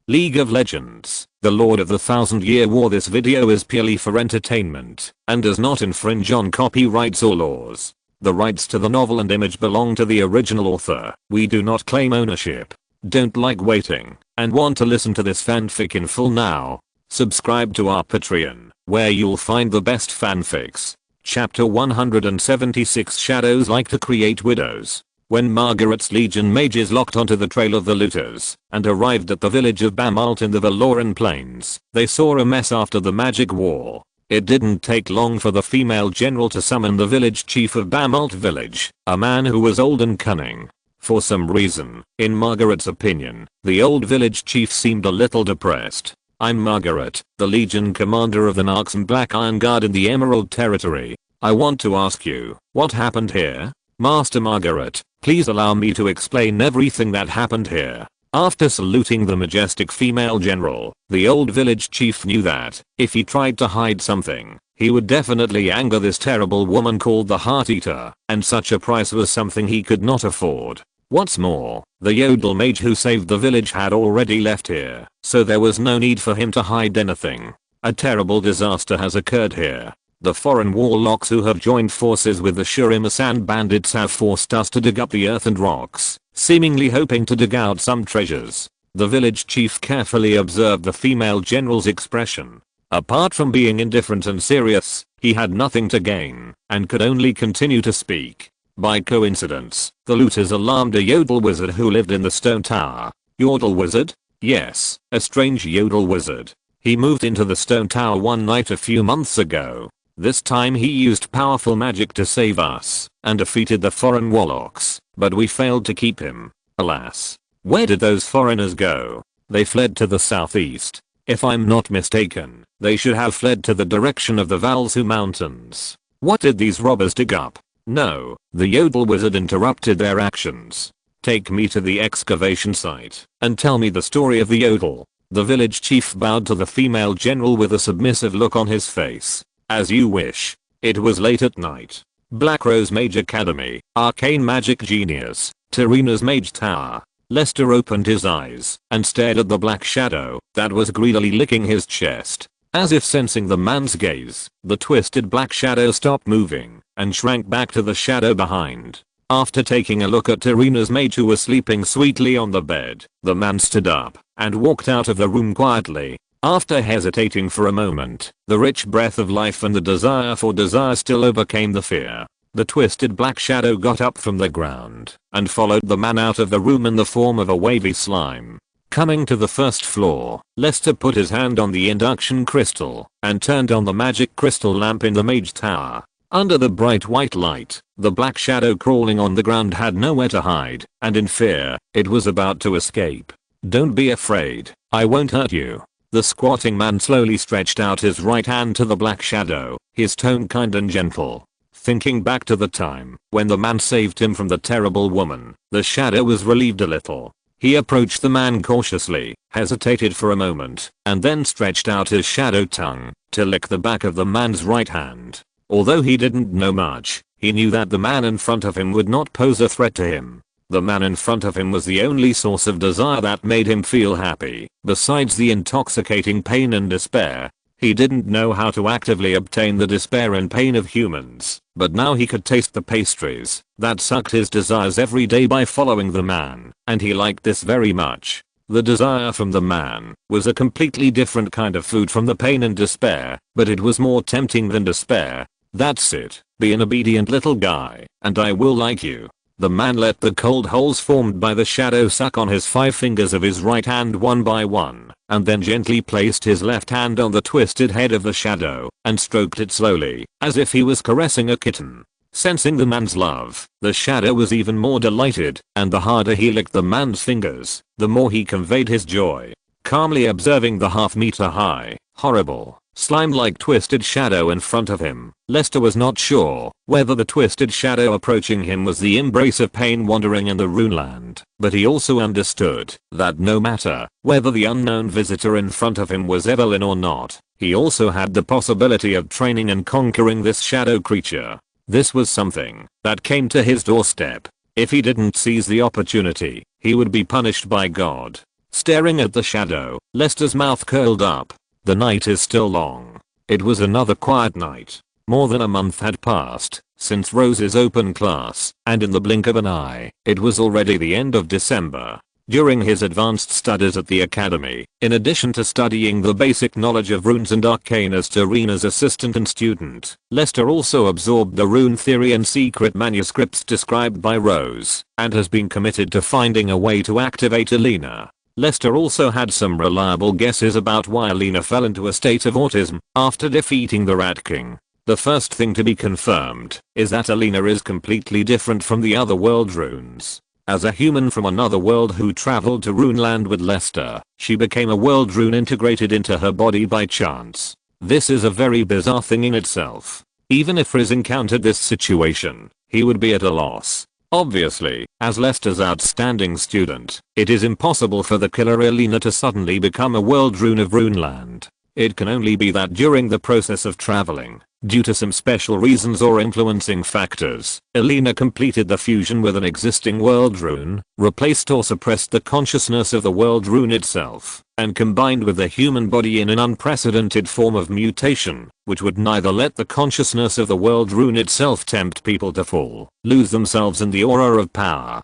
League of Legends, The Lord of the Thousand Year War. This video is purely for entertainment and does not infringe on copyrights or laws. The rights to the novel and image belong to the original author. We do not claim ownership. Don't like waiting and want to listen to this fanfic in full now? Subscribe to our Patreon, where you'll find the best fanfics. Chapter 176. Shadows like to create widows. When Margaret's legion mages locked onto the trail of the looters and arrived at the village of Bamalt in the Valoran plains, they saw a mess after the magic war. It didn't take long for the female general to summon the village chief of Bamalt village, a man who was old and cunning. For some reason, in Margaret's opinion, the old village chief seemed a little depressed. "I'm Margaret, the legion commander of the Narkson Black Iron Guard in the Emerald Territory. I want to ask you, what happened here? Master Margaret, please allow me to explain everything that happened here." After saluting the majestic female general, the old village chief knew that, if he tried to hide something, he would definitely anger this terrible woman called the Heart Eater, and such a price was something he could not afford. What's more, the Yodel mage who saved the village had already left here, so there was no need for him to hide anything. A terrible disaster has occurred here. The foreign warlocks who have joined forces with the Shurimasan bandits have forced us to dig up the earth and rocks, seemingly hoping to dig out some treasures. The village chief carefully observed the female general's expression. Apart from being indifferent and serious, he had nothing to gain, and could only continue to speak. By coincidence, the looters alarmed a Yodel wizard who lived in the stone tower. Yodel wizard? Yes, a strange Yodel wizard. He moved into the stone tower one night a few months ago. This time he used powerful magic to save us and defeated the foreign warlocks, but we failed to keep him. Alas. Where did those foreigners go? They fled to the southeast. If I'm not mistaken, they should have fled to the direction of the Valsu Mountains. What did these robbers dig up? No, the Yodel wizard interrupted their actions. Take me to the excavation site and tell me the story of the Yodel. The village chief bowed to the female general with a submissive look on his face. As you wish. It was late at night. Black Rose Mage Academy, Arcane Magic Genius, Tarina's Mage Tower. Lester opened his eyes and stared at the black shadow that was greedily licking his chest. As if sensing the man's gaze, the twisted black shadow stopped moving and shrank back to the shadow behind. After taking a look at Tarina's mage who was sleeping sweetly on the bed, the man stood up and walked out of the room quietly. After hesitating for a moment, the rich breath of life and the desire for desire still overcame the fear. The twisted black shadow got up from the ground and followed the man out of the room in the form of a wavy slime. Coming to the first floor, Lester put his hand on the induction crystal and turned on the magic crystal lamp in the mage tower. Under the bright white light, the black shadow crawling on the ground had nowhere to hide, and in fear, it was about to escape. "Don't be afraid, I won't hurt you." The squatting man slowly stretched out his right hand to the black shadow, his tone kind and gentle. Thinking back to the time when the man saved him from the terrible woman, the shadow was relieved a little. He approached the man cautiously, hesitated for a moment, and then stretched out his shadow tongue to lick the back of the man's right hand. Although he didn't know much, he knew that the man in front of him would not pose a threat to him. The man in front of him was the only source of desire that made him feel happy. Besides the intoxicating pain and despair, he didn't know how to actively obtain the despair and pain of humans, but now he could taste the pastries that sucked his desires every day by following the man, and he liked this very much. The desire from the man was a completely different kind of food from the pain and despair, but it was more tempting than despair. "That's it, be an obedient little guy, and I will like you." The man let the cold holes formed by the shadow suck on his 5 fingers of his right hand one by one, and then gently placed his left hand on the twisted head of the shadow and stroked it slowly, as if he was caressing a kitten. Sensing the man's love, the shadow was even more delighted, and the harder he licked the man's fingers, the more he conveyed his joy. Calmly observing the half-meter high, horrible, slime-like twisted shadow in front of him, Lester was not sure whether the twisted shadow approaching him was the embrace of pain wandering in the Runeland, but he also understood that no matter whether the unknown visitor in front of him was Evelyn or not, he also had the possibility of training and conquering this shadow creature. This was something that came to his doorstep. If he didn't seize the opportunity, he would be punished by God. staring at the shadow, Lester's mouth curled up. The night is still long. It was another quiet night. More than a month had passed since Rose's open class, and in the blink of an eye, it was already the end of December. During his advanced studies at the academy, in addition to studying the basic knowledge of runes and arcane as Tarina's assistant and student, Lester also absorbed the rune theory and secret manuscripts described by Rose, and has been committed to finding a way to activate Alina. Lester also had some reliable guesses about why Alina fell into a state of autism after defeating the Rat King. The first thing to be confirmed is that Alina is completely different from the other world runes. As a human from another world who traveled to Runeland with Lester, she became a world rune integrated into her body by chance. This is a very bizarre thing in itself. Even if Riz encountered this situation, he would be at a loss. Obviously, as Lester's outstanding student, it is impossible for the killer Alina to suddenly become a world rune of Runeland. It can only be that during the process of traveling, due to some special reasons or influencing factors, Alina completed the fusion with an existing world rune, replaced or suppressed the consciousness of the world rune itself, and combined with the human body in an unprecedented form of mutation, which would neither let the consciousness of the world rune itself tempt people to fall, lose themselves in the aura of power,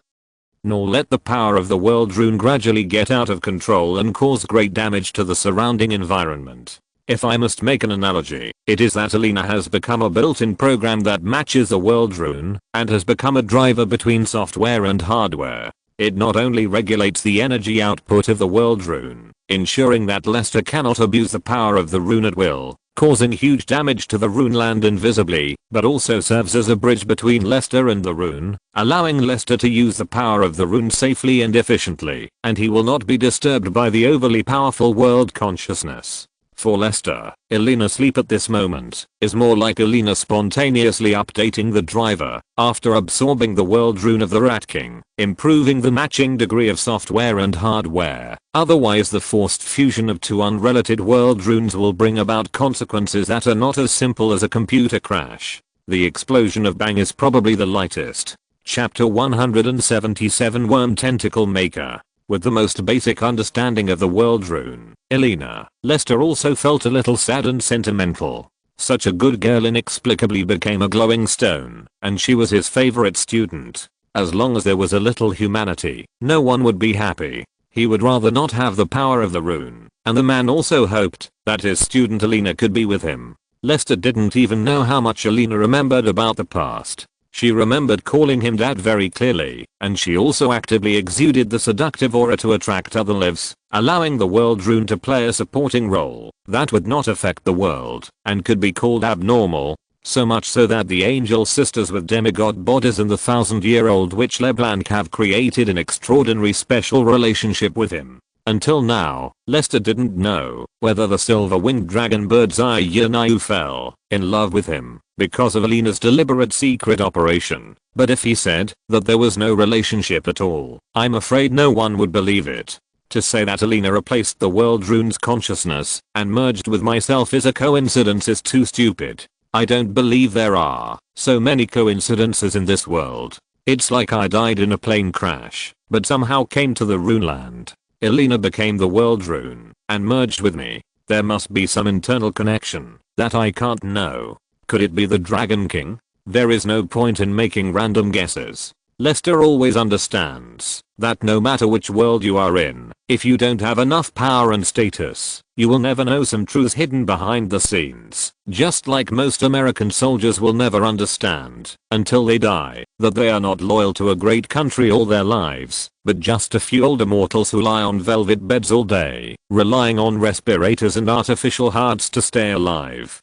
nor let the power of the world rune gradually get out of control and cause great damage to the surrounding environment. If I must make an analogy, it is that Alina has become a built-in program that matches the world rune, and has become a driver between software and hardware. It not only regulates the energy output of the world rune, ensuring that Lester cannot abuse the power of the rune at will, causing huge damage to the Runeland invisibly, but also serves as a bridge between Lester and the rune, allowing Lester to use the power of the rune safely and efficiently, and he will not be disturbed by the overly powerful world consciousness. For Lester, Alina's sleep at this moment is more like Alina spontaneously updating the driver after absorbing the world rune of the Rat King, improving the matching degree of software and hardware. Otherwise, the forced fusion of two unrelated world runes will bring about consequences that are not as simple as a computer crash. The explosion of Bang is probably the lightest. Chapter 177 Worm Tentacle Maker. With the most basic understanding of the world rune, Alina, Lester also felt a little sad and sentimental. Such a good girl inexplicably became a glowing stone, and she was his favorite student. As long as there was a little humanity, no one would be happy. He would rather not have the power of the rune, and the man also hoped that his student Alina could be with him. Lester didn't even know how much Alina remembered about the past. She remembered calling him dad very clearly, and she also actively exuded the seductive aura to attract other lives, allowing the world rune to play a supporting role that would not affect the world and could be called abnormal. So much so that the angel sisters with demigod bodies and the 1,000-year-old witch LeBlanc have created an extraordinary special relationship with him. Until now, Lester didn't know whether the silver-winged dragon Bird's Eye Yirnayu fell in love with him because of Alina's deliberate secret operation, but if he said that there was no relationship at all, I'm afraid no one would believe it. To say that Alina replaced the world rune's consciousness and merged with myself is a coincidence is too stupid. I don't believe there are so many coincidences in this world. It's like I died in a plane crash, but somehow came to the Runeland. Alina became the world rune and merged with me. There must be some internal connection that I can't know. Could it be the Dragon King? There is no point in making random guesses. Lester always understands that no matter which world you are in, if you don't have enough power and status, you will never know some truths hidden behind the scenes. Just like most American soldiers will never understand, until they die, that they are not loyal to a great country all their lives, but just a few older mortals who lie on velvet beds all day, relying on respirators and artificial hearts to stay alive,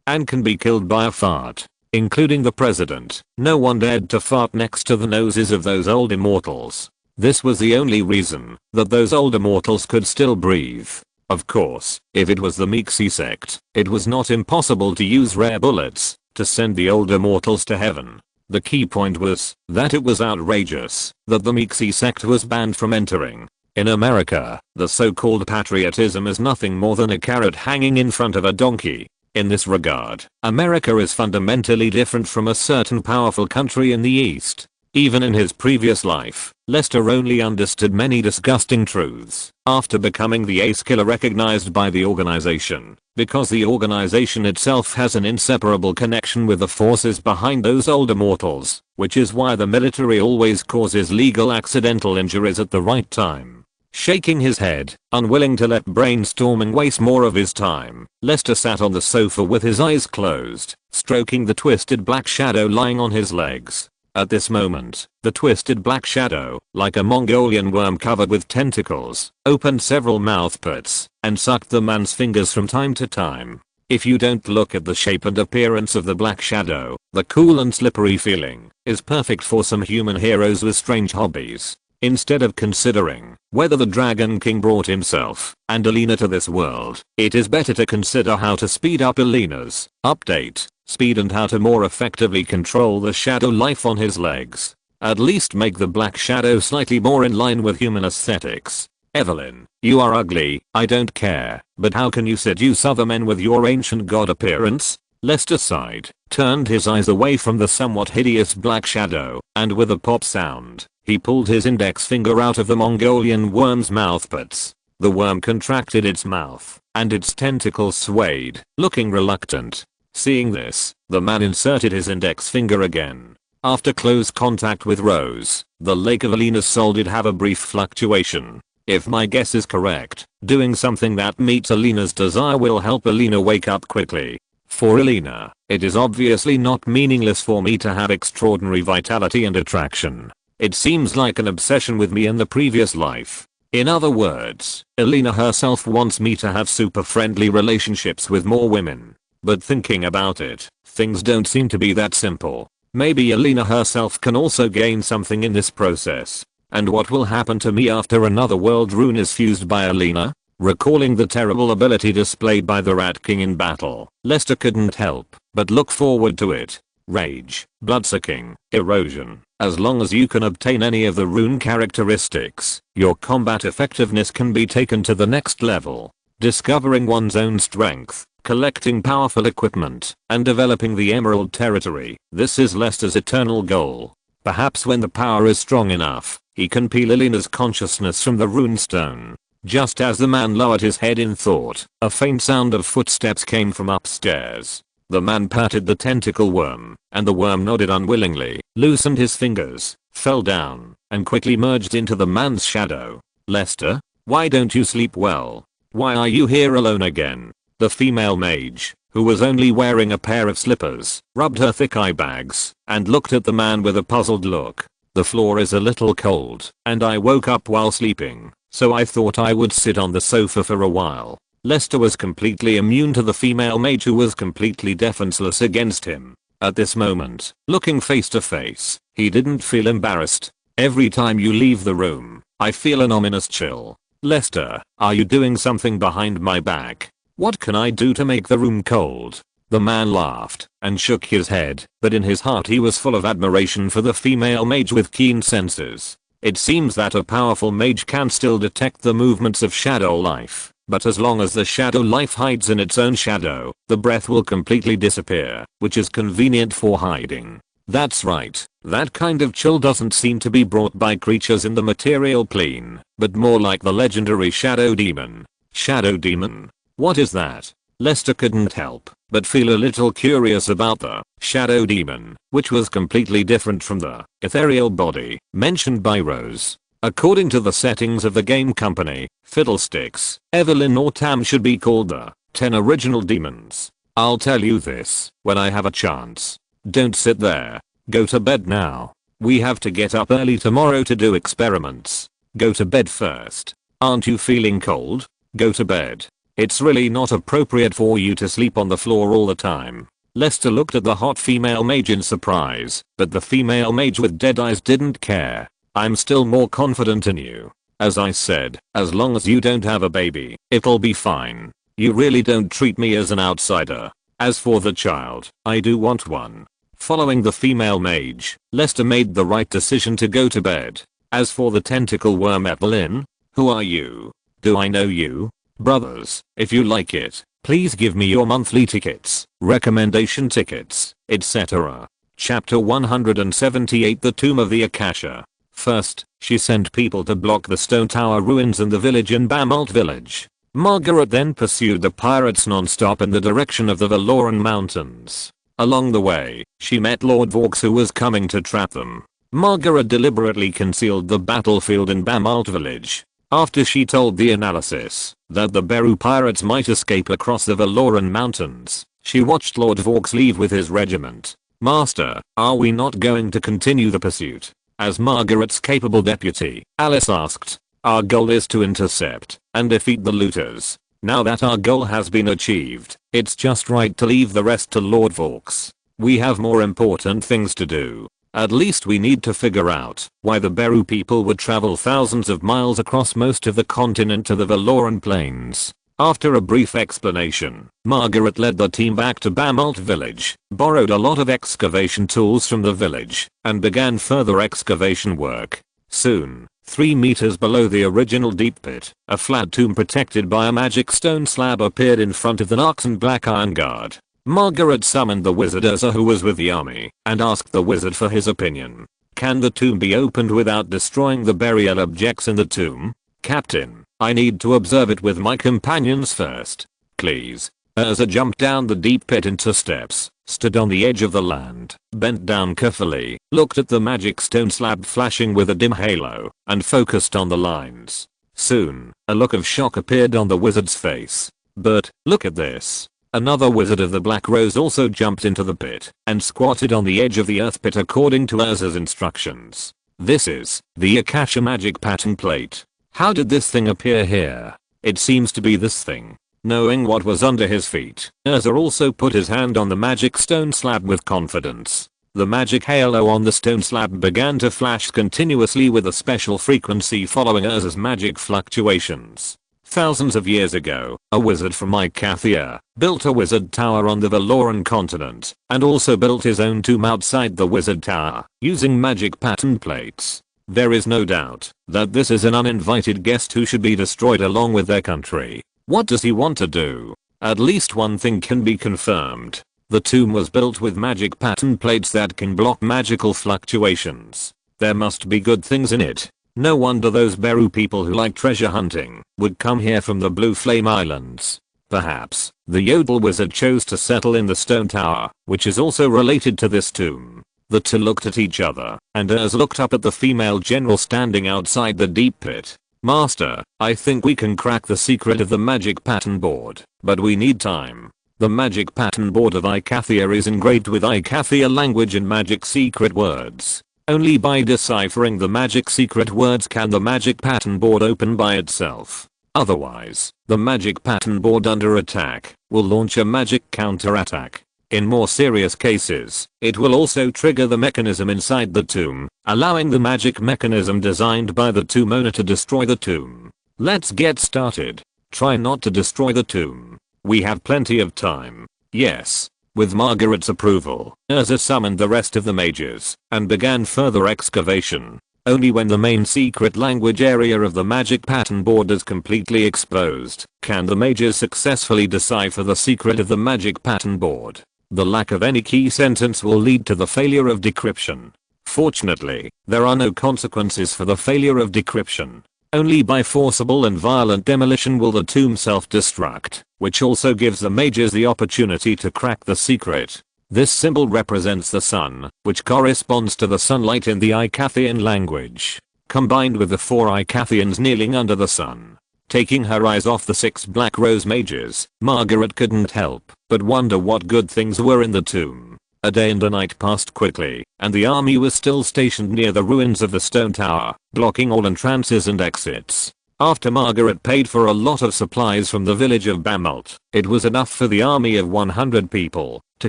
and can be killed by a fart. Including the president. No one dared to fart next to the noses of those old immortals. This was the only reason that those old immortals could still breathe. Of course, if it was the Mixi sect, it was not impossible to use rare bullets to send the old immortals to heaven. The key point was that it was outrageous that the Mixi sect was banned from entering. In America, the so-called patriotism is nothing more than a carrot hanging in front of a donkey. In this regard, America is fundamentally different from a certain powerful country in the East. Even in his previous life, Lester only understood many disgusting truths after becoming the ace killer recognized by the organization, because the organization itself has an inseparable connection with the forces behind those old immortals, which is why the military always causes legal accidental injuries at the right time. Shaking his head, unwilling to let brainstorming waste more of his time, Lester sat on the sofa with his eyes closed, stroking the twisted black shadow lying on his legs. At this moment, the twisted black shadow, like a Mongolian worm covered with tentacles, opened several mouthparts and sucked the man's fingers from time to time. If you don't look at the shape and appearance of the black shadow, the cool and slippery feeling is perfect for some human heroes with strange hobbies. Instead of considering whether the Dragon King brought himself and Alina to this world, it is better to consider how to speed up Alina's update speed and how to more effectively control the shadow life on his legs. At least make the black shadow slightly more in line with human aesthetics. Evelyn, you are ugly, I don't care, but how can you seduce other men with your ancient god appearance? Lester sighed, turned his eyes away from the somewhat hideous black shadow, and with a pop sound, he pulled his index finger out of the Mongolian worm's mouthparts. The worm contracted its mouth, and its tentacles swayed, looking reluctant. Seeing this, the man inserted his index finger again. After close contact with Rose, the lake of Alina's soul did have a brief fluctuation. If my guess is correct, doing something that meets Alina's desire will help Alina wake up quickly. For Alina, it is obviously not meaningless for me to have extraordinary vitality and attraction. It seems like an obsession with me in the previous life. In other words, Alina herself wants me to have super friendly relationships with more women. But thinking about it, things don't seem to be that simple. Maybe Alina herself can also gain something in this process. And what will happen to me after another world rune is fused by Alina? Recalling the terrible ability displayed by the Rat King in battle, Lester couldn't help but look forward to it. Rage, bloodsucking, erosion. As long as you can obtain any of the rune characteristics, your combat effectiveness can be taken to the next level. Discovering one's own strength, collecting powerful equipment, and developing the Emerald Territory. This is Lester's eternal goal. Perhaps when the power is strong enough, he can peel Alina's consciousness from the runestone. Just as the man lowered his head in thought, a faint sound of footsteps came from upstairs. The man patted the tentacle worm, and the worm nodded unwillingly, loosened his fingers, fell down, and quickly merged into the man's shadow. Lester? Why don't you sleep well? Why are you here alone again? The female mage, who was only wearing a pair of slippers, rubbed her thick eye bags, and looked at the man with a puzzled look. The floor is a little cold, and I woke up while sleeping, so I thought I would sit on the sofa for a while. Lester was completely immune to the female mage who was completely defenseless against him. At this moment, looking face to face, he didn't feel embarrassed. Every time you leave the room, I feel an ominous chill. Lester, are you doing something behind my back? What can I do to make the room cold? The man laughed and shook his head, but in his heart he was full of admiration for the female mage with keen senses. It seems that a powerful mage can still detect the movements of shadow life, but as long as the shadow life hides in its own shadow, the breath will completely disappear, which is convenient for hiding. That's right, that kind of chill doesn't seem to be brought by creatures in the material plane, but more like the legendary Shadow Demon. Shadow Demon? What is that? Lester couldn't help but feel a little curious about the Shadow Demon, which was completely different from the ethereal body mentioned by Rose. According to the settings of the game company, Fiddlesticks, Evelyn or Tam should be called the 10 original demons. I'll tell you this when I have a chance. Don't sit there. Go to bed now. We have to get up early tomorrow to do experiments. Go to bed first. Aren't you feeling cold? Go to bed. It's really not appropriate for you to sleep on the floor all the time. Lester looked at the hot female mage in surprise, but the female mage with dead eyes didn't care. I'm still more confident in you. As I said, as long as you don't have a baby, it'll be fine. You really don't treat me as an outsider. As for the child, I do want one. Following the female mage, Lester made the right decision to go to bed. As for the tentacle worm Evelyn, who are you? Do I know you? Brothers, if you like it, please give me your monthly tickets, recommendation tickets, etc. Chapter 178 The Tomb of the Akasha. First, she sent people to block the stone tower ruins in the village in Bamalt village. Margaret then pursued the pirates non-stop in the direction of the Valoran Mountains. Along the way, she met Lord Vaux, who was coming to trap them. Margaret deliberately concealed the battlefield in Bamalt village. After she told the analysis that the Beru pirates might escape across the Valoran Mountains, she watched Lord Vaux leave with his regiment. "Master, are we not going to continue the pursuit?" As Margaret's capable deputy, Alice asked. "Our goal is to intercept and defeat the looters. Now that our goal has been achieved, it's just right to leave the rest to Lord Vaux. We have more important things to do. At least we need to figure out why the Beru people would travel thousands of miles across most of the continent to the Valoran plains." After a brief explanation, Margaret led the team back to Bamalt village, borrowed a lot of excavation tools from the village, and began further excavation work. Soon, 3 meters below the original deep pit, a flat tomb protected by a magic stone slab appeared in front of the Narxan Black Iron Guard. Margaret summoned the wizard Urza, who was with the army, and asked the wizard for his opinion. "Can the tomb be opened without destroying the burial objects in the tomb?" "Captain, I need to observe it with my companions first. Please." Urza jumped down the deep pit into steps, stood on the edge of the land, bent down carefully, looked at the magic stone slab flashing with a dim halo, and focused on the lines. Soon, a look of shock appeared on the wizard's face. "But, look at this." Another wizard of the Black Rose also jumped into the pit and squatted on the edge of the earth pit according to Urza's instructions. "This is the Akasha magic pattern plate. How did this thing appear here? It seems to be this thing." Knowing what was under his feet, Urza also put his hand on the magic stone slab with confidence. The magic halo on the stone slab began to flash continuously with a special frequency following Urza's magic fluctuations. Thousands of years ago, a wizard from Icathia built a wizard tower on the Valoran continent, and also built his own tomb outside the wizard tower, using magic pattern plates. There is no doubt that this is an uninvited guest who should be destroyed along with their country. What does he want to do? At least one thing can be confirmed. The tomb was built with magic pattern plates that can block magical fluctuations. There must be good things in it. No wonder those Beru people who like treasure hunting would come here from the Blue Flame Islands. Perhaps the Yodel wizard chose to settle in the stone tower, which is also related to this tomb. The two looked at each other, and Urza looked up at the female general standing outside the deep pit. "Master, I think we can crack the secret of the magic pattern board, but we need time. The magic pattern board of Icathia is engraved with Icathia language and magic secret words. Only by deciphering the magic secret words can the magic pattern board open by itself. Otherwise, the magic pattern board under attack will launch a magic counterattack. In more serious cases, it will also trigger the mechanism inside the tomb, allowing the magic mechanism designed by the tomb owner to destroy the tomb. Let's get started. Try not to destroy the tomb. We have plenty of time." "Yes." With Margaret's approval, Urza summoned the rest of the mages and began further excavation. Only when the main secret language area of the magic pattern board is completely exposed can the mages successfully decipher the secret of the magic pattern board. The lack of any key sentence will lead to the failure of decryption. Fortunately, there are no consequences for the failure of decryption. Only by forcible and violent demolition will the tomb self-destruct, which also gives the mages the opportunity to crack the secret. This symbol represents the sun, which corresponds to the sunlight in the Icathian language, combined with the 4 Icathians kneeling under the sun. Taking her eyes off the 6 Black Rose mages, Margaret couldn't help but wonder what good things were in the tomb. A day and a night passed quickly, and the army was still stationed near the ruins of the stone tower, blocking all entrances and exits. After Margaret paid for a lot of supplies from the village of Bamalt, it was enough for the army of 100 people to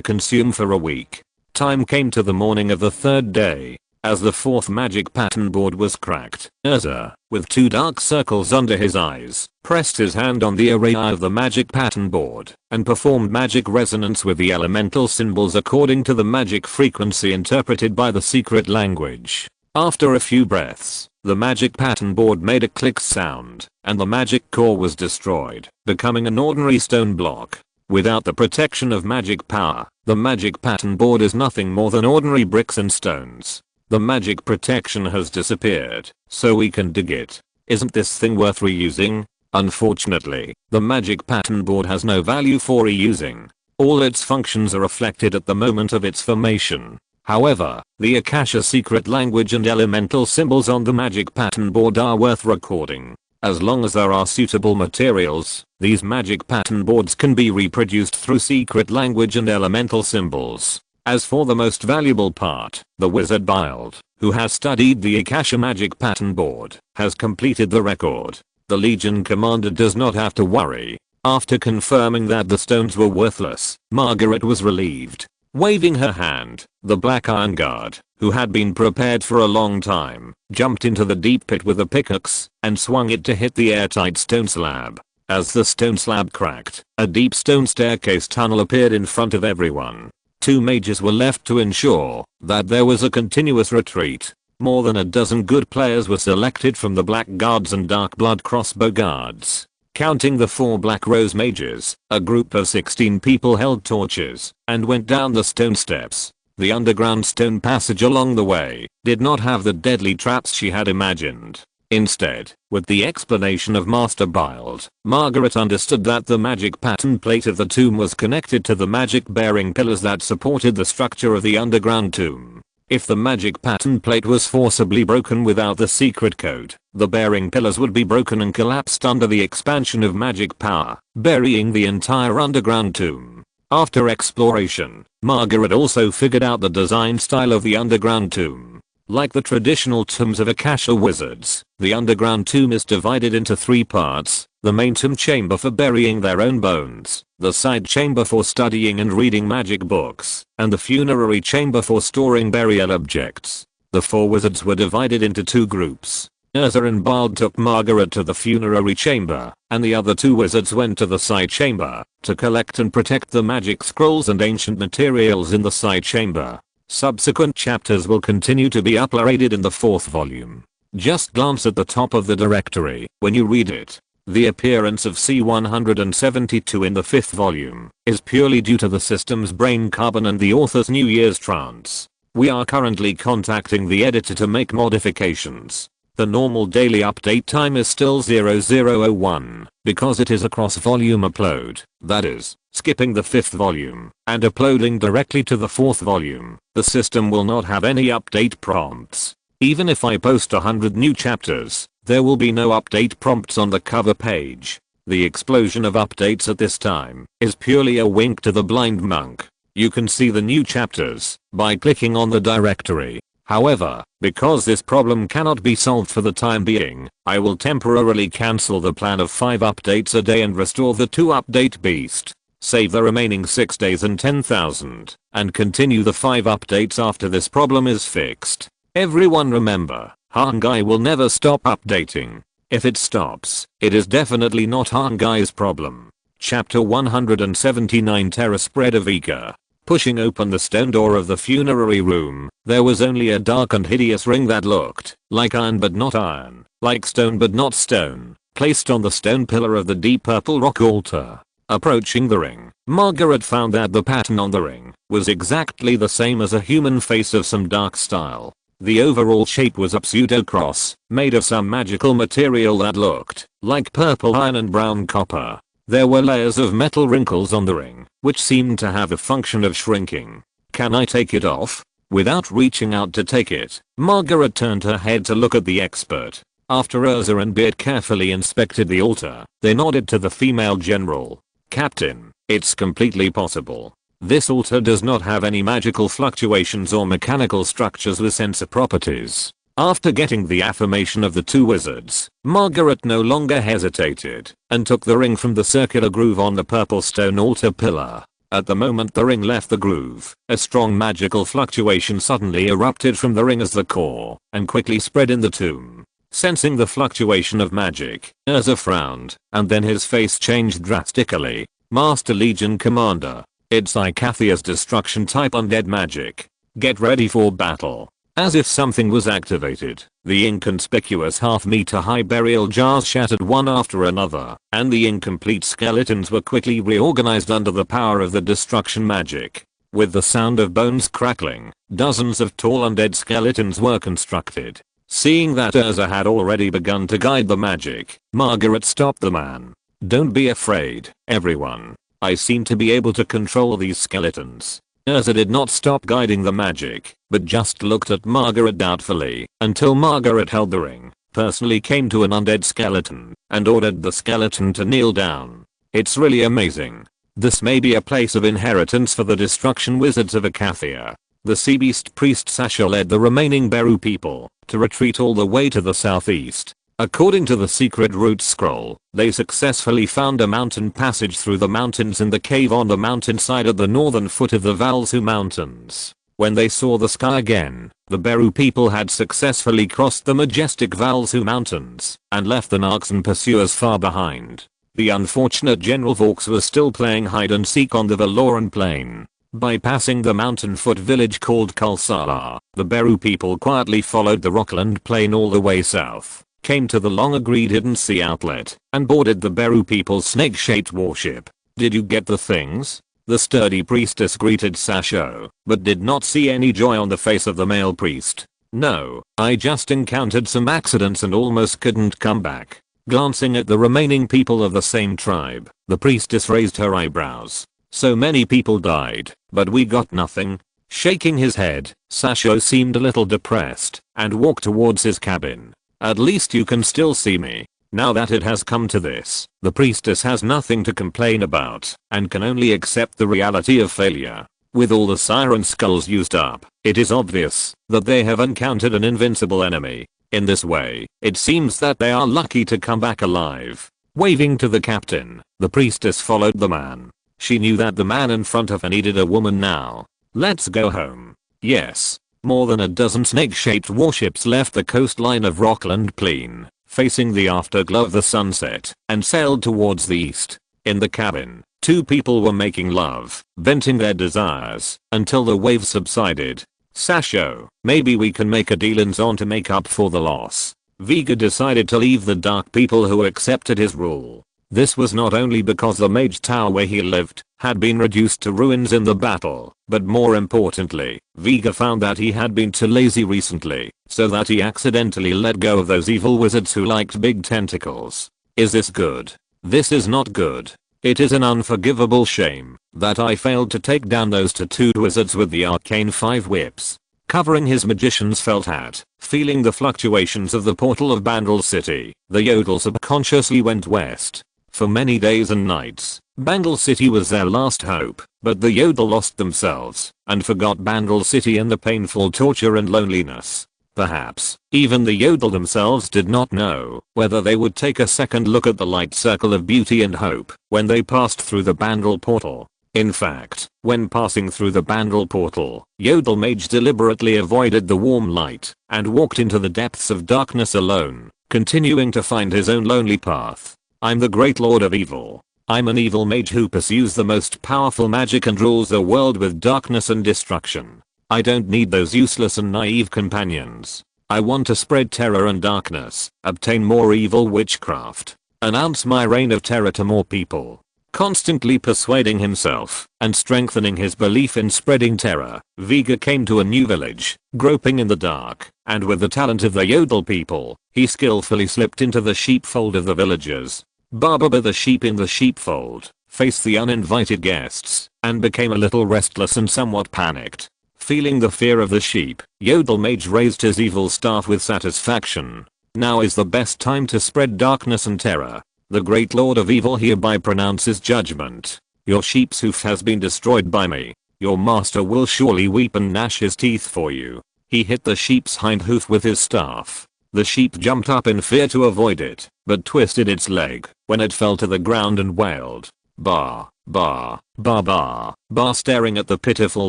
consume for a week. Time came to the morning of the 3rd day. As the 4th magic pattern board was cracked, Urza, with 2 dark circles under his eyes, pressed his hand on the array of the magic pattern board and performed magic resonance with the elemental symbols according to the magic frequency interpreted by the secret language. After a few breaths, the magic pattern board made a click sound, and the magic core was destroyed, becoming an ordinary stone block. Without the protection of magic power, the magic pattern board is nothing more than ordinary bricks and stones. The magic protection has disappeared, so we can dig it. Isn't this thing worth reusing? Unfortunately, the magic pattern board has no value for reusing. All its functions are reflected at the moment of its formation. However, the Akasha secret language and elemental symbols on the magic pattern board are worth recording. As long as there are suitable materials, these magic pattern boards can be reproduced through secret language and elemental symbols. As for the most valuable part, the wizard Bild, who has studied the Akasha magic pattern board, has completed the record. The Legion commander does not have to worry. After confirming that the stones were worthless, Margaret was relieved. Waving her hand, the Black Iron Guard, who had been prepared for a long time, jumped into the deep pit with a pickaxe and swung it to hit the airtight stone slab. As the stone slab cracked, a deep stone staircase tunnel appeared in front of everyone. 2 mages were left to ensure that there was a continuous retreat. More than a dozen good players were selected from the Black Guards and Dark Blood Crossbow Guards. Counting the 4 Black Rose mages, a group of 16 people held torches and went down the stone steps. The underground stone passage along the way did not have the deadly traps she had imagined. Instead, with the explanation of Master Bild, Margaret understood that the magic pattern plate of the tomb was connected to the magic bearing pillars that supported the structure of the underground tomb. If the magic pattern plate was forcibly broken without the secret code, the bearing pillars would be broken and collapsed under the expansion of magic power, burying the entire underground tomb. After exploration, Margaret also figured out the design style of the underground tomb. Like the traditional tombs of Akasha wizards, the underground tomb is divided into 3 parts: the main tomb chamber for burying their own bones, the side chamber for studying and reading magic books, and the funerary chamber for storing burial objects. The 4 wizards were divided into 2 groups. Urza and Bild took Margaret to the funerary chamber, and the other 2 wizards went to the side chamber to collect and protect the magic scrolls and ancient materials in the side chamber. Subsequent chapters will continue to be uploaded in the 4th volume. Just glance at the top of the directory when you read it. The appearance of C-172 in the 5th volume is purely due to the system's brain carbon and the author's New Year's trance. We are currently contacting the editor to make modifications. The normal daily update time is still 0001 because it is a cross-volume upload, that is, skipping the 5th volume and uploading directly to the 4th volume. The system will not have any update prompts. Even if I post 100 new chapters, there will be no update prompts on the cover page. The explosion of updates at this time is purely a wink to the blind monk. You can see the new chapters by clicking on the directory. However, because this problem cannot be solved for the time being, I will temporarily cancel the plan of 5 updates a day and restore the 2 update beast. Save the remaining 6 days and 10,000, and continue the 5 updates after this problem is fixed. Everyone remember, Hangai will never stop updating. If it stops, it is definitely not Hangai's problem. Chapter 179 Terror Spread of Vika. Pushing open the stone door of the funerary room, there was only a dark and hideous ring that looked like iron but not iron, like stone but not stone, placed on the stone pillar of the deep purple rock altar. Approaching the ring, Margaret found that the pattern on the ring was exactly the same as a human face of some dark style. The overall shape was a pseudo-cross, made of some magical material that looked like purple iron and brown copper. There were layers of metal wrinkles on the ring, which seemed to have the function of shrinking. Can I take it off? Without reaching out to take it, Margaret turned her head to look at the expert. After Urza and Beard carefully inspected the altar, they nodded to the female general. Captain, it's completely possible. This altar does not have any magical fluctuations or mechanical structures with sensor properties. After getting the affirmation of the 2 wizards, Margaret no longer hesitated and took the ring from the circular groove on the purple stone altar pillar. At the moment the ring left the groove, a strong magical fluctuation suddenly erupted from the ring as the core and quickly spread in the tomb. Sensing the fluctuation of magic, Urza frowned, and then his face changed drastically. Master Legion Commander, it's Icathia's destruction type undead magic. Get ready for battle. As if something was activated, the inconspicuous half-meter high burial jars shattered one after another, and the incomplete skeletons were quickly reorganized under the power of the destruction magic. With the sound of bones crackling, dozens of tall undead skeletons were constructed. Seeing that Urza had already begun to guide the magic, Margaret stopped the man. "Don't be afraid, everyone. I seem to be able to control these skeletons." Urza did not stop guiding the magic, but just looked at Margaret doubtfully, until Margaret held the ring, personally came to an undead skeleton, and ordered the skeleton to kneel down. "It's really amazing. This may be a place of inheritance for the destruction wizards of Acathia." The sea beast priest Sasha led the remaining Beru people to retreat all the way to the southeast. According to the secret route scroll, they successfully found a mountain passage through the mountains in the cave on the mountainside at the northern foot of the Valsu Mountains. When they saw the sky again, the Beru people had successfully crossed the majestic Valsu Mountains and left the Narksan pursuers far behind. The unfortunate General Vaux was still playing hide and seek on the Valoran plain. Bypassing the mountain foot village called Kulsala, the Beru people quietly followed the Rockland plain all the way south, came to the long agreed hidden sea outlet, and boarded the Beru people's snake-shaped warship. "Did you get the things?" The sturdy priestess greeted Sasho, but did not see any joy on the face of the male priest. "No, I just encountered some accidents and almost couldn't come back." Glancing at the remaining people of the same tribe, the priestess raised her eyebrows. "So many people died, but we got nothing." Shaking his head, Sasho seemed a little depressed and walked towards his cabin. "At least you can still see me. Now that it has come to this, the priestess has nothing to complain about and can only accept the reality of failure. With all the siren skulls used up, it is obvious that they have encountered an invincible enemy. In this way, it seems that they are lucky to come back alive." Waving to the captain, the priestess followed the man. She knew that the man in front of her needed a woman now. "Let's go home." Yes. More than a dozen snake-shaped warships left the coastline of Rockland Plain, facing the afterglow of the sunset, and sailed towards the east. In the cabin, two people were making love, venting their desires, until the waves subsided. "Sasho, maybe we can make a deal in Zon to make up for the loss." Vega decided to leave the dark people who accepted his rule. This was not only because the mage tower where he lived had been reduced to ruins in the battle, but more importantly, Vega found that he had been too lazy recently, so that he accidentally let go of those evil wizards who liked big tentacles. Is this good? This is not good. It is an unforgivable shame that I failed to take down those tattooed wizards with the arcane 5 whips. Covering his magician's felt hat, feeling the fluctuations of the portal of Bandle City, the Yodel subconsciously went west. For many days and nights, Bandle City was their last hope, but the Yodel lost themselves and forgot Bandle City in the painful torture and loneliness. Perhaps, even the Yodel themselves did not know whether they would take a second look at the light circle of beauty and hope when they passed through the Bandle portal. In fact, when passing through the Bandle portal, Yodel Mage deliberately avoided the warm light and walked into the depths of darkness alone, continuing to find his own lonely path. "I'm the great lord of evil. I'm an evil mage who pursues the most powerful magic and rules the world with darkness and destruction. I don't need those useless and naive companions. I want to spread terror and darkness, obtain more evil witchcraft, announce my reign of terror to more people." Constantly persuading himself and strengthening his belief in spreading terror, Vega came to a new village, groping in the dark, and with the talent of the Yodel people, he skillfully slipped into the sheepfold of the villagers. Barbaba the sheep in the sheepfold faced the uninvited guests and became a little restless and somewhat panicked. Feeling the fear of the sheep, Yodel Mage raised his evil staff with satisfaction. "Now is the best time to spread darkness and terror. The great lord of evil hereby pronounces judgment. Your sheep's hoof has been destroyed by me. Your master will surely weep and gnash his teeth for you." He hit the sheep's hind hoof with his staff. The sheep jumped up in fear to avoid it, but twisted its leg when it fell to the ground and wailed. "Bah, bah, bah, bah, bah." Staring at the pitiful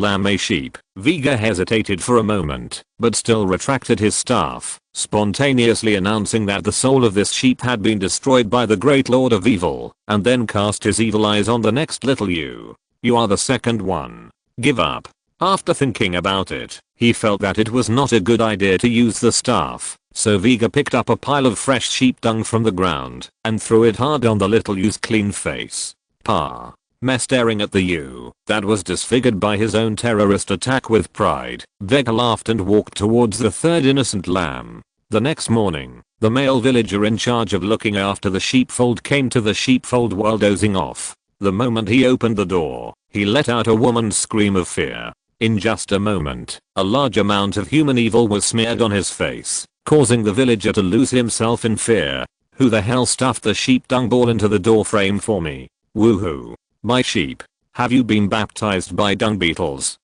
lame sheep, Vega hesitated for a moment, but still retracted his staff, spontaneously announcing that the soul of this sheep had been destroyed by the great lord of evil, and then cast his evil eyes on the next little you. "You are the second one. Give up." After thinking about it, he felt that it was not a good idea to use the staff, so Vega picked up a pile of fresh sheep dung from the ground and threw it hard on the little you's clean face. Pa. Meh staring at the ewe that was disfigured by his own terrorist attack with pride, Vega laughed and walked towards the third innocent lamb. The next morning, the male villager in charge of looking after the sheepfold came to the sheepfold while dozing off. The moment he opened the door, he let out a woman's scream of fear. In just a moment, a large amount of human evil was smeared on his face, causing the villager to lose himself in fear. Who the hell stuffed the sheep dung ball into the door frame for me? Woohoo. My sheep. Have you been baptized by dung beetles?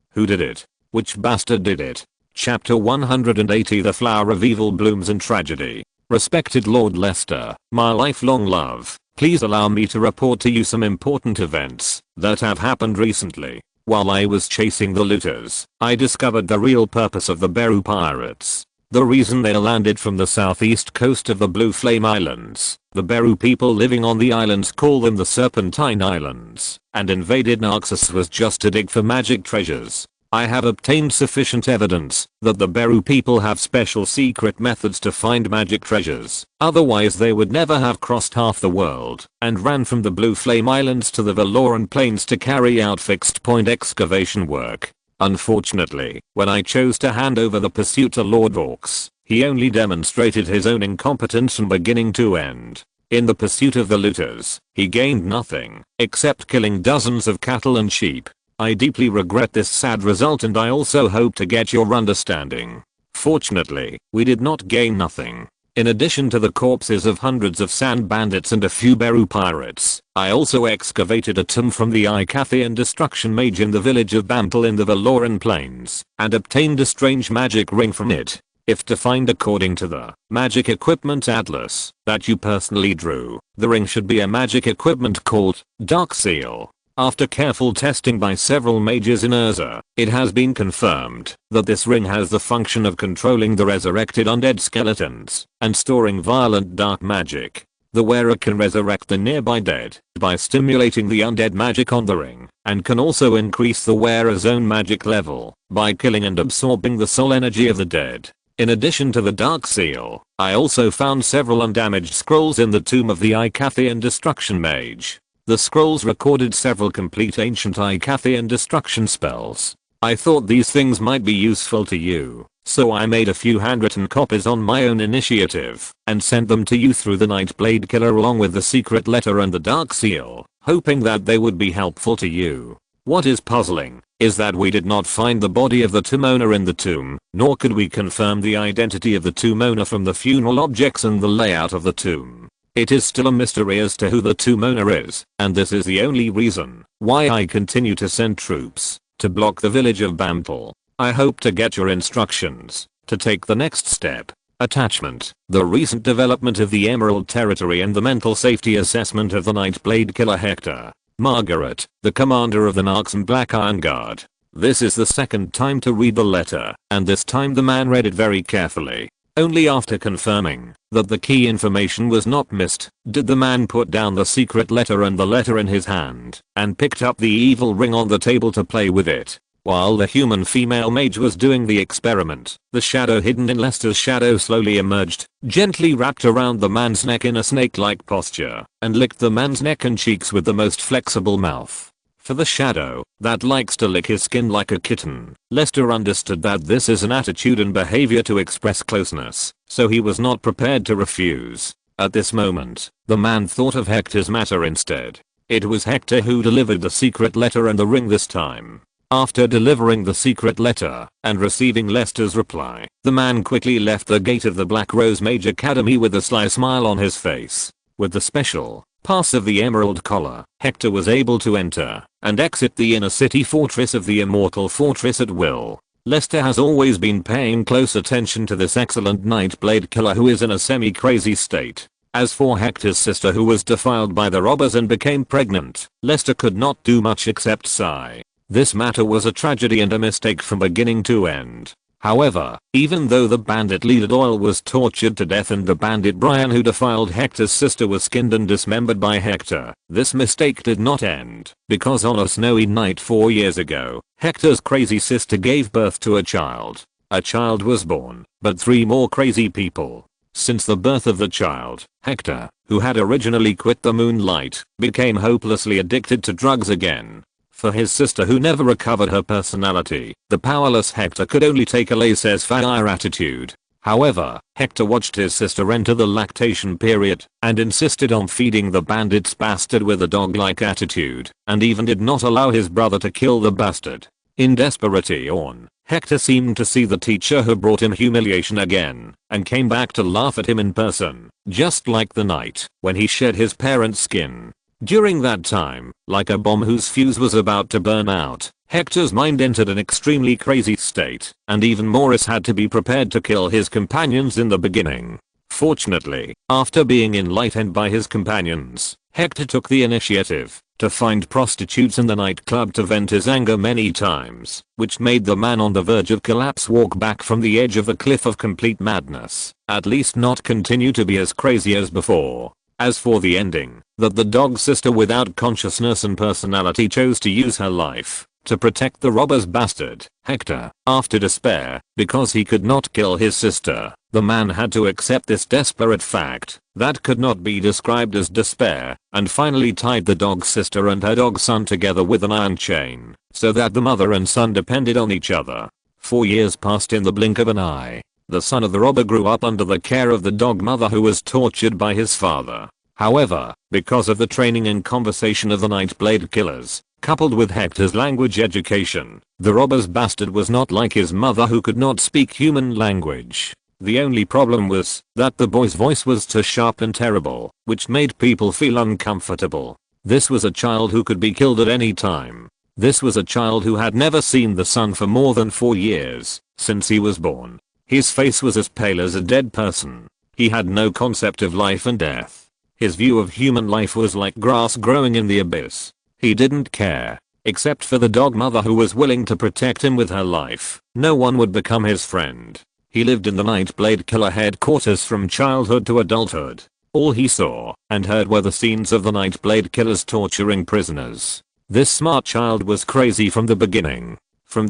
Who did it? Which bastard did it? Chapter 180 The Flower of Evil Blooms in Tragedy. Respected Lord Lester, my lifelong love, please allow me to report to you some important events that have happened recently. While I was chasing the looters, I discovered the real purpose of the Beru pirates. The reason they landed from the southeast coast of the Blue Flame Islands. The Beru people living on the islands call them the Serpentine Islands, and invaded Naxos was just to dig for magic treasures. I have obtained sufficient evidence that the Beru people have special secret methods to find magic treasures, otherwise they would never have crossed half the world and ran from the Blue Flame Islands to the Valoran Plains to carry out fixed point excavation work. Unfortunately, when I chose to hand over the pursuit to Lord Orcs, he only demonstrated his own incompetence from beginning to end. In the pursuit of the looters, he gained nothing, except killing dozens of cattle and sheep. I deeply regret this sad result and I also hope to get your understanding. Fortunately, we did not gain nothing. In addition to the corpses of hundreds of sand bandits and a few Beru pirates, I also excavated a tomb from the Icathian destruction mage in the village of Bamtel in the Valoran Plains, and obtained a strange magic ring from it. If defined according to the Magic Equipment Atlas that you personally drew, the ring should be a magic equipment called Dark Seal. After careful testing by several mages in Urza, it has been confirmed that this ring has the function of controlling the resurrected undead skeletons and storing violent dark magic. The wearer can resurrect the nearby dead by stimulating the undead magic on the ring, and can also increase the wearer's own magic level by killing and absorbing the soul energy of the dead. In addition to the Dark Seal, I also found several undamaged scrolls in the tomb of the Icathian destruction mage. The scrolls recorded several complete ancient Icathian destruction spells. I thought these things might be useful to you, so I made a few handwritten copies on my own initiative and sent them to you through the Nightblade Killer along with the secret letter and the Dark Seal, hoping that they would be helpful to you. What is puzzling is that we did not find the body of the tomb owner in the tomb, nor could we confirm the identity of the tomb owner from the funeral objects and the layout of the tomb. It is still a mystery as to who the tomb owner is, and this is the only reason why I continue to send troops to block the village of Bamtel. I hope to get your instructions to take the next step. Attachment: the recent development of the Emerald Territory and the mental safety assessment of the Nightblade Killer Hector. Margaret, the commander of the Narxam Black Iron Guard. This is the second time to read the letter, and this time the man read it very carefully. Only after confirming that the key information was not missed did the man put down the secret letter and the letter in his hand and picked up the evil ring on the table to play with it. While the human female mage was doing the experiment, the shadow hidden in Lester's shadow slowly emerged, gently wrapped around the man's neck in a snake-like posture, and licked the man's neck and cheeks with the most flexible mouth. For the shadow that likes to lick his skin like a kitten, Lester understood that this is an attitude and behavior to express closeness, so he was not prepared to refuse. At this moment, the man thought of Hector's matter instead. It was Hector who delivered the secret letter and the ring this time. After delivering the secret letter and receiving Lester's reply, the man quickly left the gate of the Black Rose Mage Academy with a sly smile on his face. With the special pass of the Emerald Collar, Hector was able to enter and exit the inner city fortress of the Immortal Fortress at will. Lester has always been paying close attention to this excellent Nightblade Killer who is in a semi-crazy state. As for Hector's sister who was defiled by the robbers and became pregnant, Lester could not do much except sigh. This matter was a tragedy and a mistake from beginning to end. However, even though the bandit leader Doyle was tortured to death and the bandit Brian who defiled Hector's sister was skinned and dismembered by Hector, this mistake did not end, because on a snowy night 4 years ago, Hector's crazy sister gave birth to a child. A child was born, but 3 more crazy people. Since the birth of the child, Hector, who had originally quit the moonlight, became hopelessly addicted to drugs again. For his sister who never recovered her personality, the powerless Hector could only take a laissez-faire attitude. However, Hector watched his sister enter the lactation period and insisted on feeding the bandit's bastard with a dog-like attitude, and even did not allow his brother to kill the bastard. In desperation, Hector seemed to see the teacher who brought him humiliation again, and came back to laugh at him in person, just like the night when he shed his parents' skin. During that time, like a bomb whose fuse was about to burn out, Hector's mind entered an extremely crazy state, and even Morris had to be prepared to kill his companions in the beginning. Fortunately, after being enlightened by his companions, Hector took the initiative to find prostitutes in the nightclub to vent his anger many times, which made the man on the verge of collapse walk back from the edge of the cliff of complete madness, at least not continue to be as crazy as before. As for the ending, that the dog sister without consciousness and personality chose to use her life to protect the robber's bastard, Hector, after despair, because he could not kill his sister. The man had to accept this desperate fact that could not be described as despair, and finally tied the dog sister and her dog son together with an iron chain, so that the mother and son depended on each other. 4 years passed in the blink of an eye. The son of the robber grew up under the care of the dog mother who was tortured by his father. However, because of the training and conversation of the Nightblade killers, coupled with Hector's language education, the robber's bastard was not like his mother who could not speak human language. The only problem was that the boy's voice was too sharp and terrible, which made people feel uncomfortable. This was a child who could be killed at any time. This was a child who had never seen the sun for more than 4 years, since he was born. His face was as pale as a dead person. He had no concept of life and death. His view of human life was like grass growing in the abyss. He didn't care. Except for the dog mother who was willing to protect him with her life, no one would become his friend. He lived in the Nightblade killer headquarters from childhood to adulthood. All he saw and heard were the scenes of the Nightblade killers torturing prisoners. This smart child was crazy from the beginning. From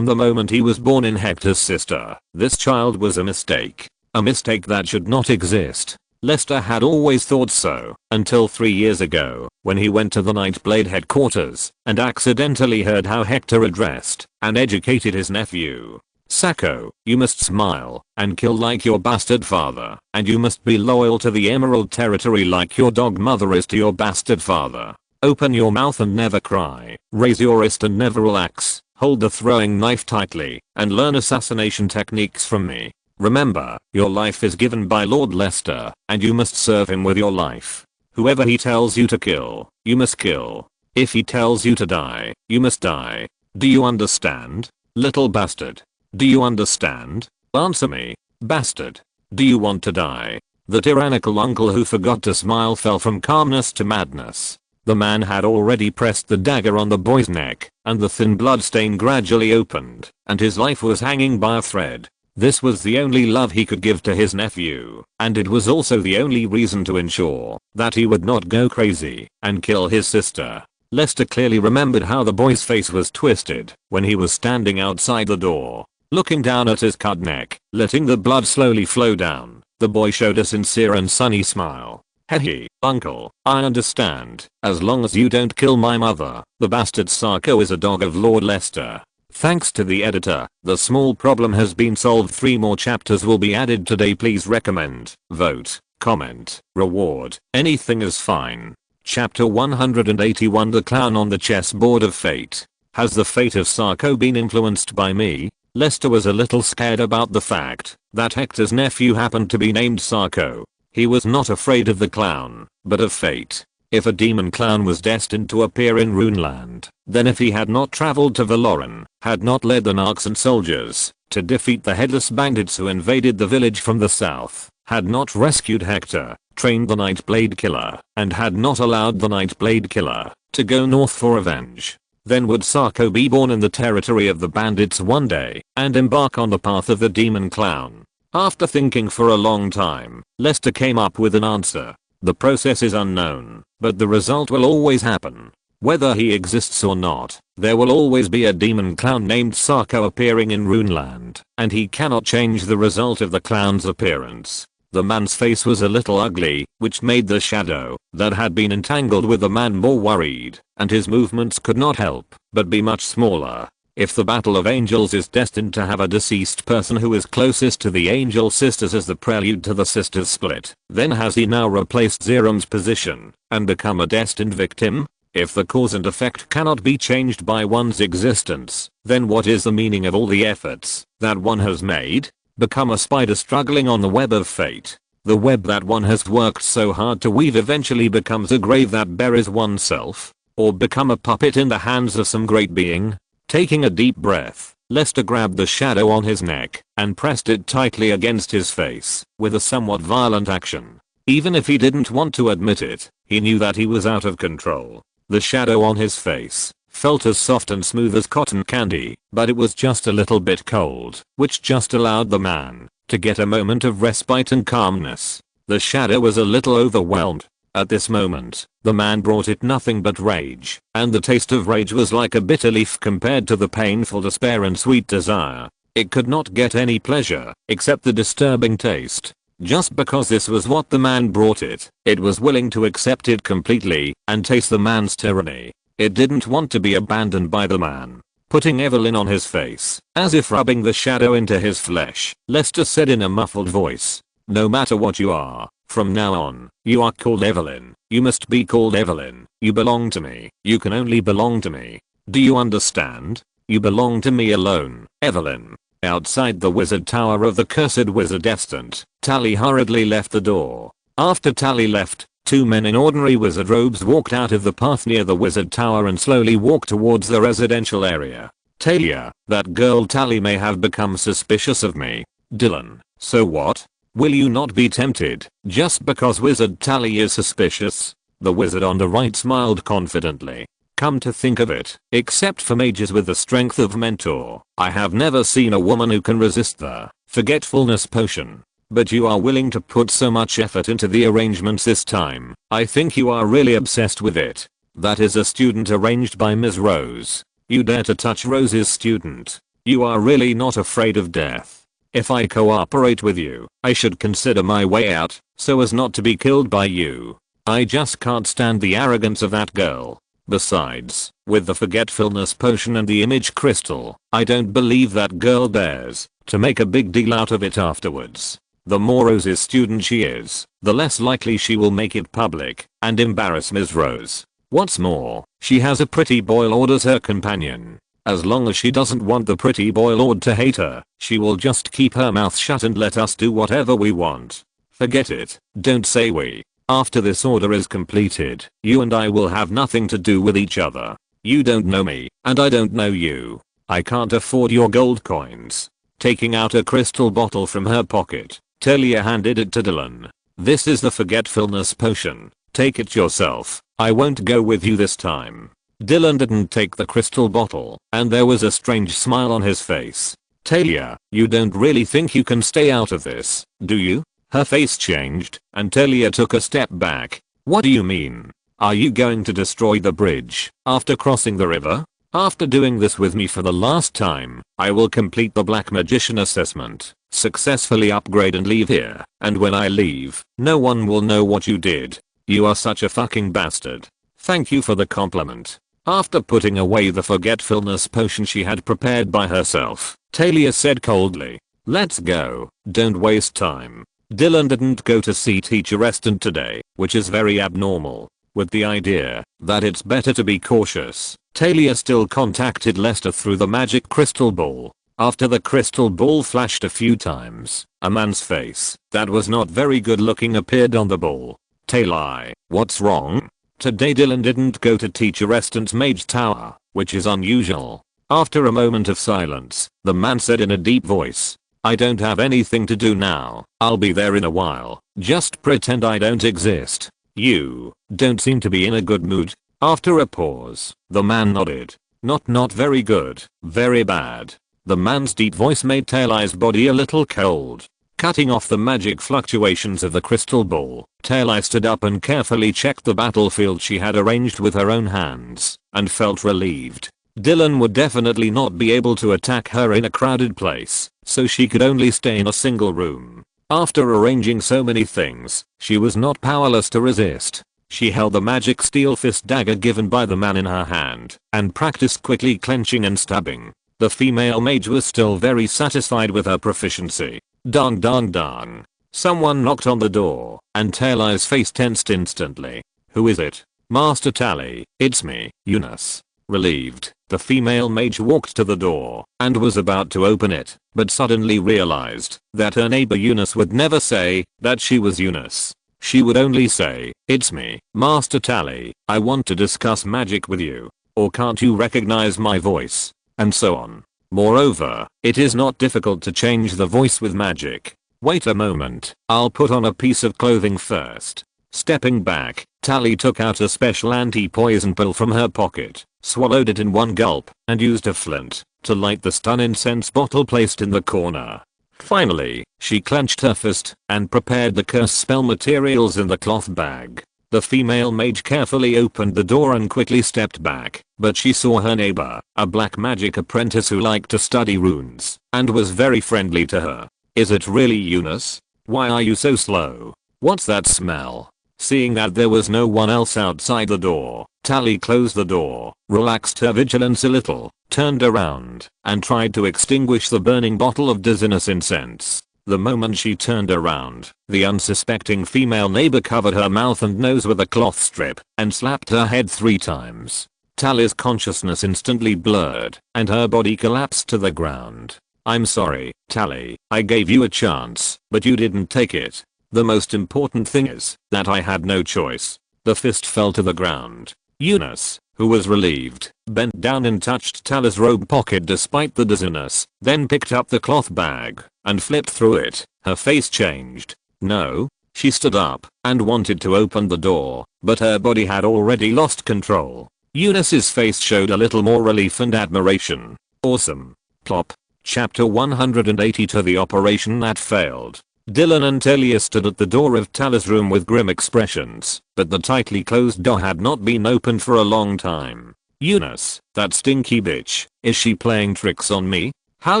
the moment he was born in Hector's sister, this child was a mistake. A mistake that should not exist. Lester had always thought so, until 3 years ago, when he went to the Nightblade headquarters, and accidentally heard how Hector addressed and educated his nephew. Sacco, you must smile and kill like your bastard father, and you must be loyal to the Emerald Territory like your dog mother is to your bastard father. Open your mouth and never cry, raise your wrist and never relax, hold the throwing knife tightly, and learn assassination techniques from me. Remember, your life is given by Lord Lester, and you must serve him with your life. Whoever he tells you to kill, you must kill. If he tells you to die, you must die. Do you understand? Little bastard. Do you understand? Answer me, bastard. Do you want to die? The tyrannical uncle who forgot to smile fell from calmness to madness. The man had already pressed the dagger on the boy's neck, and the thin blood stain gradually opened, and his life was hanging by a thread. This was the only love he could give to his nephew, and it was also the only reason to ensure that he would not go crazy and kill his sister. Lester clearly remembered how the boy's face was twisted when he was standing outside the door, looking down at his cut neck, letting the blood slowly flow down. The boy showed a sincere and sunny smile. Hey, uncle, I understand. As long as you don't kill my mother. The bastard Sacco is a dog of Lord Lester. Thanks to the editor, the small problem has been solved. 3 more chapters will be added today. Please recommend, vote, comment, reward, anything is fine. Chapter 181 The Clown on the Chessboard of Fate. Has the fate of Sacco been influenced by me? Lester was a little scared about the fact that Hector's nephew happened to be named Sacco. He was not afraid of the clown, but of fate. If a demon clown was destined to appear in Runeland, then if he had not traveled to Valoran, had not led the Narcs and soldiers to defeat the headless bandits who invaded the village from the south, had not rescued Hector, trained the Nightblade killer, and had not allowed the Nightblade killer to go north for revenge, Then would Sako be born in the territory of the bandits one day and embark on the path of the demon clown? After thinking for a long time, Lester came up with an answer. The process is unknown, but the result will always happen. Whether he exists or not, there will always be a demon clown named Sako appearing in Runeland, and he cannot change the result of the clown's appearance. The man's face was a little ugly, which made the shadow that had been entangled with the man more worried, and his movements could not help but be much smaller. If the Battle of Angels is destined to have a deceased person who is closest to the Angel Sisters as the prelude to the Sisters split, then has he now replaced Zerum's position and become a destined victim? If the cause and effect cannot be changed by one's existence, then what is the meaning of all the efforts that one has made? Become a spider struggling on the web of fate. The web that one has worked so hard to weave eventually becomes a grave that buries oneself? Or become a puppet in the hands of some great being? Taking a deep breath, Lester grabbed the shadow on his neck and pressed it tightly against his face with a somewhat violent action. Even if he didn't want to admit it, he knew that he was out of control. The shadow on his face felt as soft and smooth as cotton candy, but it was just a little bit cold, which just allowed the man to get a moment of respite and calmness. The shadow was a little overwhelmed. At this moment, the man brought it nothing but rage, and the taste of rage was like a bitter leaf compared to the painful despair and sweet desire. It could not get any pleasure, except the disturbing taste. Just because this was what the man brought it, it was willing to accept it completely and taste the man's tyranny. It didn't want to be abandoned by the man. Putting Evelyn on his face, as if rubbing the shadow into his flesh, Lester said in a muffled voice, "No matter what you are, from now on, you are called Evelyn. You must be called Evelyn. You belong to me. You can only belong to me. Do you understand? You belong to me alone, Evelyn." Outside the wizard tower of the cursed wizard Estant, Tally hurriedly left the door. After Tally left, two men in ordinary wizard robes walked out of the path near the wizard tower and slowly walked towards the residential area. "Talia, that girl Tally may have become suspicious of me. Dylan, so what? Will you not be tempted, just because wizard Tally is suspicious?" The wizard on the right smiled confidently. "Come to think of it, except for mages with the strength of Mentor, I have never seen a woman who can resist the forgetfulness potion. But you are willing to put so much effort into the arrangements this time. I think you are really obsessed with it. That is a student arranged by Ms. Rose. You dare to touch Rose's student. You are really not afraid of death. If I cooperate with you, I should consider my way out, so as not to be killed by you. I just can't stand the arrogance of that girl. Besides, with the forgetfulness potion and the image crystal, I don't believe that girl dares to make a big deal out of it afterwards. The more Rose's student she is, the less likely she will make it public and embarrass Ms. Rose. What's more, she has a pretty boy lord as her companion. As long as she doesn't want the pretty boy lord to hate her, she will just keep her mouth shut and let us do whatever we want. Forget it, don't say we. After this order is completed, you and I will have nothing to do with each other. You don't know me, and I don't know you. I can't afford your gold coins." Taking out a crystal bottle from her pocket, Talia handed it to Dylan. "This is the forgetfulness potion. Take it yourself. I won't go with you this time." Dylan didn't take the crystal bottle, and there was a strange smile on his face. "Talia, you don't really think you can stay out of this, do you?" Her face changed, and Talia took a step back. "What do you mean? Are you going to destroy the bridge after crossing the river? After doing this with me for the last time, I will complete the Black Magician assessment, successfully upgrade and leave here, and when I leave, no one will know what you did. You are such a fucking bastard." "Thank you for the compliment." After putting away the forgetfulness potion she had prepared by herself, Talia said coldly, "Let's go, don't waste time." Dylan didn't go to see Teacher Estant today, which is very abnormal. With the idea that it's better to be cautious, Talia still contacted Lester through the magic crystal ball. After the crystal ball flashed a few times, a man's face that was not very good looking appeared on the ball. "Talia, what's wrong?" Today Dylan didn't go to Teacher Estant's mage tower, which is unusual. After a moment of silence, the man said in a deep voice, "I don't have anything to do now. I'll be there in a while. Just pretend I don't exist." "You don't seem to be in a good mood." After a pause, the man nodded. Not very good, very bad. The man's deep voice made Tail-Eye's body a little cold. Cutting off the magic fluctuations of the crystal ball, Tail-Eye stood up and carefully checked the battlefield she had arranged with her own hands, and felt relieved. Dylan would definitely not be able to attack her in a crowded place, so she could only stay in a single room. After arranging so many things, she was not powerless to resist. She held the magic steel fist dagger given by the man in her hand, and practiced quickly clenching and stabbing. The female mage was still very satisfied with her proficiency. Dong dong dong. Someone knocked on the door, and Tail-Eye's face tensed instantly. Who is it? Master Tally, it's me, Eunice. Relieved, the female mage walked to the door, and was about to open it, but suddenly realized that her neighbor Eunice would never say that she was Eunice. She would only say, it's me, Master Tally, I want to discuss magic with you. Or can't you recognize my voice? And so on. Moreover, it is not difficult to change the voice with magic. Wait a moment, I'll put on a piece of clothing first. Stepping back, Tally took out a special anti-poison pill from her pocket, swallowed it in one gulp, and used a flint to light the stun incense bottle placed in the corner. Finally, she clenched her fist and prepared the curse spell materials in the cloth bag. The female mage carefully opened the door and quickly stepped back, but she saw her neighbor, a black magic apprentice who liked to study runes, and was very friendly to her. Is it really Eunice? Why are you so slow? What's that smell? Seeing that there was no one else outside the door, Tally closed the door, relaxed her vigilance a little, turned around, and tried to extinguish the burning bottle of dizziness incense. The moment she turned around, the unsuspecting female neighbor covered her mouth and nose with a cloth strip and slapped her head 3 times. Tally's consciousness instantly blurred, and her body collapsed to the ground. I'm sorry, Tally, I gave you a chance, but you didn't take it. The most important thing is that I had no choice. The fist fell to the ground. Eunice, who was relieved, bent down and touched Tally's robe pocket despite the dizziness, then picked up the cloth bag and flipped through it. Her face changed. No. She stood up and wanted to open the door, but her body had already lost control. Eunice's face showed a little more relief and admiration. Awesome. Plop. Chapter 182 The Operation That Failed. Dylan and Talia stood at the door of Tally's room with grim expressions, but the tightly closed door had not been opened for a long time. Eunice, that stinky bitch, is she playing tricks on me? How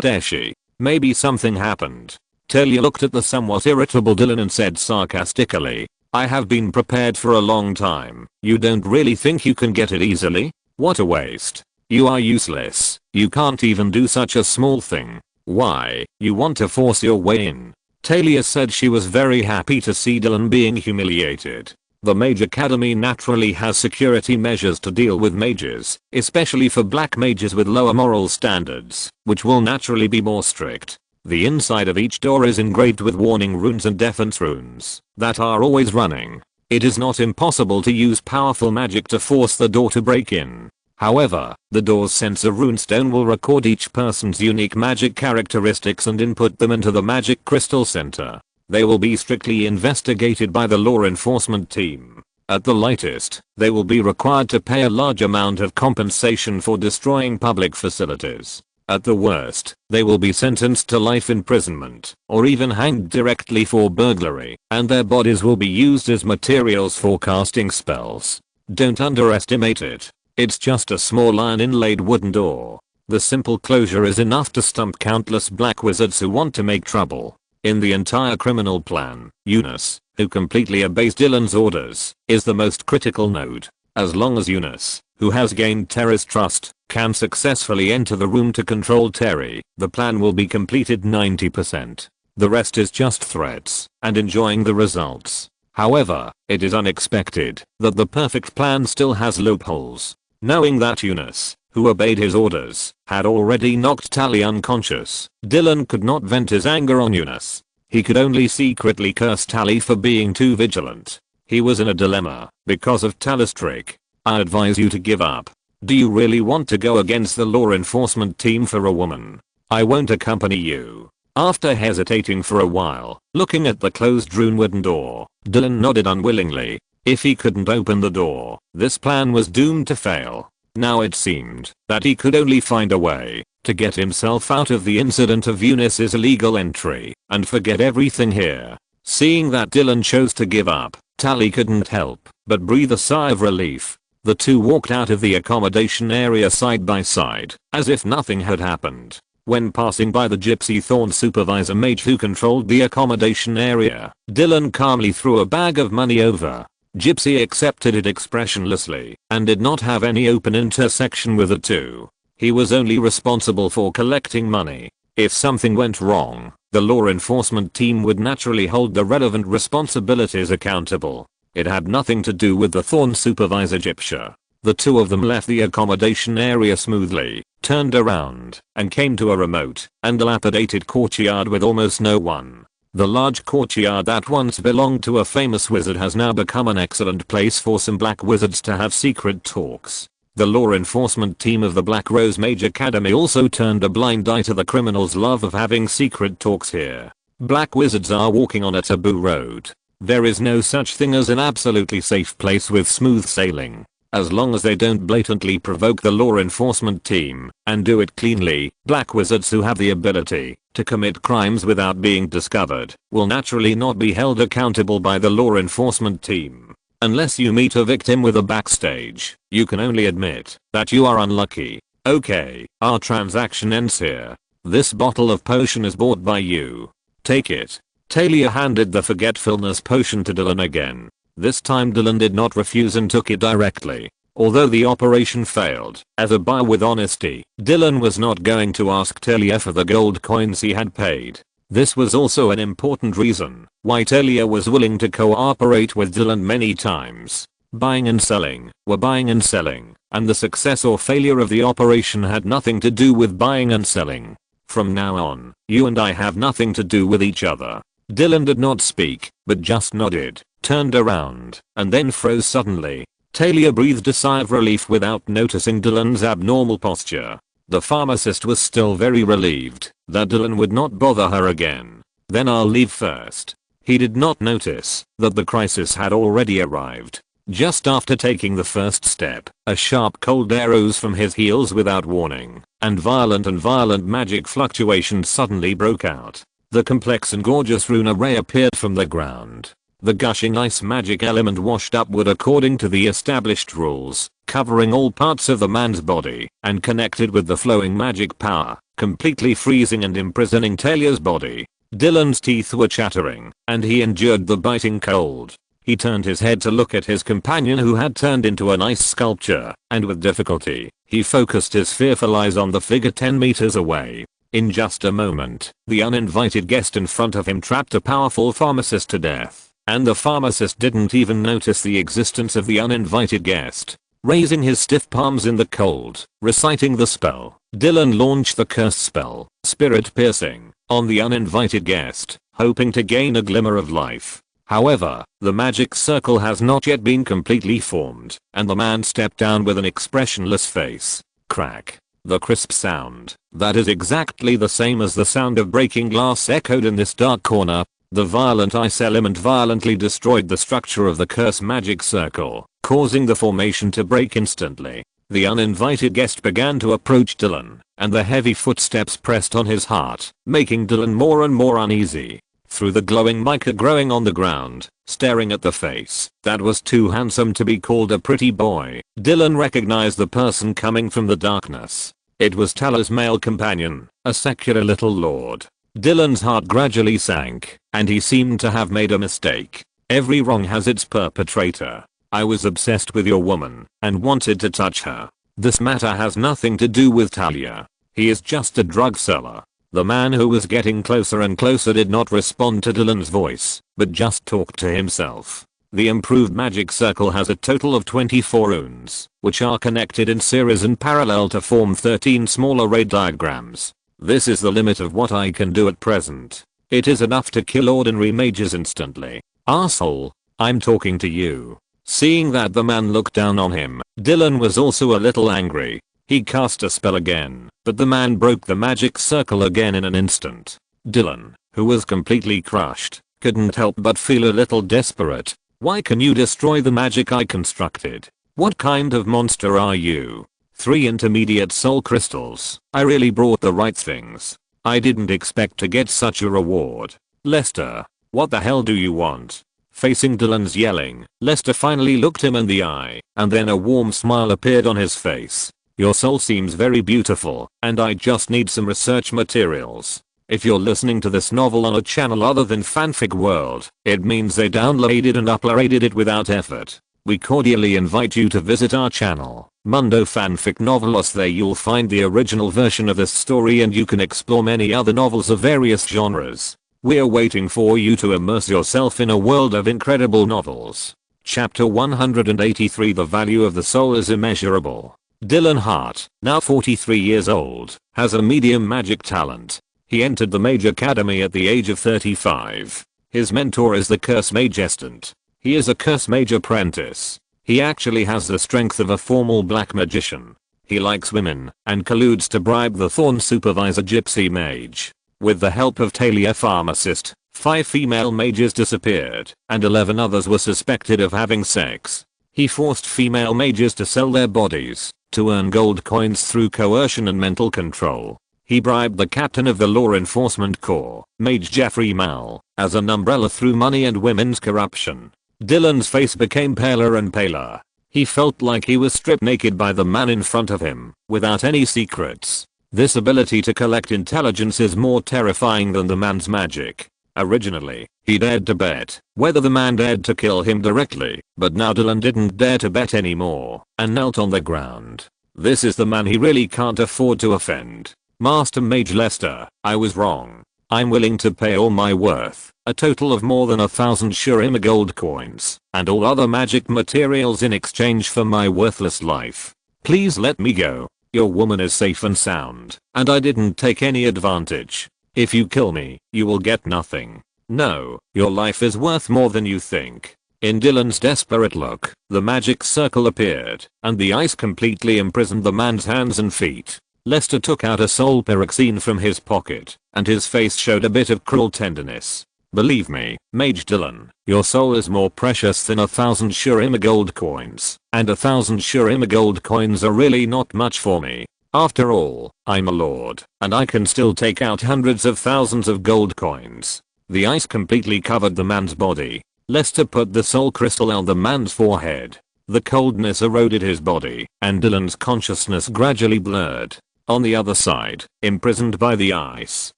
dare she? Maybe something happened. Talia looked at the somewhat irritable Dylan and said sarcastically, I have been prepared for a long time. You don't really think you can get it easily? What a waste. You are useless. You can't even do such a small thing. Why, you want to force your way in? Talia said she was very happy to see Dylan being humiliated. The Mage Academy naturally has security measures to deal with mages, especially for black mages with lower moral standards, which will naturally be more strict. The inside of each door is engraved with warning runes and defense runes that are always running. It is not impossible to use powerful magic to force the door to break in. However, the door's sensor runestone will record each person's unique magic characteristics and input them into the magic crystal center. They will be strictly investigated by the law enforcement team. At the latest, they will be required to pay a large amount of compensation for destroying public facilities. At the worst, they will be sentenced to life imprisonment, or even hanged directly for burglary, and their bodies will be used as materials for casting spells. Don't underestimate it. It's just a small iron inlaid wooden door. The simple closure is enough to stump countless black wizards who want to make trouble. In the entire criminal plan, Eunice, who completely obeys Dylan's orders, is the most critical node. As long as Eunice, who has gained Terry's trust, can successfully enter the room to control Terry, the plan will be completed 90%. The rest is just threats and enjoying the results. However, it is unexpected that the perfect plan still has loopholes. Knowing that Eunice, who obeyed his orders, had already knocked Tally unconscious, Dylan could not vent his anger on Eunice. He could only secretly curse Tally for being too vigilant. He was in a dilemma because of Tally's trick. I advise you to give up. Do you really want to go against the law enforcement team for a woman? I won't accompany you. After hesitating for a while, looking at the closed rune wooden door, Dylan nodded unwillingly. If he couldn't open the door, this plan was doomed to fail. Now it seemed that he could only find a way to get himself out of the incident of Eunice's illegal entry and forget everything here. Seeing that Dylan chose to give up, Tally couldn't help but breathe a sigh of relief. The two walked out of the accommodation area side by side, as if nothing had happened. When passing by the Gypsy Thorn supervisor mage who controlled the accommodation area, Dylan calmly threw a bag of money over. Gypsy accepted it expressionlessly and did not have any open intersection with the two. He was only responsible for collecting money. If something went wrong, the law enforcement team would naturally hold the relevant responsibilities accountable. It had nothing to do with the Thorn supervisor Gypsy. The two of them left the accommodation area smoothly, turned around, and came to a remote and dilapidated courtyard with almost no one. The large courtyard that once belonged to a famous wizard has now become an excellent place for some black wizards to have secret talks. The law enforcement team of the Black Rose Mage Academy also turned a blind eye to the criminals' love of having secret talks here. Black wizards are walking on a taboo road. There is no such thing as an absolutely safe place with smooth sailing. As long as they don't blatantly provoke the law enforcement team and do it cleanly, black wizards who have the ability to commit crimes without being discovered will naturally not be held accountable by the law enforcement team. Unless you meet a victim with a backstage, you can only admit that you are unlucky. Okay, our transaction ends here. This bottle of potion is bought by you. Take it. Talia handed the forgetfulness potion to Dylan again. This time Dylan did not refuse and took it directly. Although the operation failed, as a buyer with honesty, Dylan was not going to ask Talia for the gold coins he had paid. This was also an important reason why Talia was willing to cooperate with Dylan many times. Buying and selling were buying and selling, and the success or failure of the operation had nothing to do with buying and selling. From now on, you and I have nothing to do with each other. Dylan did not speak, but just nodded, turned around, and then froze suddenly. Talia breathed a sigh of relief without noticing Dylan's abnormal posture. The pharmacist was still very relieved that Dylan would not bother her again. Then I'll leave first. He did not notice that the crisis had already arrived. Just after taking the first step, a sharp cold air rose from his heels without warning, and violent magic fluctuations suddenly broke out. The complex and gorgeous rune array appeared from the ground. The gushing ice magic element washed upward according to the established rules, covering all parts of the man's body, and connected with the flowing magic power, completely freezing and imprisoning Talia's body. Dylan's teeth were chattering, and he endured the biting cold. He turned his head to look at his companion who had turned into an ice sculpture, and with difficulty, he focused his fearful eyes on the figure 10 meters away. In just a moment, the uninvited guest in front of him trapped a powerful pharmacist to death, and the pharmacist didn't even notice the existence of the uninvited guest. Raising his stiff palms in the cold, reciting the spell, Dylan launched the curse spell, Spirit Piercing, on the uninvited guest, hoping to gain a glimmer of life. However, the magic circle has not yet been completely formed, and the man stepped down with an expressionless face. Crack. The crisp sound, that is exactly the same as the sound of breaking glass, echoed in this dark corner. The violent ice element violently destroyed the structure of the curse magic circle, causing the formation to break instantly. The uninvited guest began to approach Dylan, and the heavy footsteps pressed on his heart, making Dylan more and more uneasy. Through the glowing mica growing on the ground, staring at the face that was too handsome to be called a pretty boy, Dylan recognized the person coming from the darkness. It was Talia's male companion, a secular little lord. Dylan's heart gradually sank, and he seemed to have made a mistake. Every wrong has its perpetrator. I was obsessed with your woman, and wanted to touch her. This matter has nothing to do with Talia. He is just a drug seller. The man who was getting closer and closer did not respond to Dylan's voice, but just talked to himself. The improved magic circle has a total of 24 runes, which are connected in series and parallel to form 13 small array diagrams. This is the limit of what I can do at present. It is enough to kill ordinary mages instantly. Asshole, I'm talking to you. Seeing that the man looked down on him, Dylan was also a little angry. He cast a spell again, but the man broke the magic circle again in an instant. Dylan, who was completely crushed, couldn't help but feel a little desperate. Why can you destroy the magic I constructed? What kind of monster are you? 3 intermediate soul crystals. I really brought the right things. I didn't expect to get such a reward. Lester, what the hell do you want? Facing Dylan's yelling, Lester finally looked him in the eye, and then a warm smile appeared on his face. Your soul seems very beautiful, and I just need some research materials. If you're listening to this novel on a channel other than Fanfic World, it means they downloaded and uploaded it without effort. We cordially invite you to visit our channel, Mundo Fanfic Novelos. There you'll find the original version of this story and you can explore many other novels of various genres. We're waiting for you to immerse yourself in a world of incredible novels. Chapter 183. The value of the soul is immeasurable. Dylan Hart, now 43 years old, has a medium magic talent. He entered the Mage Academy at the age of 35. His mentor is the Curse Mage Estant. He is a Curse Mage apprentice. He actually has the strength of a formal black magician. He likes women and colludes to bribe the Thorn supervisor Gypsy Mage. With the help of Talia Pharmacist, 5 female mages disappeared and 11 others were suspected of having sex. He forced female mages to sell their bodies to earn gold coins through coercion and mental control. He bribed the captain of the Law Enforcement Corps, Mage Jeffrey Mal, as an umbrella through money and women's corruption. Dylan's face became paler and paler. He felt like he was stripped naked by the man in front of him, without any secrets. This ability to collect intelligence is more terrifying than the man's magic. Originally, he dared to bet whether the man dared to kill him directly, but now Dylan didn't dare to bet anymore, and knelt on the ground. This is the man he really can't afford to offend. Master Mage Lester, I was wrong. I'm willing to pay all my worth, a total of more than 1,000 Shurima gold coins, and all other magic materials in exchange for my worthless life. Please let me go. Your woman is safe and sound, and I didn't take any advantage. If you kill me, you will get nothing. No, your life is worth more than you think. In Dylan's desperate look, the magic circle appeared, and the ice completely imprisoned the man's hands and feet. Lester took out a soul pyroxene from his pocket, and his face showed a bit of cruel tenderness. Believe me, Mage Dylan, your soul is more precious than 1,000 Shurima gold coins, and 1,000 Shurima gold coins are really not much for me. After all, I'm a lord, and I can still take out hundreds of thousands of gold coins. The ice completely covered the man's body. Lester put the soul crystal on the man's forehead. The coldness eroded his body, and Dylan's consciousness gradually blurred. On the other side, imprisoned by the ice,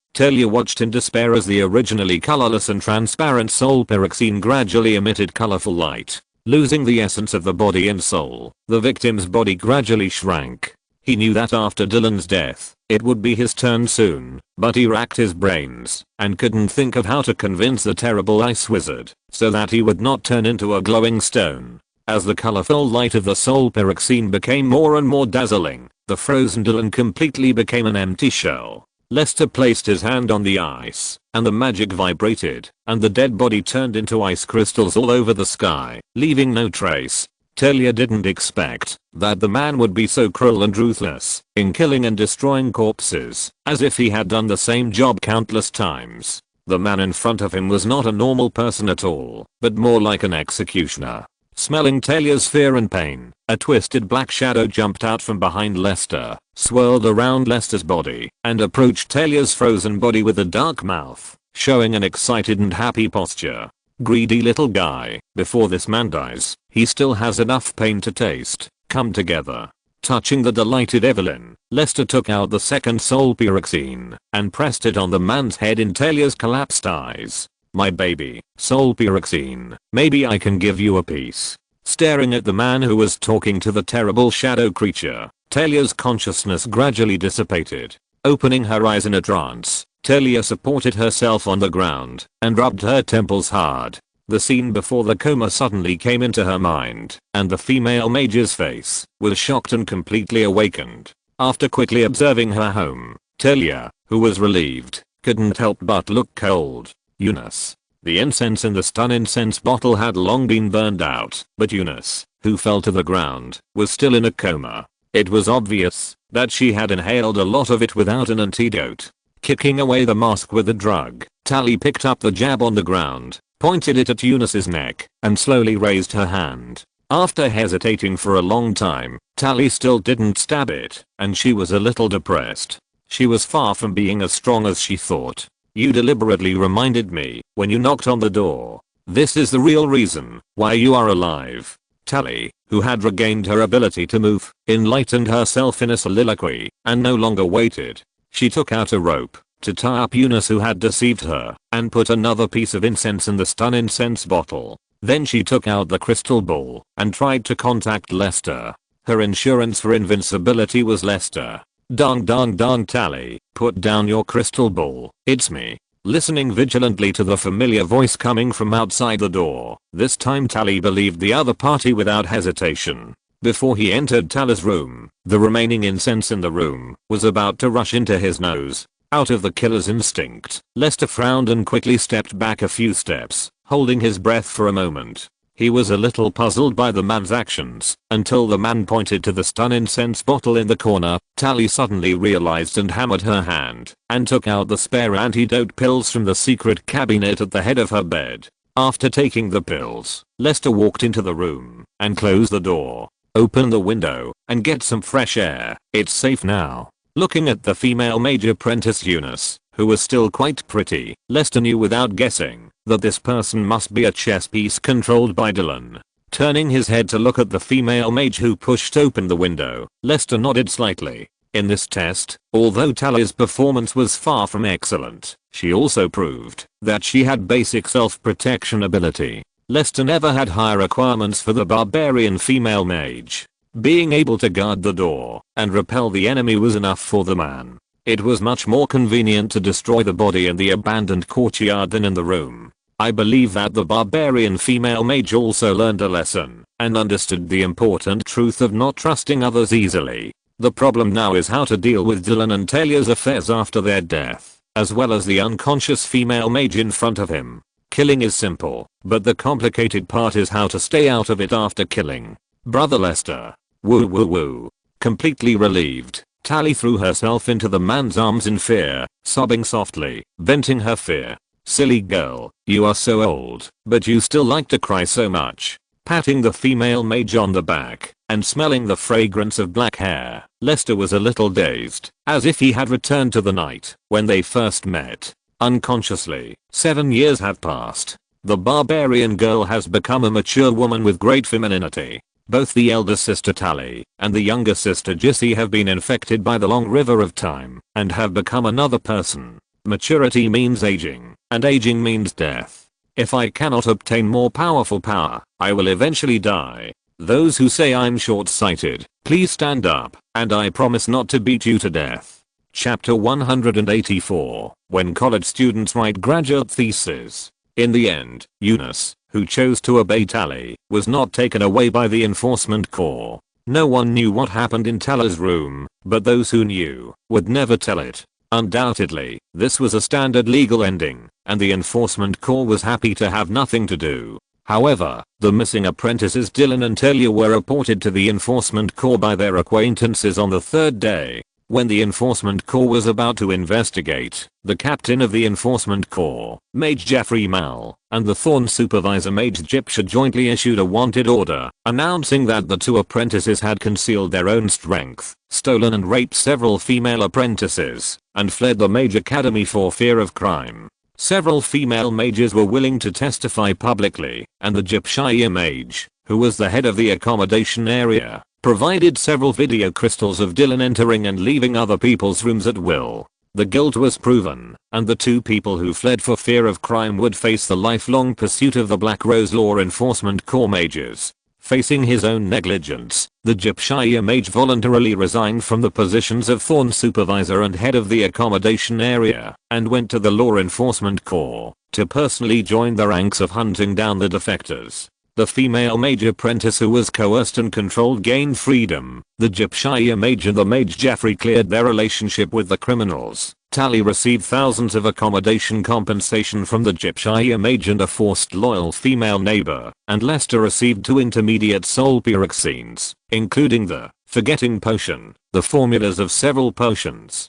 Talia watched in despair as the originally colorless and transparent soul pyroxene gradually emitted colorful light. Losing the essence of the body and soul, the victim's body gradually shrank. He knew that after Dylan's death, it would be his turn soon, but he racked his brains and couldn't think of how to convince the terrible ice wizard so that he would not turn into a glowing stone. As the colorful light of the soul pyroxene became more and more dazzling, the frozen Dylan completely became an empty shell. Lester placed his hand on the ice, and the magic vibrated, and the dead body turned into ice crystals all over the sky, leaving no trace. Talia didn't expect that the man would be so cruel and ruthless in killing and destroying corpses, as if he had done the same job countless times. The man in front of him was not a normal person at all, but more like an executioner. Smelling Talia's fear and pain, a twisted black shadow jumped out from behind Lester, swirled around Lester's body, and approached Talia's frozen body with a dark mouth, showing an excited and happy posture. Greedy little guy, before this man dies, he still has enough pain to taste. Come together. Touching the delighted Evelyn, Lester took out the second soul pyroxene and pressed it on the man's head in Talia's collapsed eyes. My baby, soul pyroxene, maybe I can give you a piece. Staring at the man who was talking to the terrible shadow creature, Talia's consciousness gradually dissipated. Opening her eyes in a trance, Talia supported herself on the ground and rubbed her temples hard. The scene before the coma suddenly came into her mind, and the female mage's face was shocked and completely awakened. After quickly observing her home, Talia, who was relieved, couldn't help but look cold. Eunice. The incense in the stun incense bottle had long been burned out, but Eunice, who fell to the ground, was still in a coma. It was obvious that she had inhaled a lot of it without an antidote. Kicking away the mask with the drug, Tally picked up the jab on the ground, pointed it at Eunice's neck, and slowly raised her hand. After hesitating for a long time, Tally still didn't stab it, and she was a little depressed. She was far from being as strong as she thought. You deliberately reminded me when you knocked on the door. This is the real reason why you are alive. Tally, who had regained her ability to move, enlightened herself in a soliloquy, and no longer waited. She took out a rope to tie up Eunice, who had deceived her, and put another piece of incense in the stun incense bottle. Then she took out the crystal ball and tried to contact Lester. Her insurance for invincibility was Lester. Dong dong dong. Tally, put down your crystal ball. It's me. Listening vigilantly to the familiar voice coming from outside the door, this time Tally believed the other party without hesitation. Before he entered Tally's room, the remaining incense in the room was about to rush into his nose. Out of the killer's instinct, Lester frowned and quickly stepped back a few steps, holding his breath for a moment. He was a little puzzled by the man's actions until the man pointed to the stun incense bottle in the corner. Tally suddenly realized and hammered her hand and took out the spare antidote pills from the secret cabinet at the head of her bed. After taking the pills, Lester walked into the room and closed the door. Open the window and get some fresh air. It's safe now. Looking at the female mage apprentice Eunice, who was still quite pretty, Lester knew without guessing that this person must be a chess piece controlled by Dylan. Turning his head to look at the female mage who pushed open the window, Lester nodded slightly. In this test, although Tally's performance was far from excellent, she also proved that she had basic self-protection ability. Lester never had higher requirements for the barbarian female mage. Being able to guard the door and repel the enemy was enough for the man. It was much more convenient to destroy the body in the abandoned courtyard than in the room. I believe that the barbarian female mage also learned a lesson and understood the important truth of not trusting others easily. The problem now is how to deal with Dylan and Talia's affairs after their death, as well as the unconscious female mage in front of him. Killing is simple, but the complicated part is how to stay out of it after killing. Brother Lester. Woo woo woo. Completely relieved, Tally threw herself into the man's arms in fear, sobbing softly, venting her fear. Silly girl, you are so old, but you still like to cry so much. Patting the female mage on the back and smelling the fragrance of black hair, Lester was a little dazed, as if he had returned to the night when they first met. Unconsciously, 7 years have passed. The barbarian girl has become a mature woman with great femininity. Both the elder sister Tally and the younger sister Jessie have been infected by the long river of time and have become another person. Maturity means aging, and aging means death. If I cannot obtain more powerful power, I will eventually die. Those who say I'm short-sighted, please stand up, and I promise not to beat you to death. Chapter 184, when college students write graduate theses. In the end, Eunice, who chose to obey Tally, was not taken away by the Enforcement Corps. No one knew what happened in Tally's room, but those who knew would never tell it. Undoubtedly, this was a standard legal ending, and the Enforcement Corps was happy to have nothing to do. However, the missing apprentices Dylan and Talia were reported to the Enforcement Corps by their acquaintances on the third day. When the Enforcement Corps was about to investigate, the captain of the Enforcement Corps, Mage Jeffrey Mal, and the Thorn supervisor Mage Gypsha jointly issued a wanted order, announcing that the two apprentices had concealed their own strength, stolen and raped several female apprentices, and fled the Mage Academy for fear of crime. Several female mages were willing to testify publicly, and the Gypshia mage, who was the head of the accommodation area, provided several video crystals of Dylan entering and leaving other people's rooms at will. The guilt was proven, and the two people who fled for fear of crime would face the lifelong pursuit of the Black Rose Law Enforcement Corps mages. Facing his own negligence, the Gypshia mage voluntarily resigned from the positions of Thorn supervisor and head of the accommodation area, and went to the Law Enforcement Corps to personally join the ranks of hunting down the defectors. The female mage apprentice who was coerced and controlled gained freedom. The Gypshia mage and the mage Jeffrey cleared their relationship with the criminals. Tally received thousands of accommodation compensation from the Gypshia mage and a forced loyal female neighbor, and Lester received 2 intermediate soul pyroxenes, including the forgetting potion, the formulas of several potions,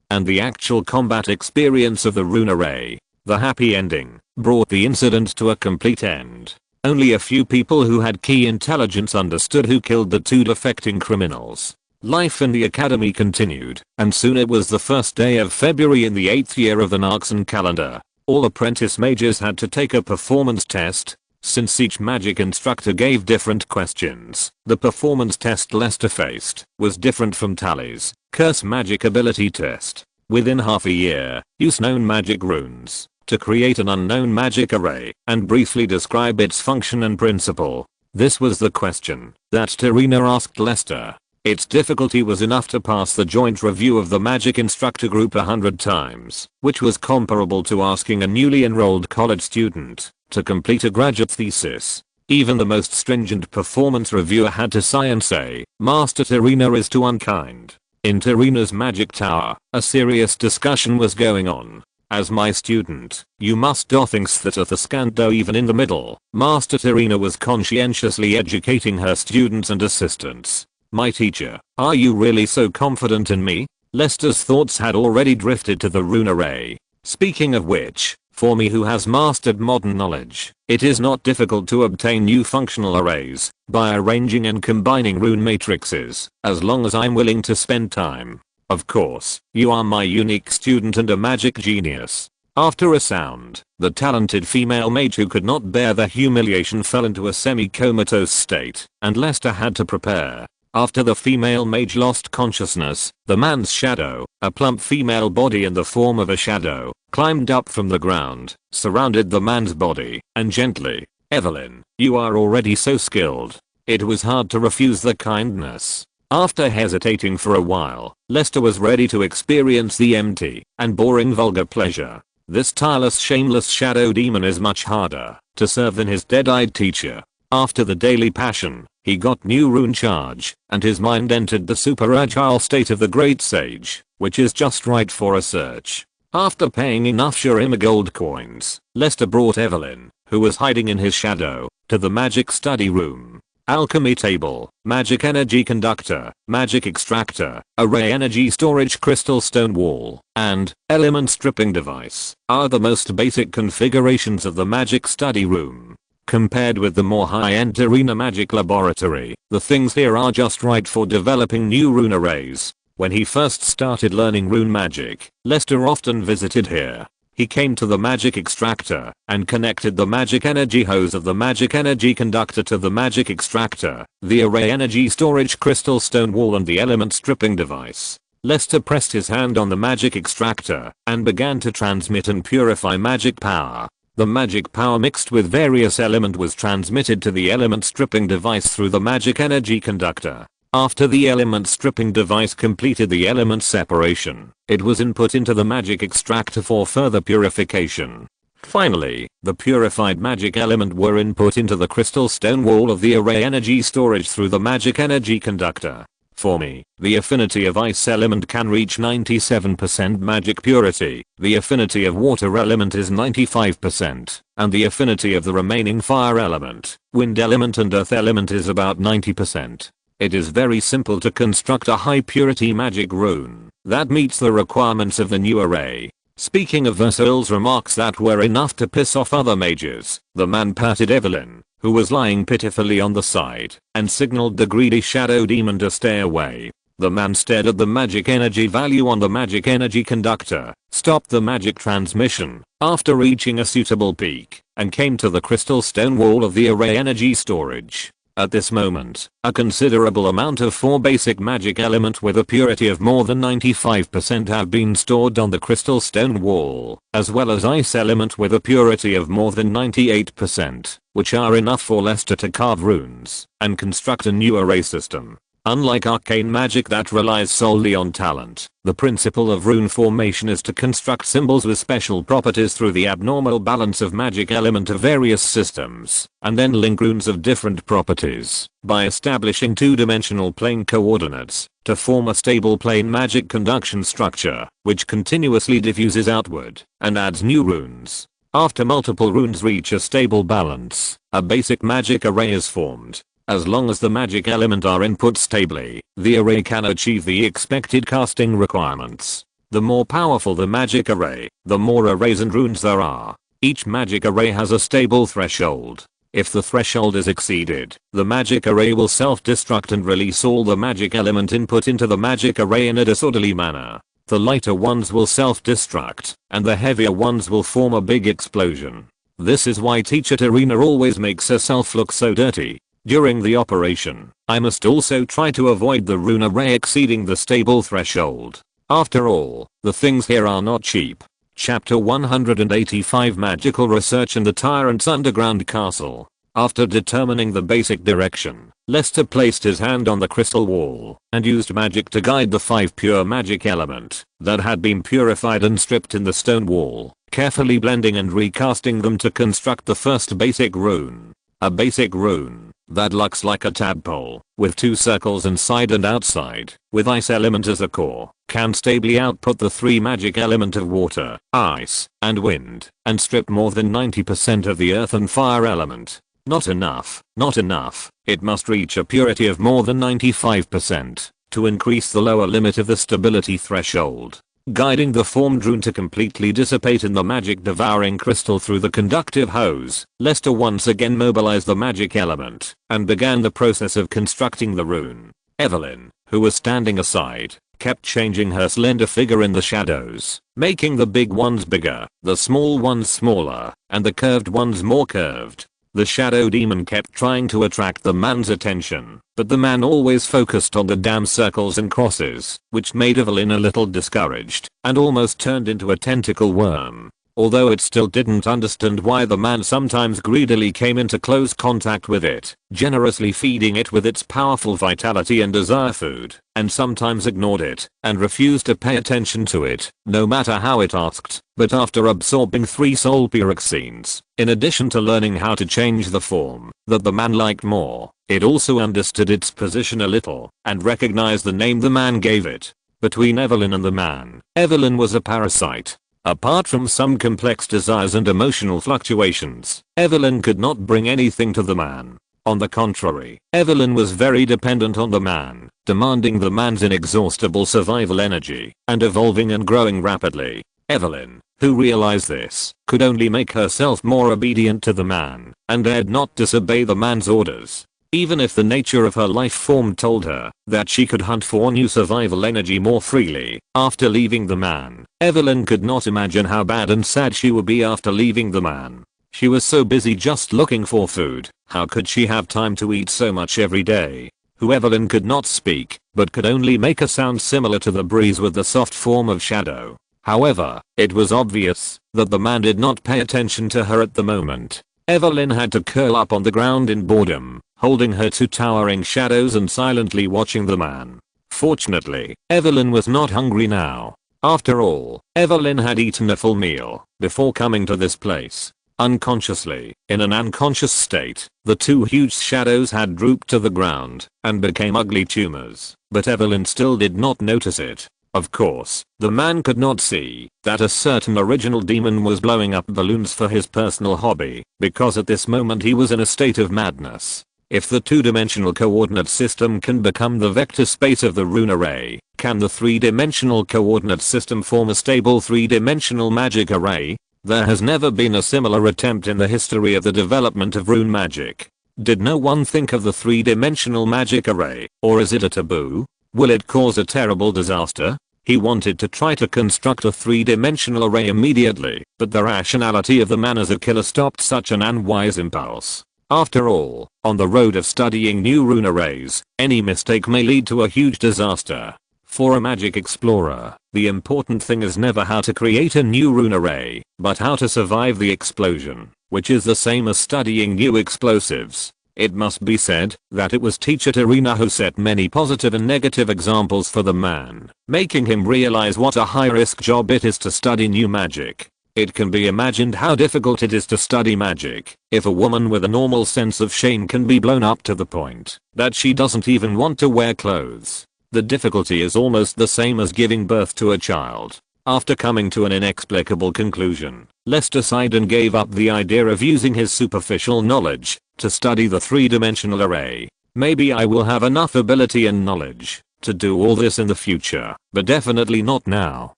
and the actual combat experience of the rune array. The happy ending brought the incident to a complete end. Only a few people who had key intelligence understood who killed the two defecting criminals. Life in the academy continued, and soon it was the first day of February in the 8th year of the Narkson calendar. All apprentice mages had to take a performance test. Since each magic instructor gave different questions, the performance test Lester faced was different from Tally's curse magic ability test. Within half a year, use known magic runes to create an unknown magic array and briefly describe its function and principle. This was the question that Tarina asked Lester. Its difficulty was enough to pass the joint review of the magic instructor group 100 times, which was comparable to asking a newly enrolled college student to complete a graduate thesis. Even the most stringent performance reviewer had to sigh and say, "Master Tarina is too unkind." In Tarina's magic tower, a serious discussion was going on. "As my student, you must do things that are the scando even in the middle." Master Tarina was conscientiously educating her students and assistants. "My teacher, are you really so confident in me?" Lester's thoughts had already drifted to the rune array. "Speaking of which, for me who has mastered modern knowledge, it is not difficult to obtain new functional arrays by arranging and combining rune matrices, as long as I'm willing to spend time. Of course, you are my unique student and a magic genius." After a sound, the talented female mage who could not bear the humiliation fell into a semi-comatose state, and Lester had to prepare. After the female mage lost consciousness, the man's shadow, a plump female body in the form of a shadow, climbed up from the ground, surrounded the man's body, and gently, "Evelyn, you are already so skilled." It was hard to refuse the kindness. After hesitating for a while, Lester was ready to experience the empty and boring vulgar pleasure. This tireless, shameless shadow demon is much harder to serve than his dead-eyed teacher. After the daily passion, he got new rune charge, and his mind entered the super agile state of the great sage, which is just right for a search. After paying enough Shurima gold coins, Lester brought Evelyn, who was hiding in his shadow, to the magic study room. Alchemy table, magic energy conductor, magic extractor, array energy storage crystal stone wall, and element stripping device are the most basic configurations of the magic study room. Compared with the more high-end Tarina Magic Laboratory, the things here are just right for developing new rune arrays. When he first started learning rune magic, Lester often visited here. He came to the magic extractor and connected the magic energy hose of the magic energy conductor to the magic extractor, the array energy storage crystal stone wall and the element stripping device. Lester pressed his hand on the magic extractor and began to transmit and purify magic power. The magic power mixed with various element was transmitted to the element stripping device through the magic energy conductor. After the element stripping device completed the element separation, it was input into the magic extractor for further purification. Finally, the purified magic element were input into the crystal stone wall of the array energy storage through the magic energy conductor. For me, the affinity of ice element can reach 97% magic purity, the affinity of water element is 95%, and the affinity of the remaining fire element, wind element and earth element is about 90%. It is very simple to construct a high purity magic rune that meets the requirements of the new array. Speaking of Versailles' remarks that were enough to piss off other mages, the man patted Evelyn, who was lying pitifully on the side, and signaled the greedy shadow demon to stay away. The man stared at the magic energy value on the magic energy conductor, stopped the magic transmission after reaching a suitable peak, and came to the crystal stone wall of the array energy storage. At this moment, a considerable amount of 4 basic magic element with a purity of more than 95% have been stored on the crystal stone wall, as well as ice element with a purity of more than 98%, which are enough for Lester to carve runes and construct a new array system. Unlike arcane magic that relies solely on talent, the principle of rune formation is to construct symbols with special properties through the abnormal balance of magic element of various systems, and then link runes of different properties by establishing two-dimensional plane coordinates to form a stable plane magic conduction structure, which continuously diffuses outward and adds new runes. After multiple runes reach a stable balance, a basic magic array is formed. As long as the magic element are input stably, the array can achieve the expected casting requirements. The more powerful the magic array, the more arrays and runes there are. Each magic array has a stable threshold. If the threshold is exceeded, the magic array will self-destruct and release all the magic element input into the magic array in a disorderly manner. The lighter ones will self-destruct, and the heavier ones will form a big explosion. This is why Teacher Tarina always makes herself look so dirty. During the operation, I must also try to avoid the rune array exceeding the stable threshold. After all, the things here are not cheap. Chapter 185 Magical Research in the Tyrant's Underground Castle. After determining the basic direction, Lester placed his hand on the crystal wall and used magic to guide the 5 pure magic element that had been purified and stripped in the stone wall, carefully blending and recasting them to construct the first basic rune. A basic rune that looks like a tadpole, with 2 circles inside and outside, with ice element as a core, can stably output the 3 magic element of water, ice, and wind, and strip more than 90% of the earth and fire element. Not enough, not enough, it must reach a purity of more than 95% to increase the lower limit of the stability threshold, guiding the formed rune to completely dissipate in the magic devouring crystal through the conductive hose. Lester once again mobilized the magic element and began the process of constructing the rune. Evelyn, who was standing aside, kept changing her slender figure in the shadows, making the big ones bigger, the small ones smaller, and the curved ones more curved. The shadow demon kept trying to attract the man's attention, but the man always focused on the damn circles and crosses, which made Evelyn a little discouraged, and almost turned into a tentacle worm. Although it still didn't understand why the man sometimes greedily came into close contact with it, generously feeding it with its powerful vitality and desire food, and sometimes ignored it, and refused to pay attention to it, no matter how it asked. But after absorbing 3 soul pyroxenes, in addition to learning how to change the form that the man liked more, it also understood its position a little, and recognized the name the man gave it. Between Evelyn and the man, Evelyn was a parasite. Apart from some complex desires and emotional fluctuations, Evelyn could not bring anything to the man. On the contrary, Evelyn was very dependent on the man, demanding the man's inexhaustible survival energy, and evolving and growing rapidly. Evelyn, who realized this, could only make herself more obedient to the man, and dared not disobey the man's orders. Even if the nature of her life form told her that she could hunt for new survival energy more freely after leaving the man, Evelyn could not imagine how bad and sad she would be after leaving the man. She was so busy just looking for food, how could she have time to eat so much every day? Evelyn could not speak, but could only make a sound similar to the breeze with the soft form of shadow. However, it was obvious that the man did not pay attention to her at the moment. Evelyn had to curl up on the ground in boredom, holding her 2 towering shadows and silently watching the man. Fortunately, Evelyn was not hungry now. After all, Evelyn had eaten a full meal before coming to this place. Unconsciously, in an unconscious state, the 2 huge shadows had drooped to the ground and became ugly tumors, but Evelyn still did not notice it. Of course, the man could not see that a certain original demon was blowing up balloons for his personal hobby, because at this moment he was in a state of madness. If the 2-dimensional coordinate system can become the vector space of the rune array, can the 3-dimensional coordinate system form a stable 3-dimensional magic array? There has never been a similar attempt in the history of the development of rune magic. Did no one think of the 3-dimensional magic array, or is it a taboo? Will it cause a terrible disaster? He wanted to try to construct a 3-dimensional array immediately, but the rationality of the man as a killer stopped such an unwise impulse. After all, on the road of studying new rune arrays, any mistake may lead to a huge disaster. For a magic explorer, the important thing is never how to create a new rune array, but how to survive the explosion, which is the same as studying new explosives. It must be said that it was Teacher Tarina who set many positive and negative examples for the man, making him realize what a high-risk job it is to study new magic. It can be imagined how difficult it is to study magic if a woman with a normal sense of shame can be blown up to the point that she doesn't even want to wear clothes. The difficulty is almost the same as giving birth to a child. After coming to an inexplicable conclusion, Lester sighed and gave up the idea of using his superficial knowledge to study the 3-dimensional array. Maybe I will have enough ability and knowledge to do all this in the future, but definitely not now.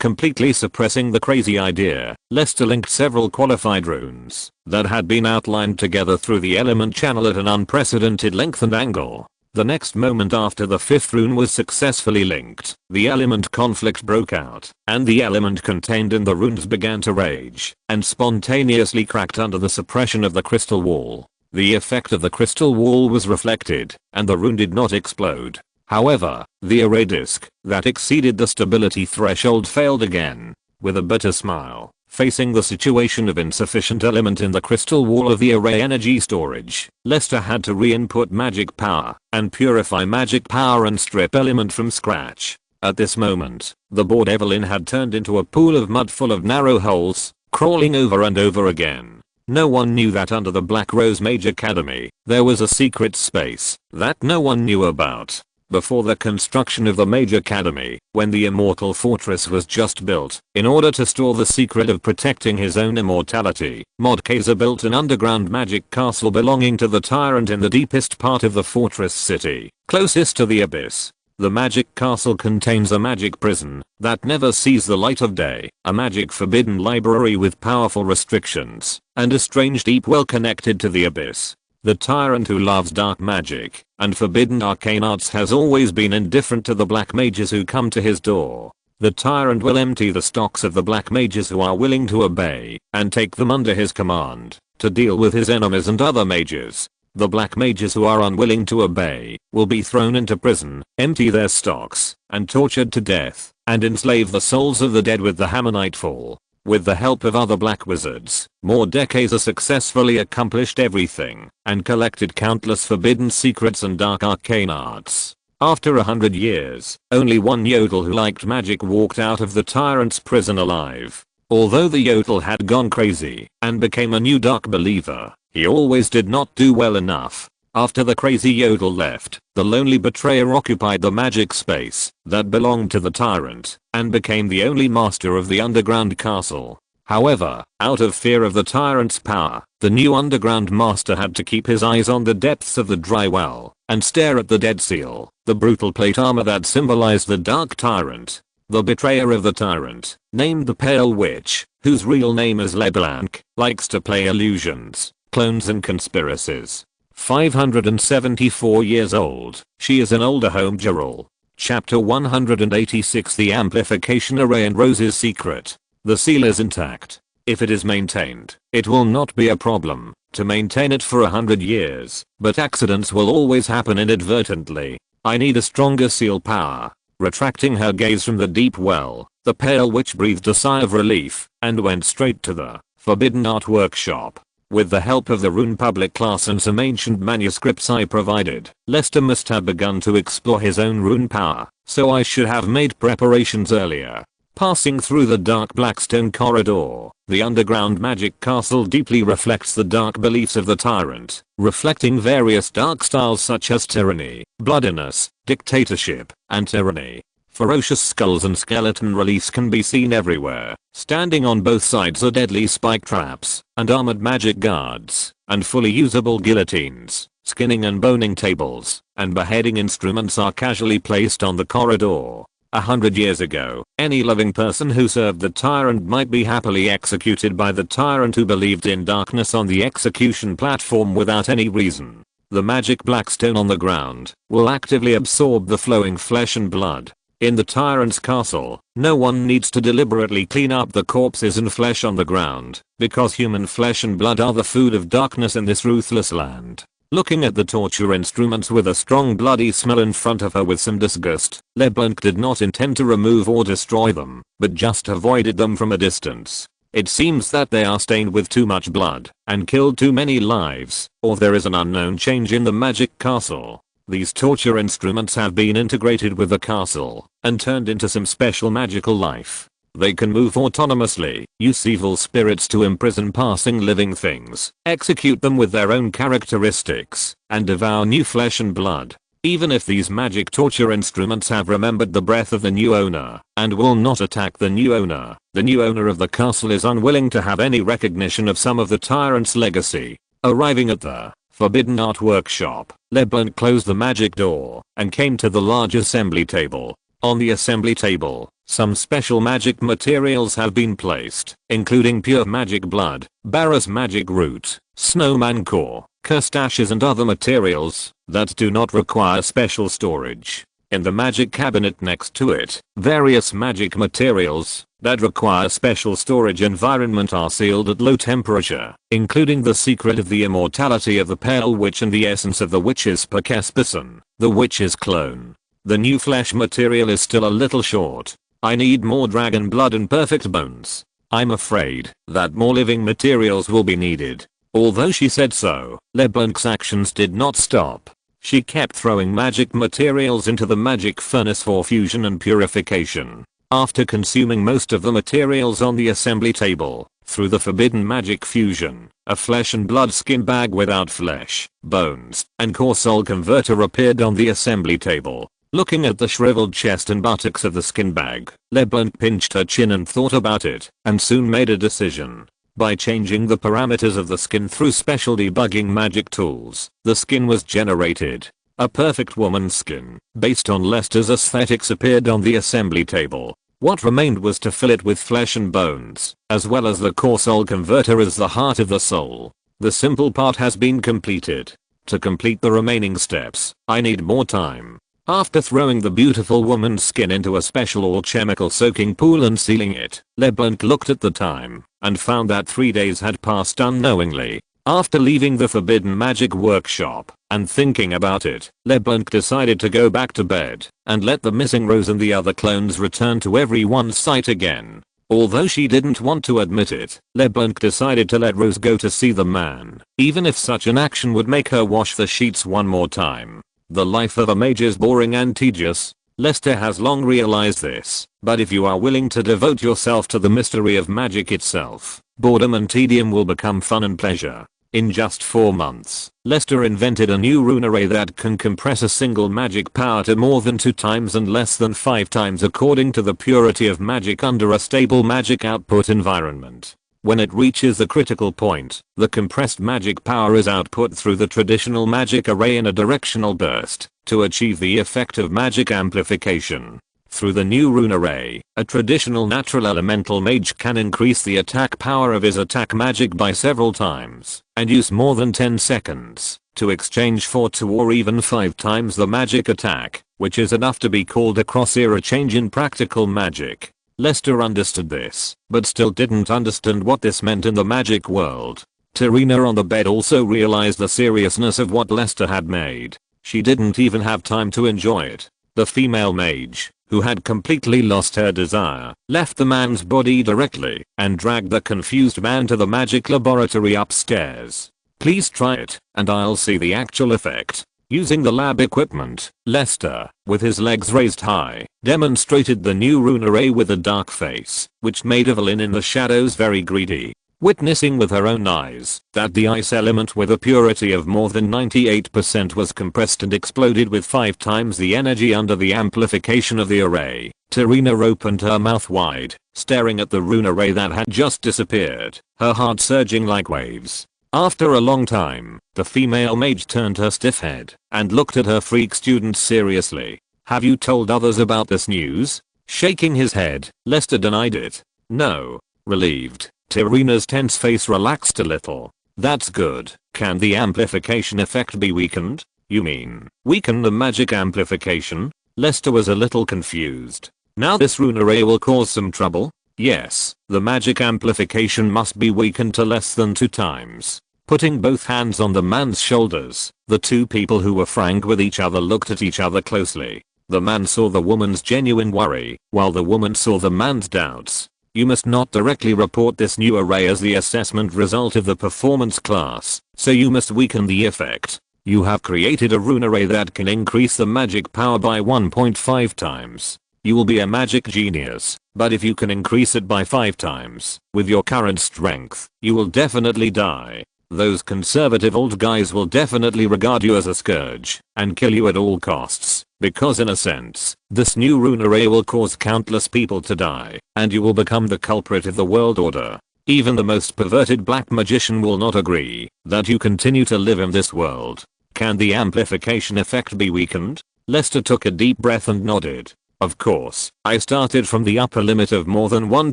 Completely suppressing the crazy idea, Lester linked several qualified runes that had been outlined together through the element channel at an unprecedented length and angle. The next moment after the fifth rune was successfully linked, the element conflict broke out, and the element contained in the runes began to rage, and spontaneously cracked under the suppression of the crystal wall. The effect of the crystal wall was reflected, and the rune did not explode. However, the array disk that exceeded the stability threshold failed again. With a bitter smile, facing the situation of insufficient element in the crystal wall of the array energy storage, Lester had to re-input magic power and purify magic power and strip element from scratch. At this moment, the board Evelyn had turned into a pool of mud full of narrow holes, crawling over and over again. No one knew that under the Black Rose Mage Academy, there was a secret space that no one knew about. Before the construction of the Mage Academy, when the Immortal Fortress was just built, in order to store the secret of protecting his own immortality, Modkaiser built an underground magic castle belonging to the tyrant in the deepest part of the fortress city, closest to the abyss. The magic castle contains a magic prison that never sees the light of day, a magic forbidden library with powerful restrictions, and a strange deep well connected to the abyss. The tyrant who loves dark magic and forbidden arcane arts has always been indifferent to the black mages who come to his door. The tyrant will empty the stocks of the black mages who are willing to obey and take them under his command to deal with his enemies and other mages. The black mages who are unwilling to obey will be thrown into prison, empty their stocks, and tortured to death, and enslave the souls of the dead with the Hammer Nightfall. With the help of other black wizards, Mordekaiser successfully accomplished everything and collected countless forbidden secrets and dark arcane arts. After 100 years, only one Yodel who liked magic walked out of the tyrant's prison alive. Although the Yodel had gone crazy and became a new dark believer, he always did not do well enough. After the crazy Yodel left, the lonely betrayer occupied the magic space that belonged to the tyrant and became the only master of the underground castle. However, out of fear of the tyrant's power, the new underground master had to keep his eyes on the depths of the dry well and stare at the dead seal, the brutal plate armor that symbolized the dark tyrant. The betrayer of the tyrant, named the Pale Witch, whose real name is LeBlanc, likes to play illusions, clones and conspiracies. 574 years old, she is an older home Geralt. Chapter 186 The Amplification Array and Rose's Secret. The seal is intact. If it is maintained, it will not be a problem to maintain it for 100 years, but accidents will always happen inadvertently. I need a stronger seal power. Retracting her gaze from the deep well, the Pale Witch breathed a sigh of relief and went straight to the Forbidden Art Workshop. With the help of the Rune Public class and some ancient manuscripts I provided, Lester must have begun to explore his own rune power, so I should have made preparations earlier. Passing through the dark blackstone corridor, the underground magic castle deeply reflects the dark beliefs of the tyrant, reflecting various dark styles such as tyranny, bloodiness, dictatorship, and tyranny. Ferocious skulls and skeleton reliefs can be seen everywhere. Standing on both sides are deadly spike traps and armored magic guards and fully usable guillotines. Skinning and boning tables and beheading instruments are casually placed on the corridor. 100 years ago, any living person who served the tyrant might be happily executed by the tyrant who believed in darkness on the execution platform without any reason. The magic blackstone on the ground will actively absorb the flowing flesh and blood. In the tyrant's castle, no one needs to deliberately clean up the corpses and flesh on the ground, because human flesh and blood are the food of darkness in this ruthless land. Looking at the torture instruments with a strong bloody smell in front of her with some disgust, LeBlanc did not intend to remove or destroy them, but just avoided them from a distance. It seems that they are stained with too much blood and killed too many lives, or there is an unknown change in the magic castle. These torture instruments have been integrated with the castle and turned into some special magical life. They can move autonomously, use evil spirits to imprison passing living things, execute them with their own characteristics, and devour new flesh and blood. Even if these magic torture instruments have remembered the breath of the new owner and will not attack the new owner of the castle is unwilling to have any recognition of some of the tyrant's legacy. Arriving at the Forbidden Art Workshop, LeBlanc closed the magic door and came to the large assembly table. On the assembly table, Some special magic materials have been placed, including pure magic blood, Barras magic root, snowman core, cursed ashes and other materials that do not require special storage. In the magic cabinet next to it, various magic materials that require special storage environment are sealed at low temperature, including the secret of the immortality of the Pale Witch and the essence of the witch's Perkespison, the witch's clone. The new flesh material is still a little short. I need more dragon blood and perfect bones. I'm afraid that more living materials will be needed. Although she said so, LeBlanc's actions did not stop. She kept throwing magic materials into the magic furnace for fusion and purification. After consuming most of the materials on the assembly table, through the forbidden magic fusion, a flesh and blood skin bag without flesh, bones, and core soul converter appeared on the assembly table. Looking at the shriveled chest and buttocks of the skin bag, LeBlanc pinched her chin and thought about it, and soon made a decision. By changing the parameters of the skin through special debugging magic tools, the skin was generated. A perfect woman's skin, based on Lester's aesthetics, appeared on the assembly table. What remained was to fill it with flesh and bones, as well as the core soul converter as the heart of the soul. The simple part has been completed. To complete the remaining steps, I need more time. After throwing the beautiful woman's skin into a special all-chemical soaking pool and sealing it, LeBlanc looked at the time and found that 3 days had passed unknowingly. After leaving the forbidden magic workshop and thinking about it, LeBlanc decided to go back to bed and let the missing Rose and the other clones return to everyone's sight again. Although she didn't want to admit it, LeBlanc decided to let Rose go to see the man, even if such an action would make her wash the sheets one more time. The life of a mage is boring and tedious. Lester has long realized this, but if you are willing to devote yourself to the mystery of magic itself, boredom and tedium will become fun and pleasure. In just 4 months, Lester invented a new rune array that can compress a single magic power to more than 2 times and less than 5 times according to the purity of magic under a stable magic output environment. When it reaches the critical point, the compressed magic power is output through the traditional magic array in a directional burst to achieve the effect of magic amplification. Through the new rune array, a traditional natural elemental mage can increase the attack power of his attack magic by several times and use more than 10 seconds to exchange for 2 or even 5 times the magic attack, which is enough to be called a cross-era change in practical magic. Lester understood this, but still didn't understand what this meant in the magic world. Tarina on the bed also realized the seriousness of what Lester had made. She didn't even have time to enjoy it. The female mage, who had completely lost her desire, left the man's body directly and dragged the confused man to the magic laboratory upstairs. Please try it, and I'll see the actual effect. Using the lab equipment, Lester, with his legs raised high, demonstrated the new rune array with a dark face, which made Evelyn in the shadows very greedy. Witnessing with her own eyes that the ice element with a purity of more than 98% was compressed and exploded with 5 times the energy under the amplification of the array, Tarina opened her mouth wide, staring at the rune array that had just disappeared, her heart surging like waves. After a long time, the female mage turned her stiff head and looked at her freak student seriously. Have you told others about this news? Shaking his head, Lester denied it. No. Relieved, Tarina's tense face relaxed a little. That's good. Can the amplification effect be weakened? You mean, weaken the magic amplification? Lester was a little confused. Now this rune array will cause some trouble? Yes, the magic amplification must be weakened to less than 2 times. Putting both hands on the man's shoulders, the 2 people who were frank with each other looked at each other closely. The man saw the woman's genuine worry, while the woman saw the man's doubts. You must not directly report this new array as the assessment result of the performance class, so you must weaken the effect. You have created a rune array that can increase the magic power by 1.5 times. You will be a magic genius, but if you can increase it by 5 times, with your current strength, you will definitely die. Those conservative old guys will definitely regard you as a scourge and kill you at all costs, because in a sense, this new rune array will cause countless people to die, and you will become the culprit of the world order. Even the most perverted black magician will not agree that you continue to live in this world. Can the amplification effect be weakened? Lester took a deep breath and nodded. Of course, I started from the upper limit of more than 1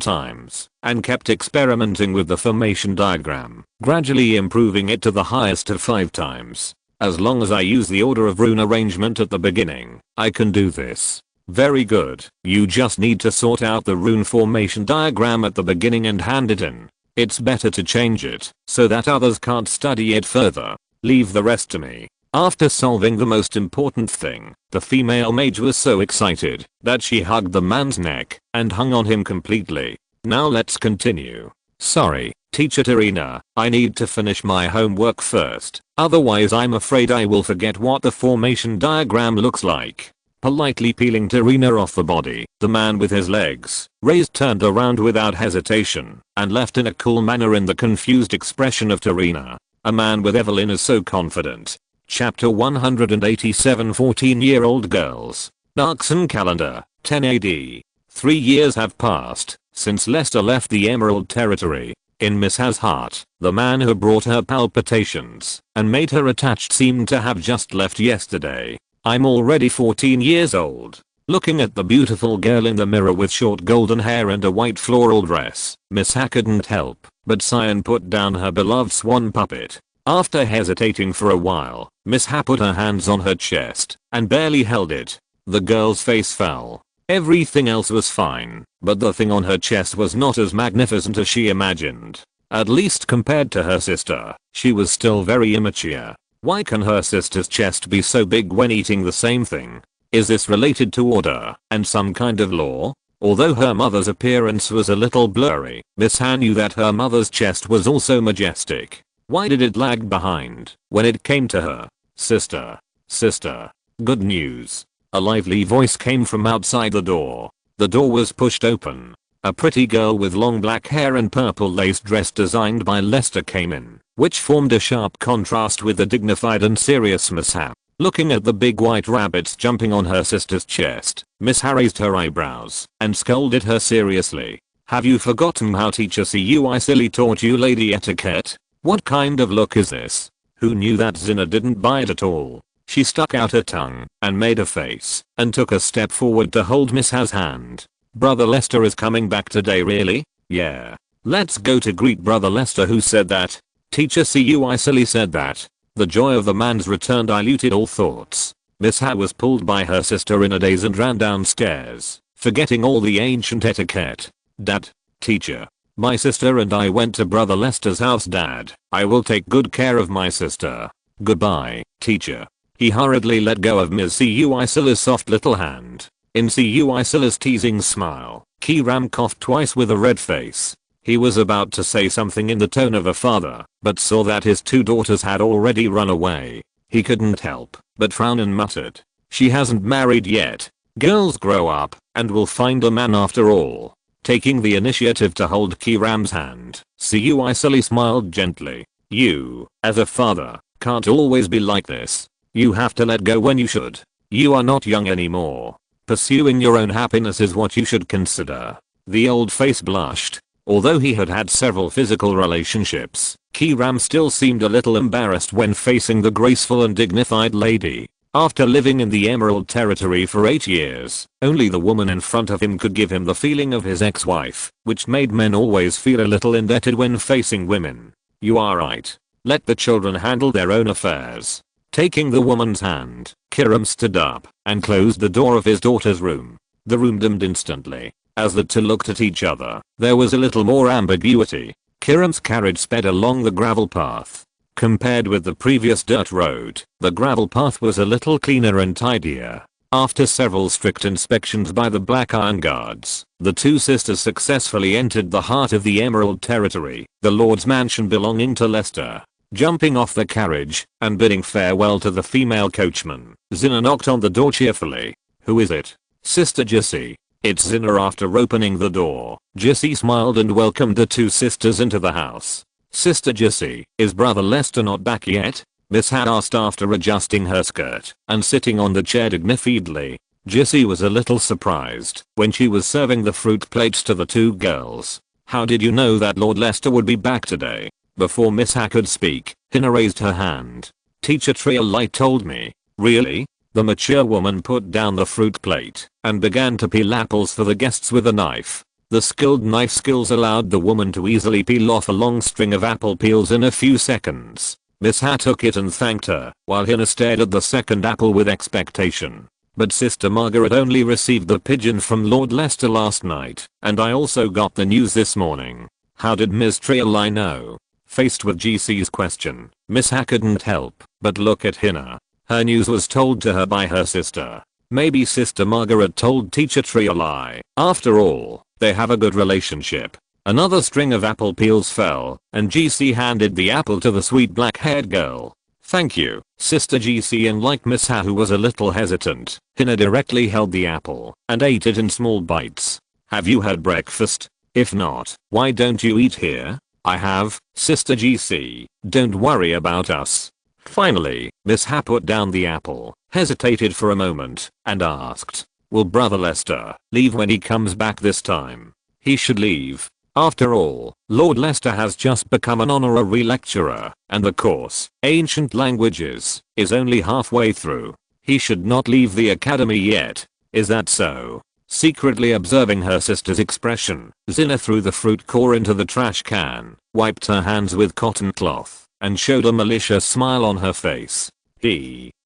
times, and kept experimenting with the formation diagram, gradually improving it to the highest of 5 times. As long as I use the order of rune arrangement at the beginning, I can do this. Very good. You just need to sort out the rune formation diagram at the beginning and hand it in. It's better to change it, so that others can't study it further. Leave the rest to me. After solving the most important thing, the female mage was so excited that she hugged the man's neck and hung on him completely. Now let's continue. Sorry, Teacher Tarina, I need to finish my homework first, otherwise I'm afraid I will forget what the formation diagram looks like. Politely peeling Tarina off the body, the man with his legs raised turned around without hesitation and left in a cool manner in the confused expression of Tarina. A man with Evelyn is so confident. Chapter 187 14-year-old girls. Narkson calendar, 10 AD. 3 years have passed since Lester left the Emerald Territory. In Miss Ha's heart, the man who brought her palpitations and made her attached seemed to have just left yesterday. I'm already 14 years old. Looking at the beautiful girl in the mirror with short golden hair and a white floral dress, Miss Ha couldn't help but sigh and put down her beloved swan puppet. After hesitating for a while, Miss Ha put her hands on her chest and barely held it. The girl's face fell. Everything else was fine, but the thing on her chest was not as magnificent as she imagined. At least compared to her sister, she was still very immature. Why can her sister's chest be so big when eating the same thing? Is this related to order and some kind of law? Although her mother's appearance was a little blurry, Miss Ha knew that her mother's chest was also majestic. Why did it lag behind when it came to her? Sister. Sister. Good news. A lively voice came from outside the door. The door was pushed open. A pretty girl with long black hair and purple lace dress designed by Lester came in, which formed a sharp contrast with the dignified and serious Miss Ha. Looking at the big white rabbits jumping on her sister's chest, Miss Ha raised her eyebrows and scolded her seriously. Have you forgotten how Teacher Cui Silly taught you lady etiquette? What kind of look is this? Who knew that Zinna didn't bite at all? She stuck out her tongue and made a face and took a step forward to hold Miss Ha's hand. Brother Lester is coming back today, really? Yeah. Let's go to greet Brother Lester. Who said that? Teacher Cui Silly said that. The joy of the man's return diluted all thoughts. Miss Ha was pulled by her sister in a daze and ran downstairs, forgetting all the ancient etiquette. Dad. Teacher. My sister and I went to Brother Lester's house. Dad, I will take good care of my sister. Goodbye, teacher. He hurriedly let go of Ms. Cui Silla's soft little hand. In Cui Silla's teasing smile, Kiram coughed twice with a red face. He was about to say something in the tone of a father, but saw that his 2 daughters had already run away. He couldn't help but frown and muttered, "She hasn't married yet. Girls grow up and will find a man after all." Taking the initiative to hold Kiram's hand, Cui Silly smiled gently. You, as a father, can't always be like this. You have to let go when you should. You are not young anymore. Pursuing your own happiness is what you should consider. The old face blushed. Although he had had several physical relationships, Kiram still seemed a little embarrassed when facing the graceful and dignified lady. After living in the Emerald Territory for 8 years, only the woman in front of him could give him the feeling of his ex-wife, which made men always feel a little indebted when facing women. You are right. Let the children handle their own affairs. Taking the woman's hand, Kiram stood up and closed the door of his daughter's room. The room dimmed instantly. As the two looked at each other, there was a little more ambiguity. Kiram's carriage sped along the gravel path. Compared with the previous dirt road, the gravel path was a little cleaner and tidier. After several strict inspections by the Black Iron Guards, the 2 sisters successfully entered the heart of the Emerald Territory, the Lord's mansion belonging to Lester. Jumping off the carriage and bidding farewell to the female coachman, Zinna knocked on the door cheerfully. Who is it? Sister Jessie. It's Zinna. After opening the door, Jessie smiled and welcomed the 2 sisters into the house. Sister Jessie, is Brother Lester not back yet? Miss Ha asked after adjusting her skirt and sitting on the chair dignifiedly. Jessie was a little surprised when she was serving the fruit plates to the 2 girls. How did you know that Lord Lester would be back today? Before Miss Ha could speak, Hina raised her hand. Teacher Trialite told me. Really? The mature woman put down the fruit plate and began to peel apples for the guests with a knife. The skilled knife skills allowed the woman to easily peel off a long string of apple peels in a few seconds. Miss Ha took it and thanked her, while Hina stared at the second apple with expectation. But Sister Margaret only received the pigeon from Lord Leicester last night, and I also got the news this morning. How did Ms. Trioli know? Faced with GC's question, Miss Ha couldn't help but look at Hina. Her news was told to her by her sister. Maybe Sister Margaret told Teacher Trioli. After all, they have a good relationship. Another string of apple peels fell, and GC handed the apple to the sweet black-haired girl. Thank you, Sister GC, and like Miss Ha, who was a little hesitant, Hina directly held the apple and ate it in small bites. Have you had breakfast? If not, why don't you eat here? I have, Sister GC, don't worry about us. Finally, Miss Ha put down the apple, hesitated for a moment, and asked, will Brother Leicester leave when he comes back this time? He should leave. After all, Lord Leicester has just become an honorary lecturer, and the course, Ancient Languages, is only halfway through. He should not leave the academy yet. Is that so? Secretly observing her sister's expression, Zina threw the fruit core into the trash can, wiped her hands with cotton cloth, and showed a malicious smile on her face.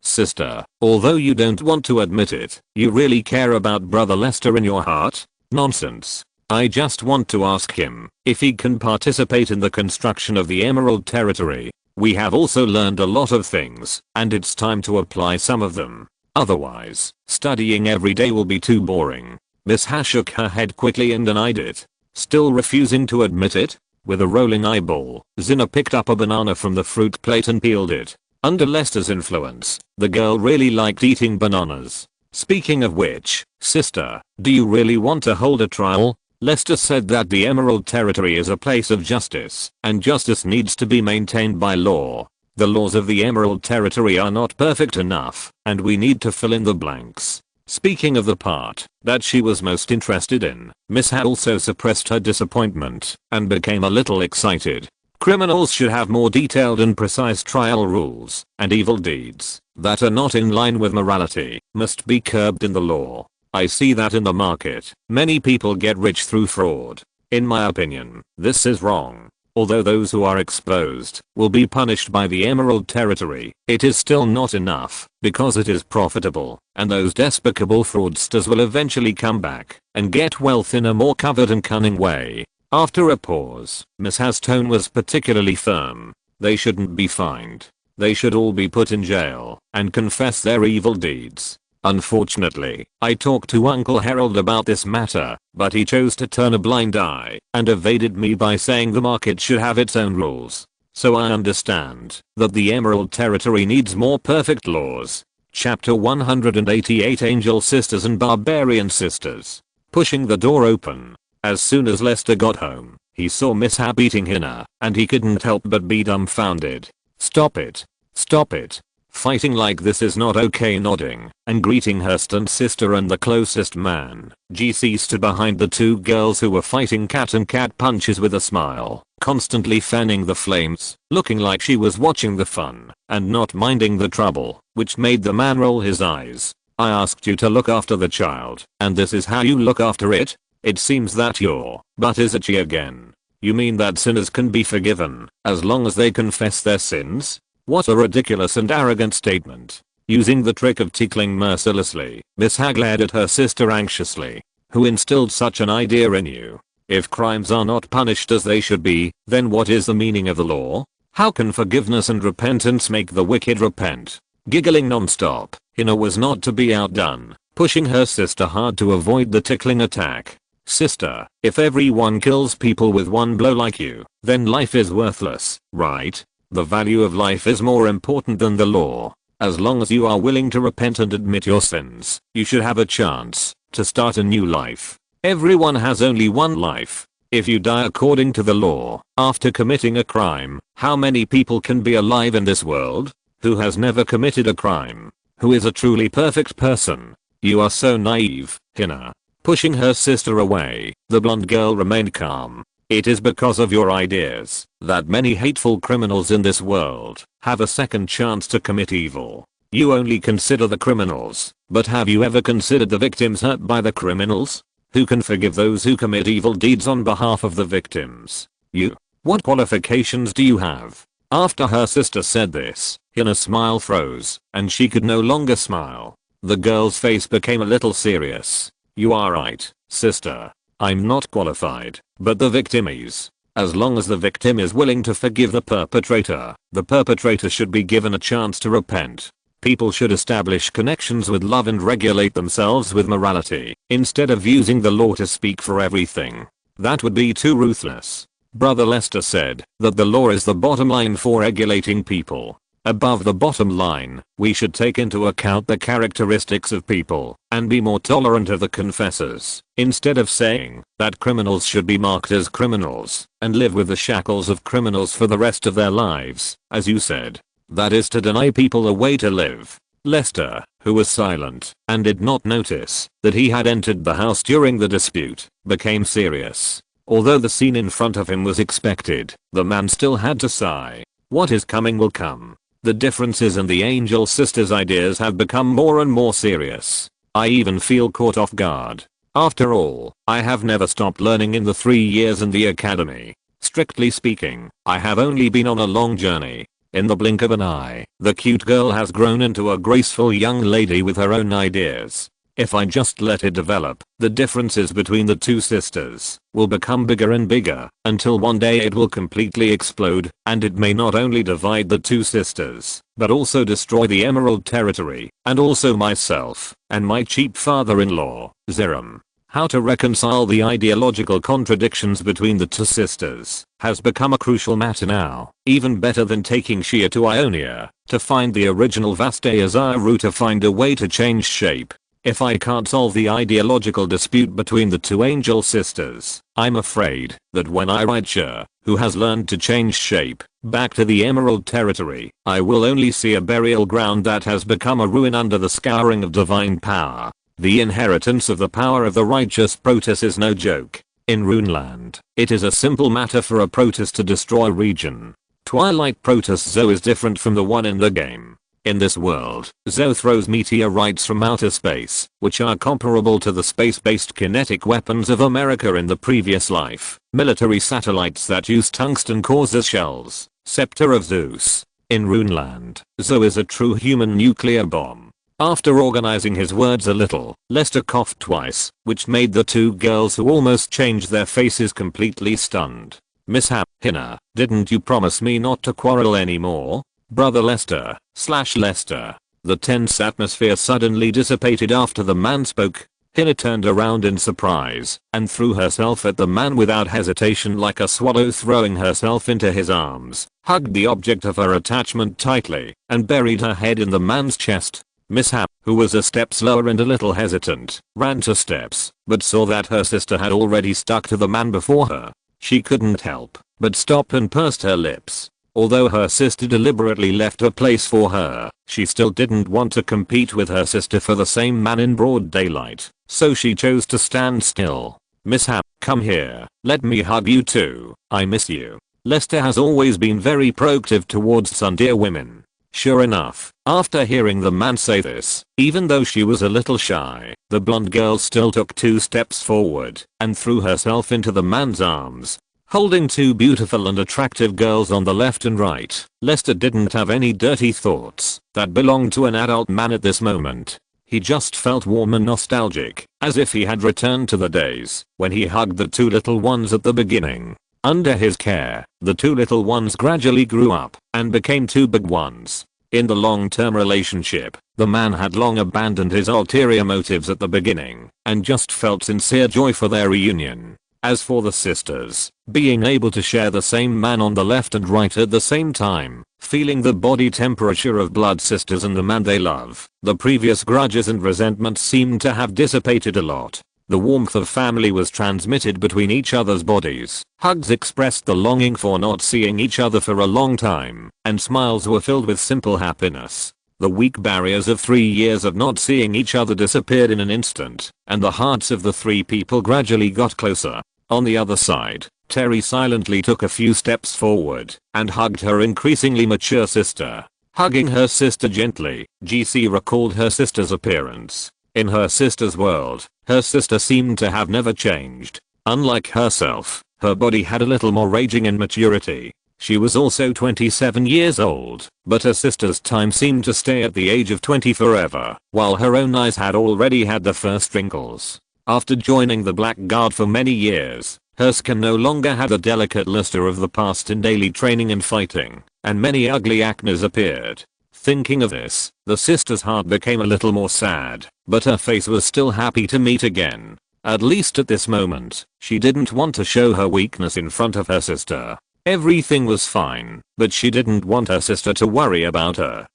Sister, although you don't want to admit it, you really care about Brother Leicester in your heart? Nonsense. I just want to ask him if he can participate in the construction of the Emerald Territory. We have also learned a lot of things, and it's time to apply some of them. Otherwise, studying every day will be too boring. Miss Ha shook her head quickly and denied it. Still refusing to admit it? With a rolling eyeball, Zina picked up a banana from the fruit plate and peeled it. Under Leicester's influence, the girl really liked eating bananas. Speaking of which, sister, do you really want to hold a trial? Leicester said that the Emerald Territory is a place of justice, and justice needs to be maintained by law. The laws of the Emerald Territory are not perfect enough, and we need to fill in the blanks. Speaking of the part that she was most interested in, Miss Ha also suppressed her disappointment and became a little excited. Criminals should have more detailed and precise trial rules, and evil deeds that are not in line with morality must be curbed in the law. I see that in the market, many people get rich through fraud. In my opinion, this is wrong. Although those who are exposed will be punished by the Emerald Territory, it is still not enough, because it is profitable, and those despicable fraudsters will eventually come back and get wealth in a more covert and cunning way. After a pause, Miss Ha's tone was particularly firm. They shouldn't be fined. They should all be put in jail and confess their evil deeds. Unfortunately, I talked to Uncle Harold about this matter, but he chose to turn a blind eye and evaded me by saying the market should have its own rules. So I understand that the Emerald Territory needs more perfect laws. Chapter 188, Angel Sisters and Barbarian Sisters. Pushing the door open. As soon as Leicester got home, he saw Miss Ha beating Hina, and he couldn't help but be dumbfounded. Stop it. Stop it. Fighting like this is not okay. Nodding and greeting her stunt sister and the closest man, GC stood behind the two girls who were fighting cat and cat punches with a smile, constantly fanning the flames, looking like she was watching the fun and not minding the trouble, which made the man roll his eyes. I asked you to look after the child, and this is how you look after it? It seems that your butt is itchy again. You mean that sinners can be forgiven as long as they confess their sins? What a ridiculous and arrogant statement. Using the trick of tickling mercilessly, Miss Ha glared at her sister anxiously. Who instilled such an idea in you? If crimes are not punished as they should be, then what is the meaning of the law? How can forgiveness and repentance make the wicked repent? Giggling non-stop, Hina was not to be outdone, pushing her sister hard to avoid the tickling attack. Sister, if everyone kills people with one blow like you, then life is worthless, right? The value of life is more important than the law. As long as you are willing to repent and admit your sins, you should have a chance to start a new life. Everyone has only one life. If you die according to the law, after committing a crime, how many people can be alive in this world? Who has never committed a crime? Who is a truly perfect person? You are so naive, Hina. Pushing her sister away, the blonde girl remained calm. It is because of your ideas that many hateful criminals in this world have a second chance to commit evil. You only consider the criminals, but have you ever considered the victims hurt by the criminals? Who can forgive those who commit evil deeds on behalf of the victims? You. What qualifications do you have? After her sister said this, Hina's smile froze, and she could no longer smile. The girl's face became a little serious. You are right, sister. I'm not qualified, but the victim is. As long as the victim is willing to forgive the perpetrator should be given a chance to repent. People should establish connections with love and regulate themselves with morality, instead of using the law to speak for everything. That would be too ruthless. Brother Lester said that the law is the bottom line for regulating people. Above the bottom line, we should take into account the characteristics of people and be more tolerant of the confessors, instead of saying that criminals should be marked as criminals and live with the shackles of criminals for the rest of their lives, as you said. That is to deny people a way to live. Lester, who was silent and did not notice that he had entered the house during the dispute, became serious. Although the scene in front of him was expected, the man still had to sigh. What is coming will come. The differences in the Angel Sisters' ideas have become more and more serious. I even feel caught off guard. After all, I have never stopped learning in the 3 years in the academy. Strictly speaking, I have only been on a long journey. In the blink of an eye, the cute girl has grown into a graceful young lady with her own ideas. If I just let it develop, the differences between the two sisters will become bigger and bigger until one day it will completely explode, and it may not only divide the two sisters, but also destroy the Emerald Territory, and also myself, and my cheap father-in-law, Zerum. How to reconcile the ideological contradictions between the two sisters has become a crucial matter now, even better than taking Shia to Ionia to find the original Vastaya Zaru to find a way to change shape. If I can't solve the ideological dispute between the two Angel Sisters, I'm afraid that when I write Shia, who has learned to change shape, back to the Emerald Territory, I will only see a burial ground that has become a ruin under the scouring of divine power. The inheritance of the power of the righteous Protoss is no joke. In Runeland, it is a simple matter for a Protoss to destroy a region. Twilight Protoss Zo is different from the one in the game. In this world, Zo throws meteorites from outer space, which are comparable to the space-based kinetic weapons of America in the previous life. Military satellites that use tungsten cores as shells. Scepter of Zeus. In Runeland, Zo is a true human nuclear bomb. After organizing his words a little, Lester coughed twice, which made the two girls who almost changed their faces completely stunned. Mishap, Hina, didn't you promise me not to quarrel anymore? Brother Lester, Lester. The tense atmosphere suddenly dissipated after the man spoke. Hina turned around in surprise and threw herself at the man without hesitation like a swallow throwing herself into his arms, hugged the object of her attachment tightly, and buried her head in the man's chest. Mishap, who was a step slower and a little hesitant, ran 2 steps, but saw that her sister had already stuck to the man before her. She couldn't help but stop and pursed her lips. Although her sister deliberately left a place for her, she still didn't want to compete with her sister for the same man in broad daylight, so she chose to stand still. Mishap, come here, let me hug you too, I miss you. Lester has always been very proactive towards Sundeer women. Sure enough, after hearing the man say this, even though she was a little shy, the blonde girl still took 2 steps forward and threw herself into the man's arms. Holding 2 beautiful and attractive girls on the left and right, Lester didn't have any dirty thoughts that belonged to an adult man at this moment. He just felt warm and nostalgic, as if he had returned to the days when he hugged the 2 little ones at the beginning. Under his care, the 2 little ones gradually grew up and became 2 big ones. In the long-term relationship, the man had long abandoned his ulterior motives at the beginning and just felt sincere joy for their reunion. As for the sisters, being able to share the same man on the left and right at the same time, feeling the body temperature of blood sisters and the man they love, the previous grudges and resentments seemed to have dissipated a lot. The warmth of family was transmitted between each other's bodies. Hugs expressed the longing for not seeing each other for a long time, and smiles were filled with simple happiness. The weak barriers of 3 years of not seeing each other disappeared in an instant, and the hearts of the 3 people gradually got closer. On the other side, Terry silently took a few steps forward and hugged her increasingly mature sister. Hugging her sister gently, GC recalled her sister's appearance. In her sister's world, her sister seemed to have never changed. Unlike herself, her body had a little more aging and maturity. She was also 27 years old, but her sister's time seemed to stay at the age of 20 forever, while her own eyes had already had the first wrinkles. After joining the Black Guard for many years, her skin no longer had the delicate luster of the past in daily training and fighting, and many ugly acnes appeared. Thinking of this, the sister's heart became a little more sad, but her face was still happy to meet again. At least at this moment, she didn't want to show her weakness in front of her sister. Everything was fine, but she didn't want her sister to worry about her.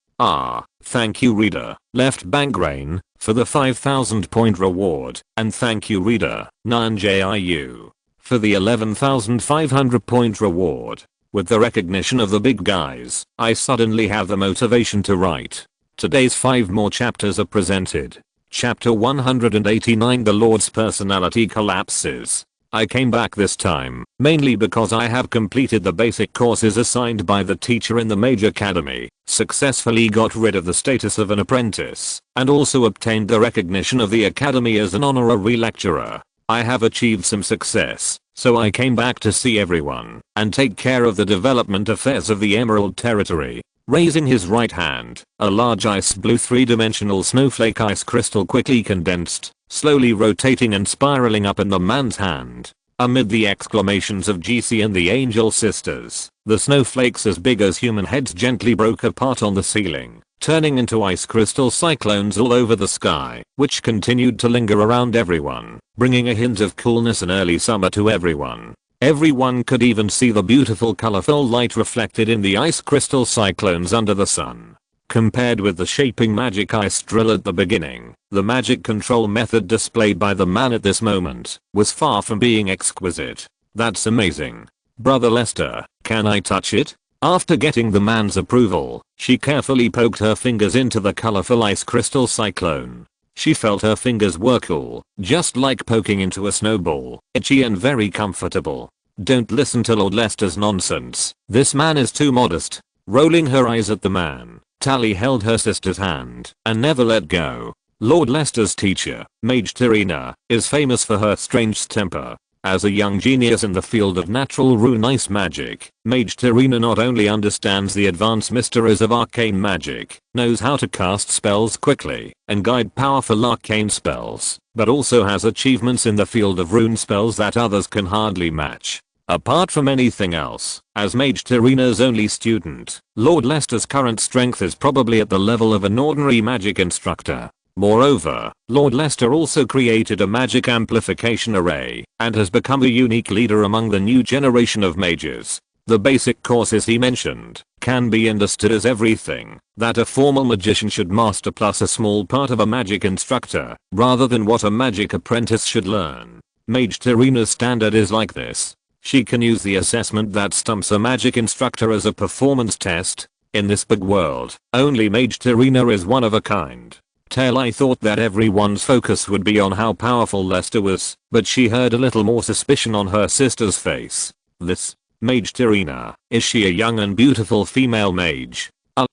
Thank you reader, Left Bank Rain, for the 5,000 point reward, and thank you reader, Nanjiu, for the 11,500 point reward. With the recognition of the big guys, I suddenly have the motivation to write. Today's 5 more chapters are presented. Chapter 189, The Lord's personality collapses. I came back this time, mainly because I have completed the basic courses assigned by the teacher in the Mage Academy, successfully got rid of the status of an apprentice, and also obtained the recognition of the Academy as an honorary lecturer. I have achieved some success, so I came back to see everyone, and take care of the development affairs of the Emerald Territory. Raising his right hand, a large ice blue 3-dimensional snowflake ice crystal quickly condensed, slowly rotating and spiraling up in the man's hand. Amid the exclamations of GC and the Angel Sisters, the snowflakes as big as human heads gently broke apart on the ceiling, turning into ice crystal cyclones all over the sky, which continued to linger around everyone, bringing a hint of coolness and early summer to everyone. Everyone could even see the beautiful colorful light reflected in the ice crystal cyclones under the sun. Compared with the shaping magic ice drill at the beginning, the magic control method displayed by the man at this moment was far from being exquisite. That's amazing. Brother Lester, can I touch it? After getting the man's approval, she carefully poked her fingers into the colorful ice crystal cyclone. She felt her fingers were cool, just like poking into a snowball, itchy and very comfortable. Don't listen to Lord Lester's nonsense. This man is too modest. Rolling her eyes at the man, Tally held her sister's hand and never let go. Lord Lester's teacher, Mage Terina, is famous for her strange temper. As a young genius in the field of natural rune ice magic, Mage Terina not only understands the advanced mysteries of arcane magic, knows how to cast spells quickly, and guide powerful arcane spells, but also has achievements in the field of rune spells that others can hardly match. Apart from anything else, as Mage Terina's only student, Lord Lester's current strength is probably at the level of an ordinary magic instructor. Moreover, Lord Lester also created a magic amplification array, and has become a unique leader among the new generation of mages. The basic courses he mentioned can be understood as everything that a formal magician should master plus a small part of a magic instructor, rather than what a magic apprentice should learn. Mage Terina's standard is like this. She can use the assessment that stumps a magic instructor as a performance test. In this big world, only Mage Terina is one of a kind. I thought that everyone's focus would be on how powerful Lester was, but she heard a little more suspicion on her sister's face. This Mage Terina, is she a young and beautiful female mage?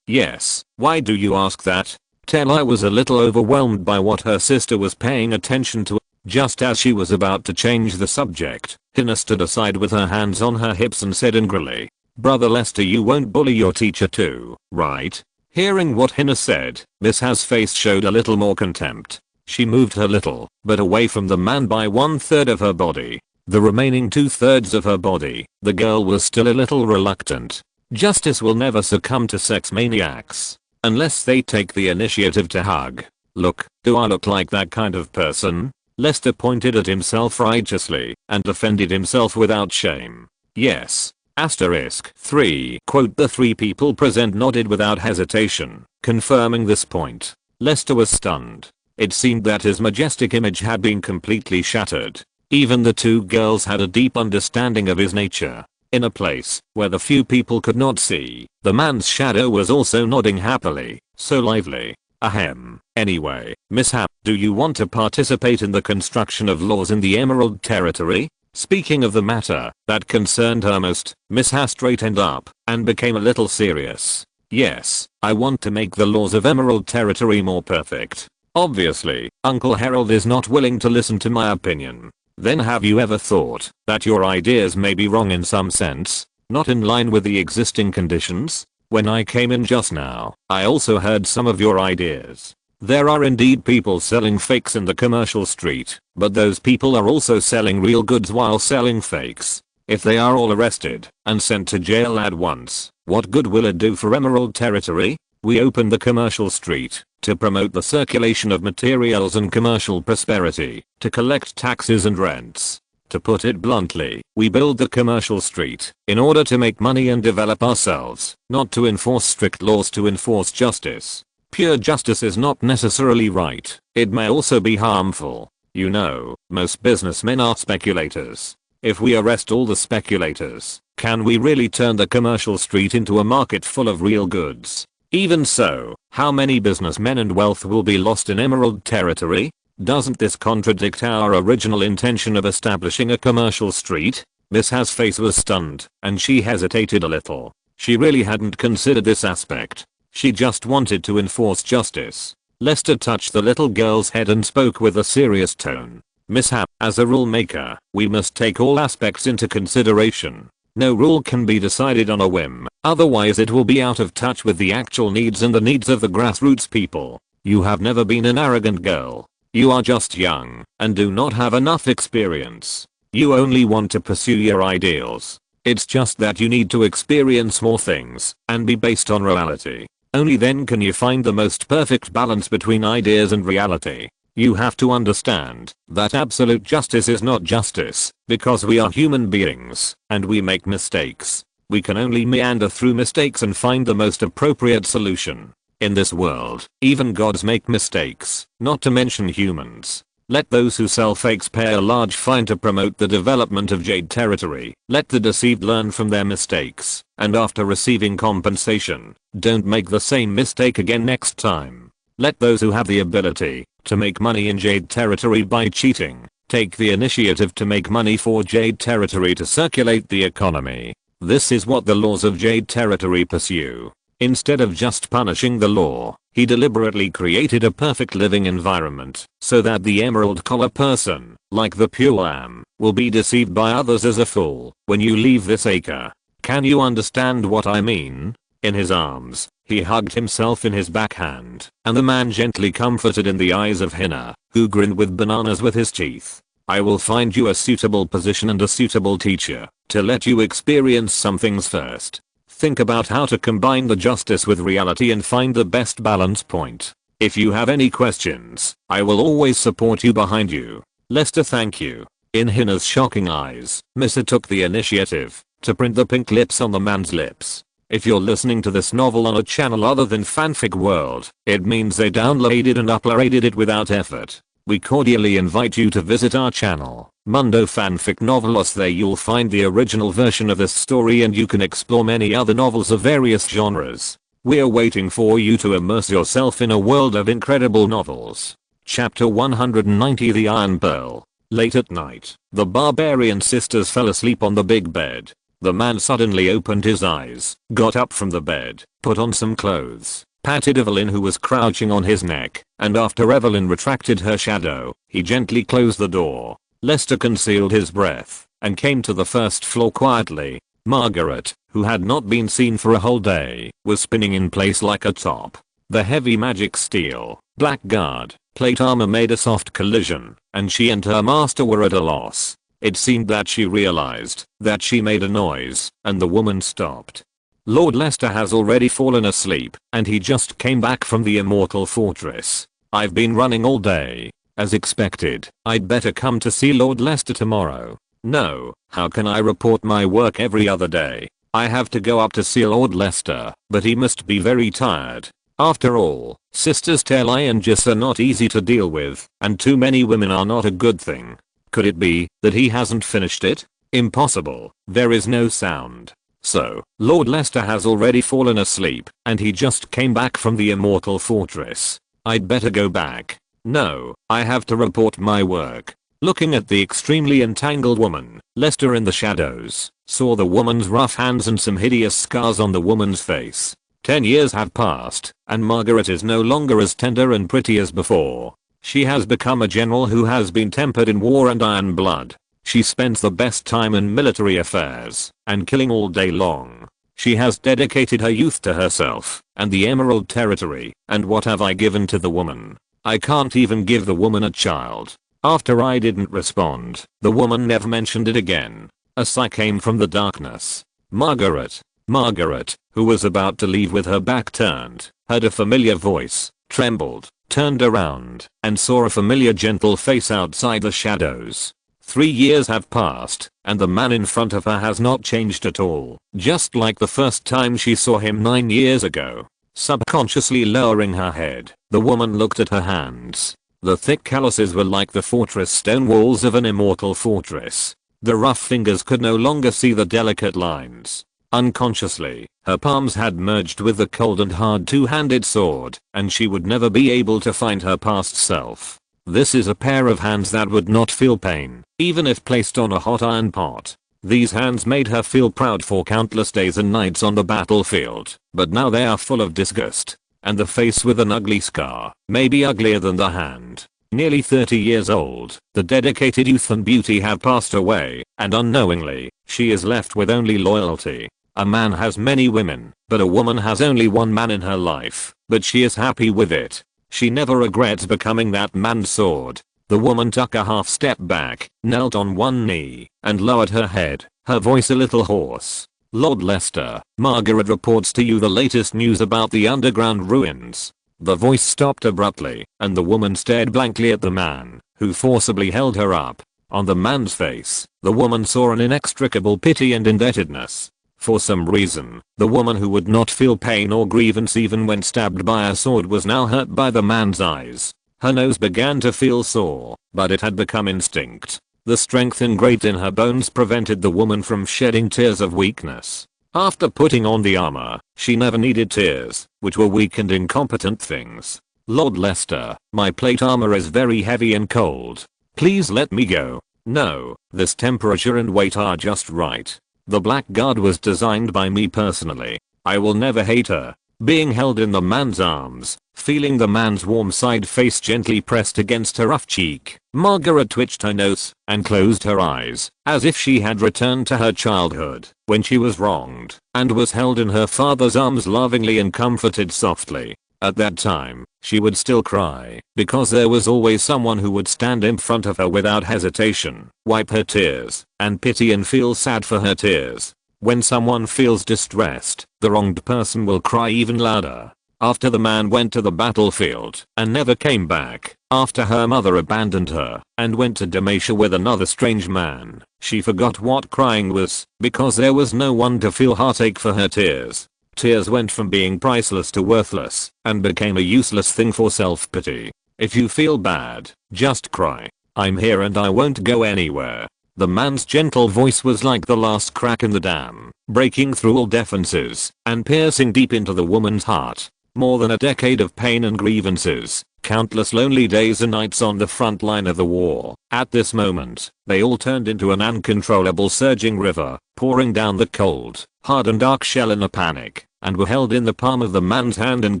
Yes, why do you ask that? I was a little overwhelmed by what her sister was paying attention to. Just as she was about to change the subject, Hina stood aside with her hands on her hips and said angrily, Brother Lester, you won't bully your teacher too, right? Hearing what Hina said, Miss Ha's face showed a little more contempt. She moved her little, but away from the man by 1/3 of her body. The remaining 2/3 of her body, the girl was still a little reluctant. Justice will never succumb to sex maniacs unless they take the initiative to hug. Look, do I look like that kind of person? Lester pointed at himself righteously and defended himself without shame. Yes. Asterisk 3. Quote, the 3 people present nodded without hesitation, confirming this point. Lester was stunned. It seemed that his majestic image had been completely shattered. Even the 2 girls had a deep understanding of his nature. In a place where the few people could not see, the man's shadow was also nodding happily, so lively. Ahem. Anyway, Miss Ha, do you want to participate in the construction of laws in the Emerald Territory? Speaking of the matter that concerned her most, Miss Ha straightened up and became a little serious. Yes, I want to make the laws of Emerald Territory more perfect. Obviously, Uncle Harold is not willing to listen to my opinion. Then have you ever thought that your ideas may be wrong in some sense, not in line with the existing conditions? When I came in just now, I also heard some of your ideas. There are indeed people selling fakes in the commercial street, but those people are also selling real goods while selling fakes. If they are all arrested and sent to jail at once, what good will it do for Emerald Territory? We opened the commercial street to promote the circulation of materials and commercial prosperity, to collect taxes and rents. To put it bluntly, we build the commercial street in order to make money and develop ourselves, not to enforce strict laws to enforce justice. Pure justice is not necessarily right. It may also be harmful. You know, most businessmen are speculators. If we arrest all the speculators, can we really turn the commercial street into a market full of real goods? Even so, how many businessmen and wealth will be lost in Emerald Territory? Doesn't this contradict our original intention of establishing a commercial street? Miss Ha's face was stunned, and she hesitated a little. She really hadn't considered this aspect. She just wanted to enforce justice. Lester touched the little girl's head and spoke with a serious tone. Miss Ha, as a rule maker, we must take all aspects into consideration. No rule can be decided on a whim, otherwise it will be out of touch with the actual needs and the needs of the grassroots people. You have never been an arrogant girl. You are just young and do not have enough experience. You only want to pursue your ideals. It's just that you need to experience more things and be based on reality. Only then can you find the most perfect balance between ideas and reality. You have to understand that absolute justice is not justice, because we are human beings and we make mistakes. We can only meander through mistakes and find the most appropriate solution. In this world, even gods make mistakes, not to mention humans. Let those who sell fakes pay a large fine to promote the development of Jade Territory. Let the deceived learn from their mistakes, and after receiving compensation, don't make the same mistake again next time. Let those who have the ability to make money in Jade Territory by cheating take the initiative to make money for Jade Territory to circulate the economy. This is what the laws of Jade Territory pursue. Instead of just punishing the law, he deliberately created a perfect living environment so that the emerald collar person, like the pure lamb, will be deceived by others as a fool when you leave this acre. Can you understand what I mean? In his arms, he hugged himself in his backhand, and the man gently comforted in the eyes of Hina, who grinned with bananas with his teeth. I will find you a suitable position and a suitable teacher to let you experience some things first. Think about how to combine the justice with reality and find the best balance point. If you have any questions, I will always support you behind you. Lester, thank you. In Hina's shocking eyes, Missa took the initiative to print the pink lips on the man's lips. If you're listening to this novel on a channel other than Fanfic World, it means they downloaded and uploaded it without effort. We cordially invite you to visit our channel, Mundo Fanfic Novelos. There you'll find the original version of this story and you can explore many other novels of various genres. We're waiting for you to immerse yourself in a world of incredible novels. Chapter 190, The Iron Pearl. Late at night, the barbarian sisters fell asleep on the big bed. The man suddenly opened his eyes, got up from the bed, put on some clothes, patted Evelyn who was crouching on his neck, and after Evelyn retracted her shadow, he gently closed the door. Lester concealed his breath and came to the first floor quietly. Margaret, who had not been seen for a whole day, was spinning in place like a top. The heavy magic steel, blackguard, plate armor made a soft collision, and she and her master were at a loss. It seemed that she realized that she made a noise, and the woman stopped. Lord Lester has already fallen asleep, and he just came back from the Immortal Fortress. I've been running all day. As expected, I'd better come to see Lord Lester tomorrow. No, how can I report my work every other day? I have to go up to see Lord Lester, but he must be very tired. After all, sisters Telai and Jis are not easy to deal with, and too many women are not a good thing. Could it be that he hasn't finished it? Impossible, there is no sound. So, Lord Lester has already fallen asleep, and he just came back from the Immortal Fortress. I'd better go back. No, I have to report my work. Looking at the extremely entangled woman, Lester in the shadows saw the woman's rough hands and some hideous scars on the woman's face. 10 years have passed, and Margaret is no longer as tender and pretty as before. She has become a general who has been tempered in war and iron blood. She spends the best time in military affairs and killing all day long. She has dedicated her youth to herself and the Emerald Territory, and what have I given to the woman? I can't even give the woman a child. After I didn't respond, the woman never mentioned it again. A sigh came from the darkness. Margaret, who was about to leave with her back turned, heard a familiar voice, trembled, turned around, and saw a familiar gentle face outside the shadows. 3 years have passed, and the man in front of her has not changed at all, just like the first time she saw him 9 years ago. Subconsciously lowering her head, the woman looked at her hands. The thick calluses were like the fortress stone walls of an immortal fortress. The rough fingers could no longer see the delicate lines. Unconsciously, her palms had merged with the cold and hard two-handed sword, and she would never be able to find her past self. This is a pair of hands that would not feel pain, even if placed on a hot iron pot. These hands made her feel proud for countless days and nights on the battlefield, but now they are full of disgust. And the face with an ugly scar, maybe uglier than the hand. Nearly 30 years old, the dedicated youth and beauty have passed away, and unknowingly, she is left with only loyalty. A man has many women, but a woman has only one man in her life, but she is happy with it. She never regrets becoming that man's sword. The woman took a half step back, knelt on one knee, and lowered her head, her voice a little hoarse. Lord Lester, Margaret reports to you the latest news about the underground ruins. The voice stopped abruptly, and the woman stared blankly at the man, who forcibly held her up. On the man's face, the woman saw an inextricable pity and indebtedness. For some reason, the woman who would not feel pain or grievance even when stabbed by a sword was now hurt by the man's eyes. Her nose began to feel sore, but it had become instinct. The strength ingrained in her bones prevented the woman from shedding tears of weakness. After putting on the armor, she never needed tears, which were weak and incompetent things. Lord Lester, my plate armor is very heavy and cold. Please let me go. No, this temperature and weight are just right. The Blackguard was designed by me personally. I will never hate her. Being held in the man's arms, feeling the man's warm side face gently pressed against her rough cheek, Margaret twitched her nose and closed her eyes, as if she had returned to her childhood, when she was wronged, and was held in her father's arms lovingly and comforted softly. At that time, she would still cry, because there was always someone who would stand in front of her without hesitation, wipe her tears, and pity and feel sad for her tears. When someone feels distressed, the wronged person will cry even louder. After the man went to the battlefield and never came back, after her mother abandoned her and went to Dalmatia with another strange man, she forgot what crying was, because there was no one to feel heartache for her tears. Tears went from being priceless to worthless, and became a useless thing for self-pity. If you feel bad, just cry. I'm here and I won't go anywhere. The man's gentle voice was like the last crack in the dam, breaking through all defenses, and piercing deep into the woman's heart. More than a decade of pain and grievances, countless lonely days and nights on the front line of the war. At this moment, they all turned into an uncontrollable surging river, pouring down the cold, hard and dark shell in a panic, and were held in the palm of the man's hand and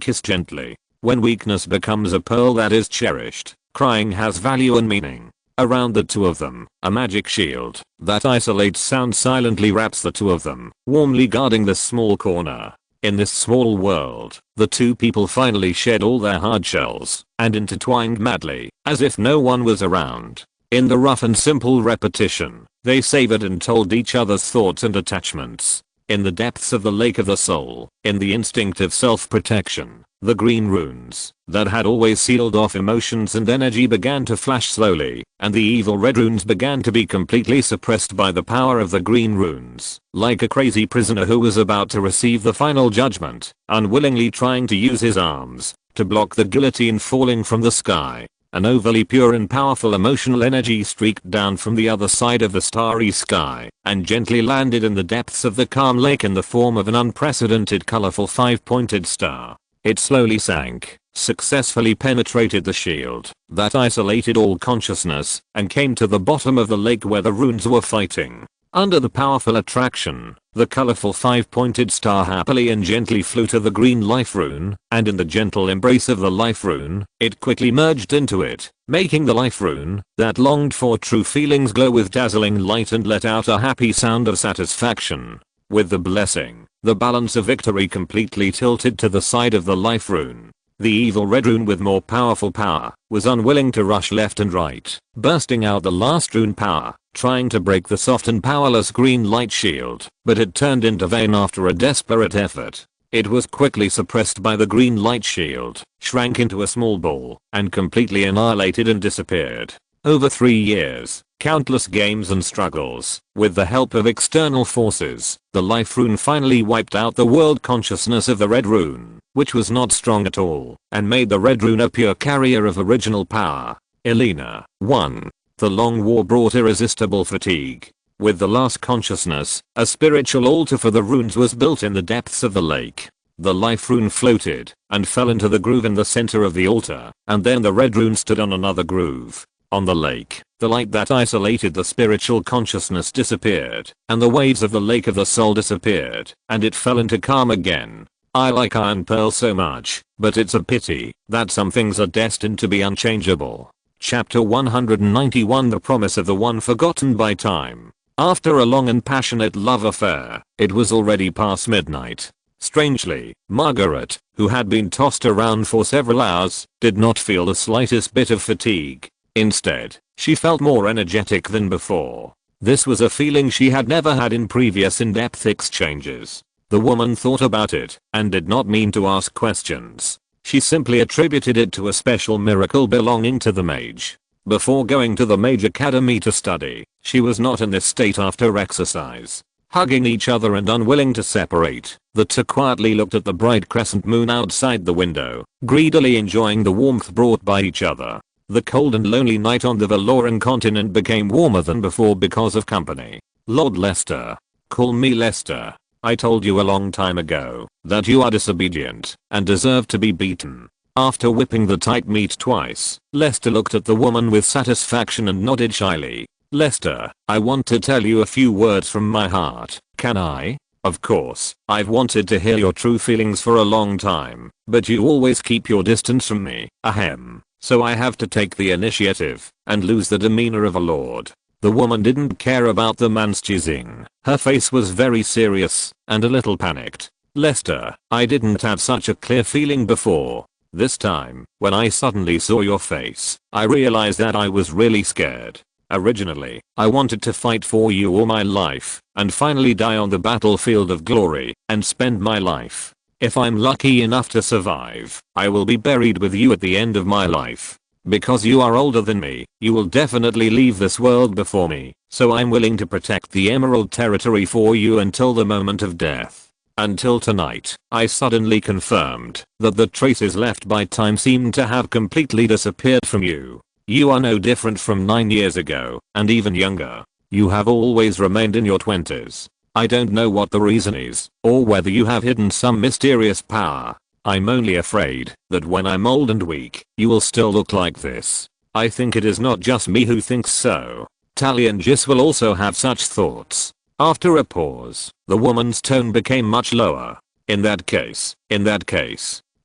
kissed gently. When weakness becomes a pearl that is cherished, crying has value and meaning. Around the two of them, a magic shield that isolates sound silently wraps the two of them, warmly guarding this small corner. In this small world, the two people finally shed all their hard shells and intertwined madly, as if no one was around. In the rough and simple repetition, they savored and told each other's thoughts and attachments. In the depths of the lake of the soul, in the instinct of self-protection, the green runes that had always sealed off emotions and energy began to flash slowly, and the evil red runes began to be completely suppressed by the power of the green runes. Like a crazy prisoner who was about to receive the final judgment, unwillingly trying to use his arms to block the guillotine falling from the sky. An overly pure and powerful emotional energy streaked down from the other side of the starry sky and gently landed in the depths of the calm lake in the form of an unprecedented colorful five-pointed star. It slowly sank, successfully penetrated the shield that isolated all consciousness, and came to the bottom of the lake where the runes were fighting. Under the powerful attraction, The colorful 5-pointed star happily and gently flew to the green life rune, and in the gentle embrace of the life rune, it quickly merged into it, making the life rune, that longed for true feelings, glow with dazzling light and let out a happy sound of satisfaction. With the blessing, the balance of victory completely tilted to the side of the life rune. The evil red rune, with more powerful power, was unwilling to rush left and right, bursting out the last rune power, trying to break the soft and powerless green light shield, but it turned into vain after a desperate effort. It was quickly suppressed by the green light shield, shrank into a small ball, and completely annihilated and disappeared. Over 3 years, countless games and struggles, with the help of external forces, the life rune finally wiped out the world consciousness of the red rune, which was not strong at all, and made the red rune a pure carrier of original power. Elena. 1. The long war brought irresistible fatigue. With the last consciousness, a spiritual altar for the runes was built in the depths of the lake. The life rune floated, and fell into the groove in the center of the altar, and then the red rune stood on another groove. On the lake, the light that isolated the spiritual consciousness disappeared, and the waves of the lake of the soul disappeared, and it fell into calm again. I like Iron Pearl so much, but it's a pity that some things are destined to be unchangeable. Chapter 191, The Promise of the One Forgotten by Time. After a long and passionate love affair, it was already past midnight. Strangely, Margaret, who had been tossed around for several hours, did not feel the slightest bit of fatigue. Instead, she felt more energetic than before. This was a feeling she had never had in previous in-depth exchanges. The woman thought about it, and did not mean to ask questions. She simply attributed it to a special miracle belonging to the mage. Before going to the mage academy to study, she was not in this state after exercise. Hugging each other and unwilling to separate, the two quietly looked at the bright crescent moon outside the window, greedily enjoying the warmth brought by each other. The cold and lonely night on the Valoran continent became warmer than before because of company. Lord Lester. Call me Lester. I told you a long time ago that you are disobedient and deserve to be beaten. After whipping the tight meat twice, Lester looked at the woman with satisfaction and nodded shyly. Lester, I want to tell you a few words from my heart. Can I? Of course, I've wanted to hear your true feelings for a long time, but you always keep your distance from me. Ahem. So I have to take the initiative and lose the demeanor of a lord. The woman didn't care about the man's cheesing. Her face was very serious and a little panicked. Lester, I didn't have such a clear feeling before. This time, when I suddenly saw your face, I realized that I was really scared. Originally, I wanted to fight for you all my life and finally die on the battlefield of glory and spend my life. If I'm lucky enough to survive, I will be buried with you at the end of my life. Because you are older than me, you will definitely leave this world before me, so I'm willing to protect the Emerald Territory for you until the moment of death. Until tonight, I suddenly confirmed that the traces left by time seemed to have completely disappeared from you. You are no different from 9 years ago, and even younger. You have always remained in your 20s. I don't know what the reason is, or whether you have hidden some mysterious power. I'm only afraid that when I'm old and weak, you will still look like this. I think it is not just me who thinks so. Tali and Jis will also have such thoughts. After a pause, the woman's tone became much lower. In that case,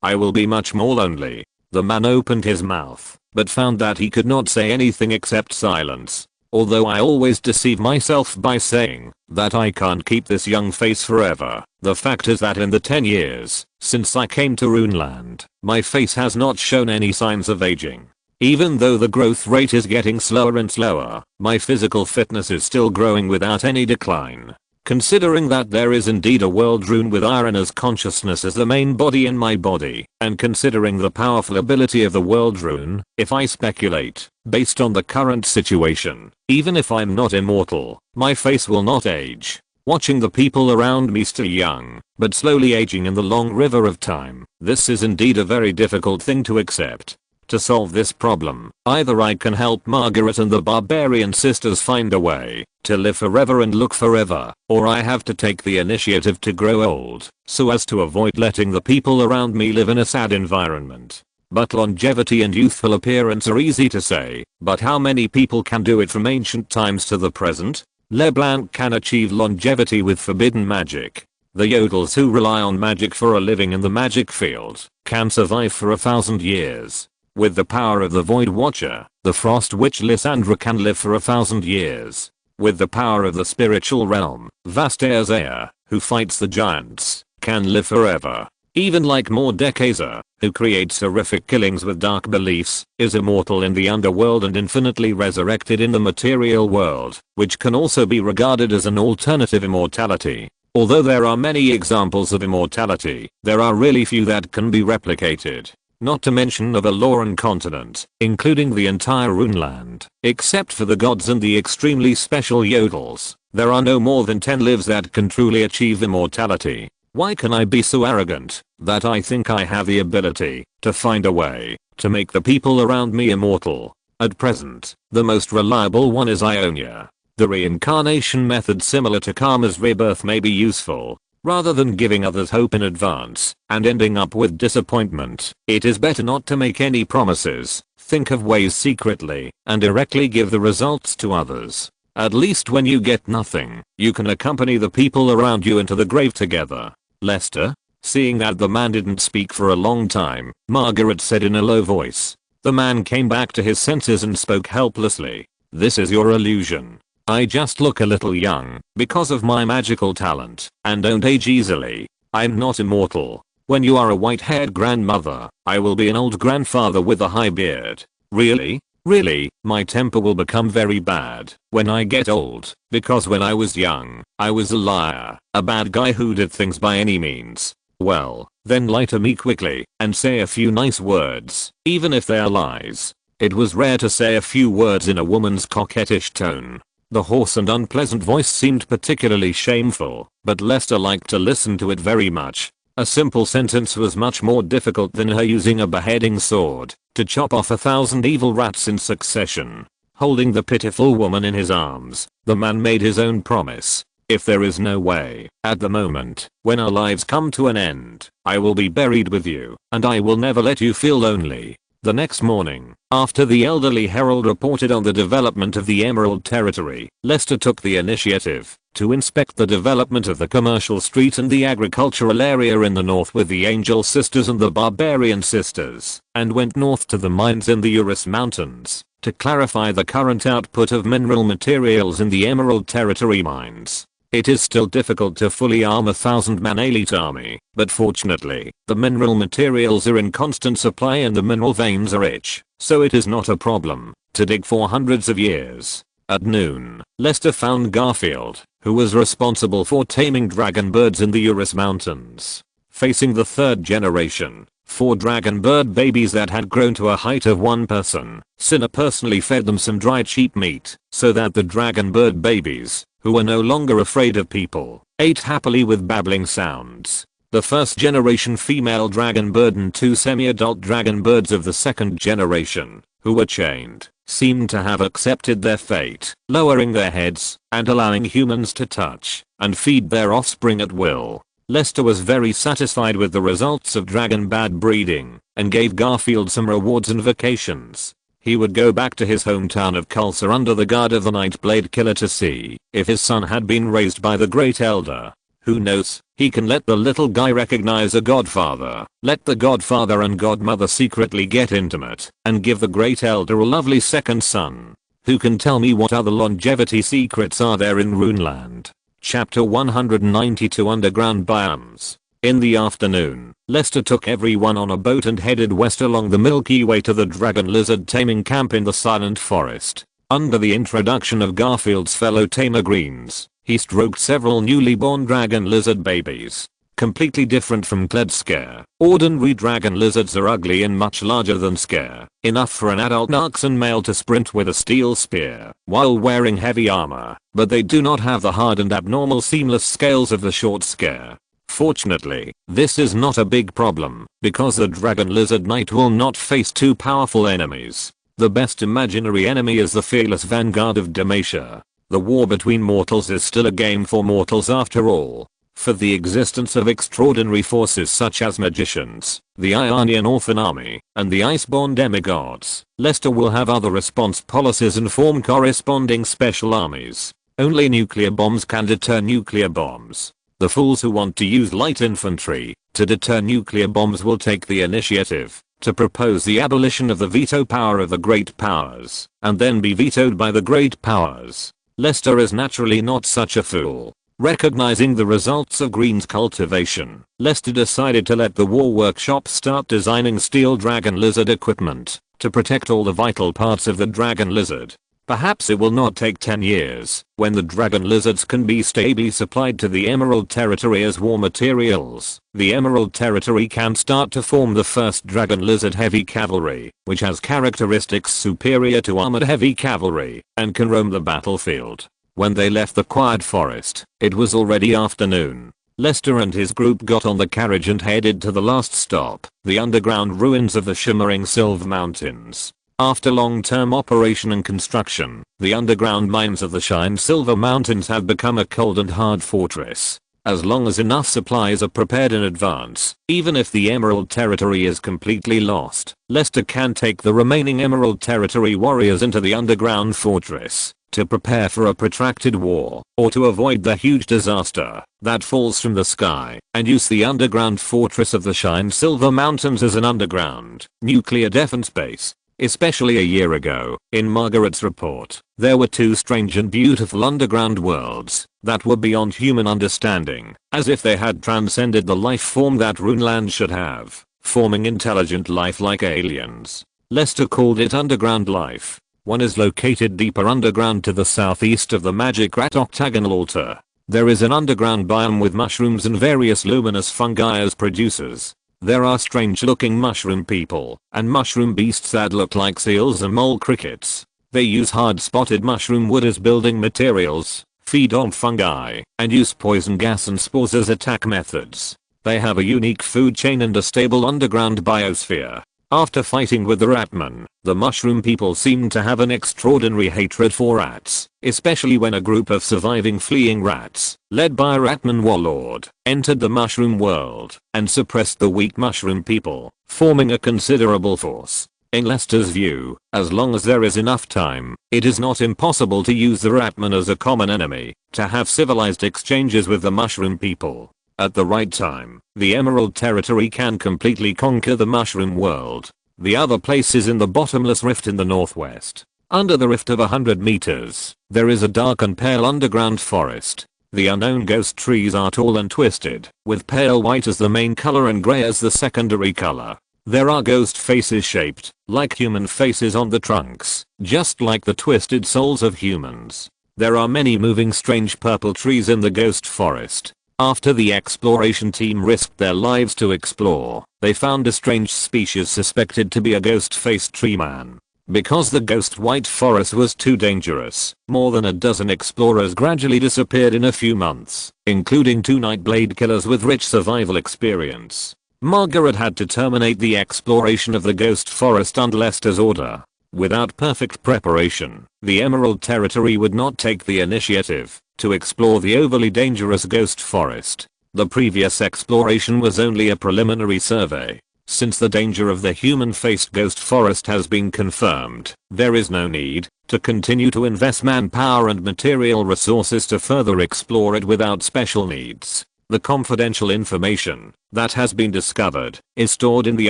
I will be much more lonely. The man opened his mouth, but found that he could not say anything except silence. Although I always deceive myself by saying that I can't keep this young face forever, the fact is that in the 10 years since I came to Runeland, my face has not shown any signs of aging. Even though the growth rate is getting slower and slower, my physical fitness is still growing without any decline. Considering that there is indeed a world rune with iron as consciousness as the main body in my body, and considering the powerful ability of the world rune, if I speculate, based on the current situation, even if I'm not immortal, my face will not age. Watching the people around me still young, but slowly aging in the long river of time, this is indeed a very difficult thing to accept. To solve this problem, either I can help Margaret and the barbarian sisters find a way to live forever and look forever, or I have to take the initiative to grow old, so as to avoid letting the people around me live in a sad environment. But longevity and youthful appearance are easy to say, but how many people can do it from ancient times to the present? LeBlanc can achieve longevity with forbidden magic. The Yodels who rely on magic for a living in the magic field can survive for 1,000 years. With the power of the Void Watcher, the Frost Witch Lysandra can live for 1,000 years. With the power of the spiritual realm, Vastaya Zaya, who fights the giants, can live forever. Even like Mordekaiser, who creates horrific killings with dark beliefs, is immortal in the underworld and infinitely resurrected in the material world, which can also be regarded as an alternative immortality. Although there are many examples of immortality, there are really few that can be replicated. Not to mention the Valoran continent, including the entire Runeland, except for the gods and the extremely special Yodels. There are no more than 10 lives that can truly achieve immortality. Why can I be so arrogant that I think I have the ability to find a way to make the people around me immortal? At present, the most reliable one is Ionia. The reincarnation method similar to Karma's rebirth may be useful. Rather than giving others hope in advance and ending up with disappointment, it is better not to make any promises. Think of ways secretly and directly give the results to others. At least when you get nothing, you can accompany the people around you into the grave together. Lester? Seeing that the man didn't speak for a long time, Margaret said in a low voice. The man came back to his senses and spoke helplessly. This is your illusion. I just look a little young because of my magical talent and don't age easily. I'm not immortal. When you are a white-haired grandmother, I will be an old grandfather with a high beard. Really? Really, my temper will become very bad when I get old, because when I was young, I was a liar, a bad guy who did things by any means. Well, then lie to me quickly and say a few nice words, even if they are lies. It was rare to say a few words in a woman's coquettish tone. The hoarse and unpleasant voice seemed particularly shameful, but Lester liked to listen to it very much. A simple sentence was much more difficult than her using a beheading sword to chop off 1,000 evil rats in succession. Holding the pitiful woman in his arms, the man made his own promise. If there is no way, at the moment, when our lives come to an end, I will be buried with you, and I will never let you feel lonely. The next morning, after the elderly herald reported on the development of the Emerald Territory, Lester took the initiative to inspect the development of the commercial street and the agricultural area in the north with the Angel Sisters and the Barbarian Sisters, and went north to the mines in the Urus Mountains to clarify the current output of mineral materials in the Emerald Territory mines. It is still difficult to fully arm a 1,000-man elite army, but fortunately, the mineral materials are in constant supply and the mineral veins are rich, so it is not a problem to dig for hundreds of years. At noon, Lester found Garfield, who was responsible for taming dragon birds in the Urus Mountains. Facing the third generation, 4 dragon bird babies that had grown to a height of 1 person, Cinna personally fed them some dried sheep meat, so that the dragon bird babies, who were no longer afraid of people, ate happily with babbling sounds. The first generation female dragon bird and 2 semi-adult dragon birds of the second generation, who were chained, seemed to have accepted their fate, lowering their heads and allowing humans to touch and feed their offspring at will. Lester was very satisfied with the results of dragon bad breeding and gave Garfield some rewards and vacations. He would go back to his hometown of Kulsa under the guard of the Nightblade Killer to see if his son had been raised by the Great Elder. Who knows, he can let the little guy recognize a godfather, let the godfather and godmother secretly get intimate, and give the Great Elder a lovely second son. Who can tell me what other longevity secrets are there in Runeland? Chapter 192 Underground Biomes. In the afternoon, Lester took everyone on a boat and headed west along the Milky Way to the dragon lizard taming camp in the Silent Forest. Under the introduction of Garfield's fellow tamer Greens, he stroked several newly born dragon lizard babies. Completely different from Kledscare, ordinary dragon lizards are ugly and much larger than Scare, enough for an adult Narxan male to sprint with a steel spear while wearing heavy armor, but they do not have the hard and abnormal seamless scales of the short Scare. Fortunately, this is not a big problem, because the dragon lizard knight will not face 2 powerful enemies. The best imaginary enemy is the fearless vanguard of Demacia. The war between mortals is still a game for mortals after all. For the existence of extraordinary forces such as magicians, the Ionian Orphan Army, and the Iceborne demigods, Lester will have other response policies and form corresponding special armies. Only nuclear bombs can deter nuclear bombs. The fools who want to use light infantry to deter nuclear bombs will take the initiative to propose the abolition of the veto power of the great powers, and then be vetoed by the great powers. Lester is naturally not such a fool. Recognizing the results of Green's cultivation, Lester decided to let the War Workshop start designing steel Dragon Lizard equipment to protect all the vital parts of the Dragon Lizard. Perhaps it will not take 10 years, when the Dragon Lizards can be stably supplied to the Emerald Territory as war materials. The Emerald Territory can start to form the first Dragon Lizard heavy cavalry, which has characteristics superior to armored heavy cavalry, and can roam the battlefield. When they left the quiet forest, it was already afternoon. Lester and his group got on the carriage and headed to the last stop, the underground ruins of the shimmering Silver Mountains. After long-term operation and construction, the underground mines of the Shine Silver Mountains have become a cold and hard fortress. As long as enough supplies are prepared in advance, even if the Emerald Territory is completely lost, Lester can take the remaining Emerald Territory warriors into the underground fortress to prepare for a protracted war, or to avoid the huge disaster that falls from the sky, and use the underground fortress of the Shine Silver Mountains as an underground nuclear defense base. Especially a year ago, in Margaret's report, there were two strange and beautiful underground worlds that were beyond human understanding, as if they had transcended the life form that Runeland should have, forming intelligent life like aliens. Lester called it underground life. One is located deeper underground to the southeast of the Magic Rat octagonal altar. There is an underground biome with mushrooms and various luminous fungi as producers. There are strange looking mushroom people and mushroom beasts that look like seals and mole crickets. They use hard spotted mushroom wood as building materials, feed on fungi, and use poison gas and spores as attack methods. They have a unique food chain and a stable underground biosphere. After fighting with the Ratmen, the mushroom people seem to have an extraordinary hatred for rats, especially when a group of surviving fleeing rats, led by a Ratman warlord, entered the mushroom world and suppressed the weak mushroom people, forming a considerable force. In Lester's view, as long as there is enough time, it is not impossible to use the Ratmen as a common enemy, to have civilized exchanges with the mushroom people. At the right time, the Emerald Territory can completely conquer the mushroom world. The other place is in the bottomless rift in the northwest. Under the rift of 100 meters, there is a dark and pale underground forest. The unknown ghost trees are tall and twisted, with pale white as the main color and gray as the secondary color. There are ghost faces shaped like human faces on the trunks, just like the twisted souls of humans. There are many moving strange purple trees in the ghost forest. After the exploration team risked their lives to explore, they found a strange species suspected to be a ghost-faced tree man. Because the ghost white forest was too dangerous, more than a dozen explorers gradually disappeared in a few months, including 2 Nightblade killers with rich survival experience. Margaret had to terminate the exploration of the ghost forest under Lester's order. Without perfect preparation, the Emerald Territory would not take the initiative to explore the overly dangerous ghost forest. The previous exploration was only a preliminary survey. Since the danger of the human-faced ghost forest has been confirmed, there is no need to continue to invest manpower and material resources to further explore it without special needs. The confidential information that has been discovered is stored in the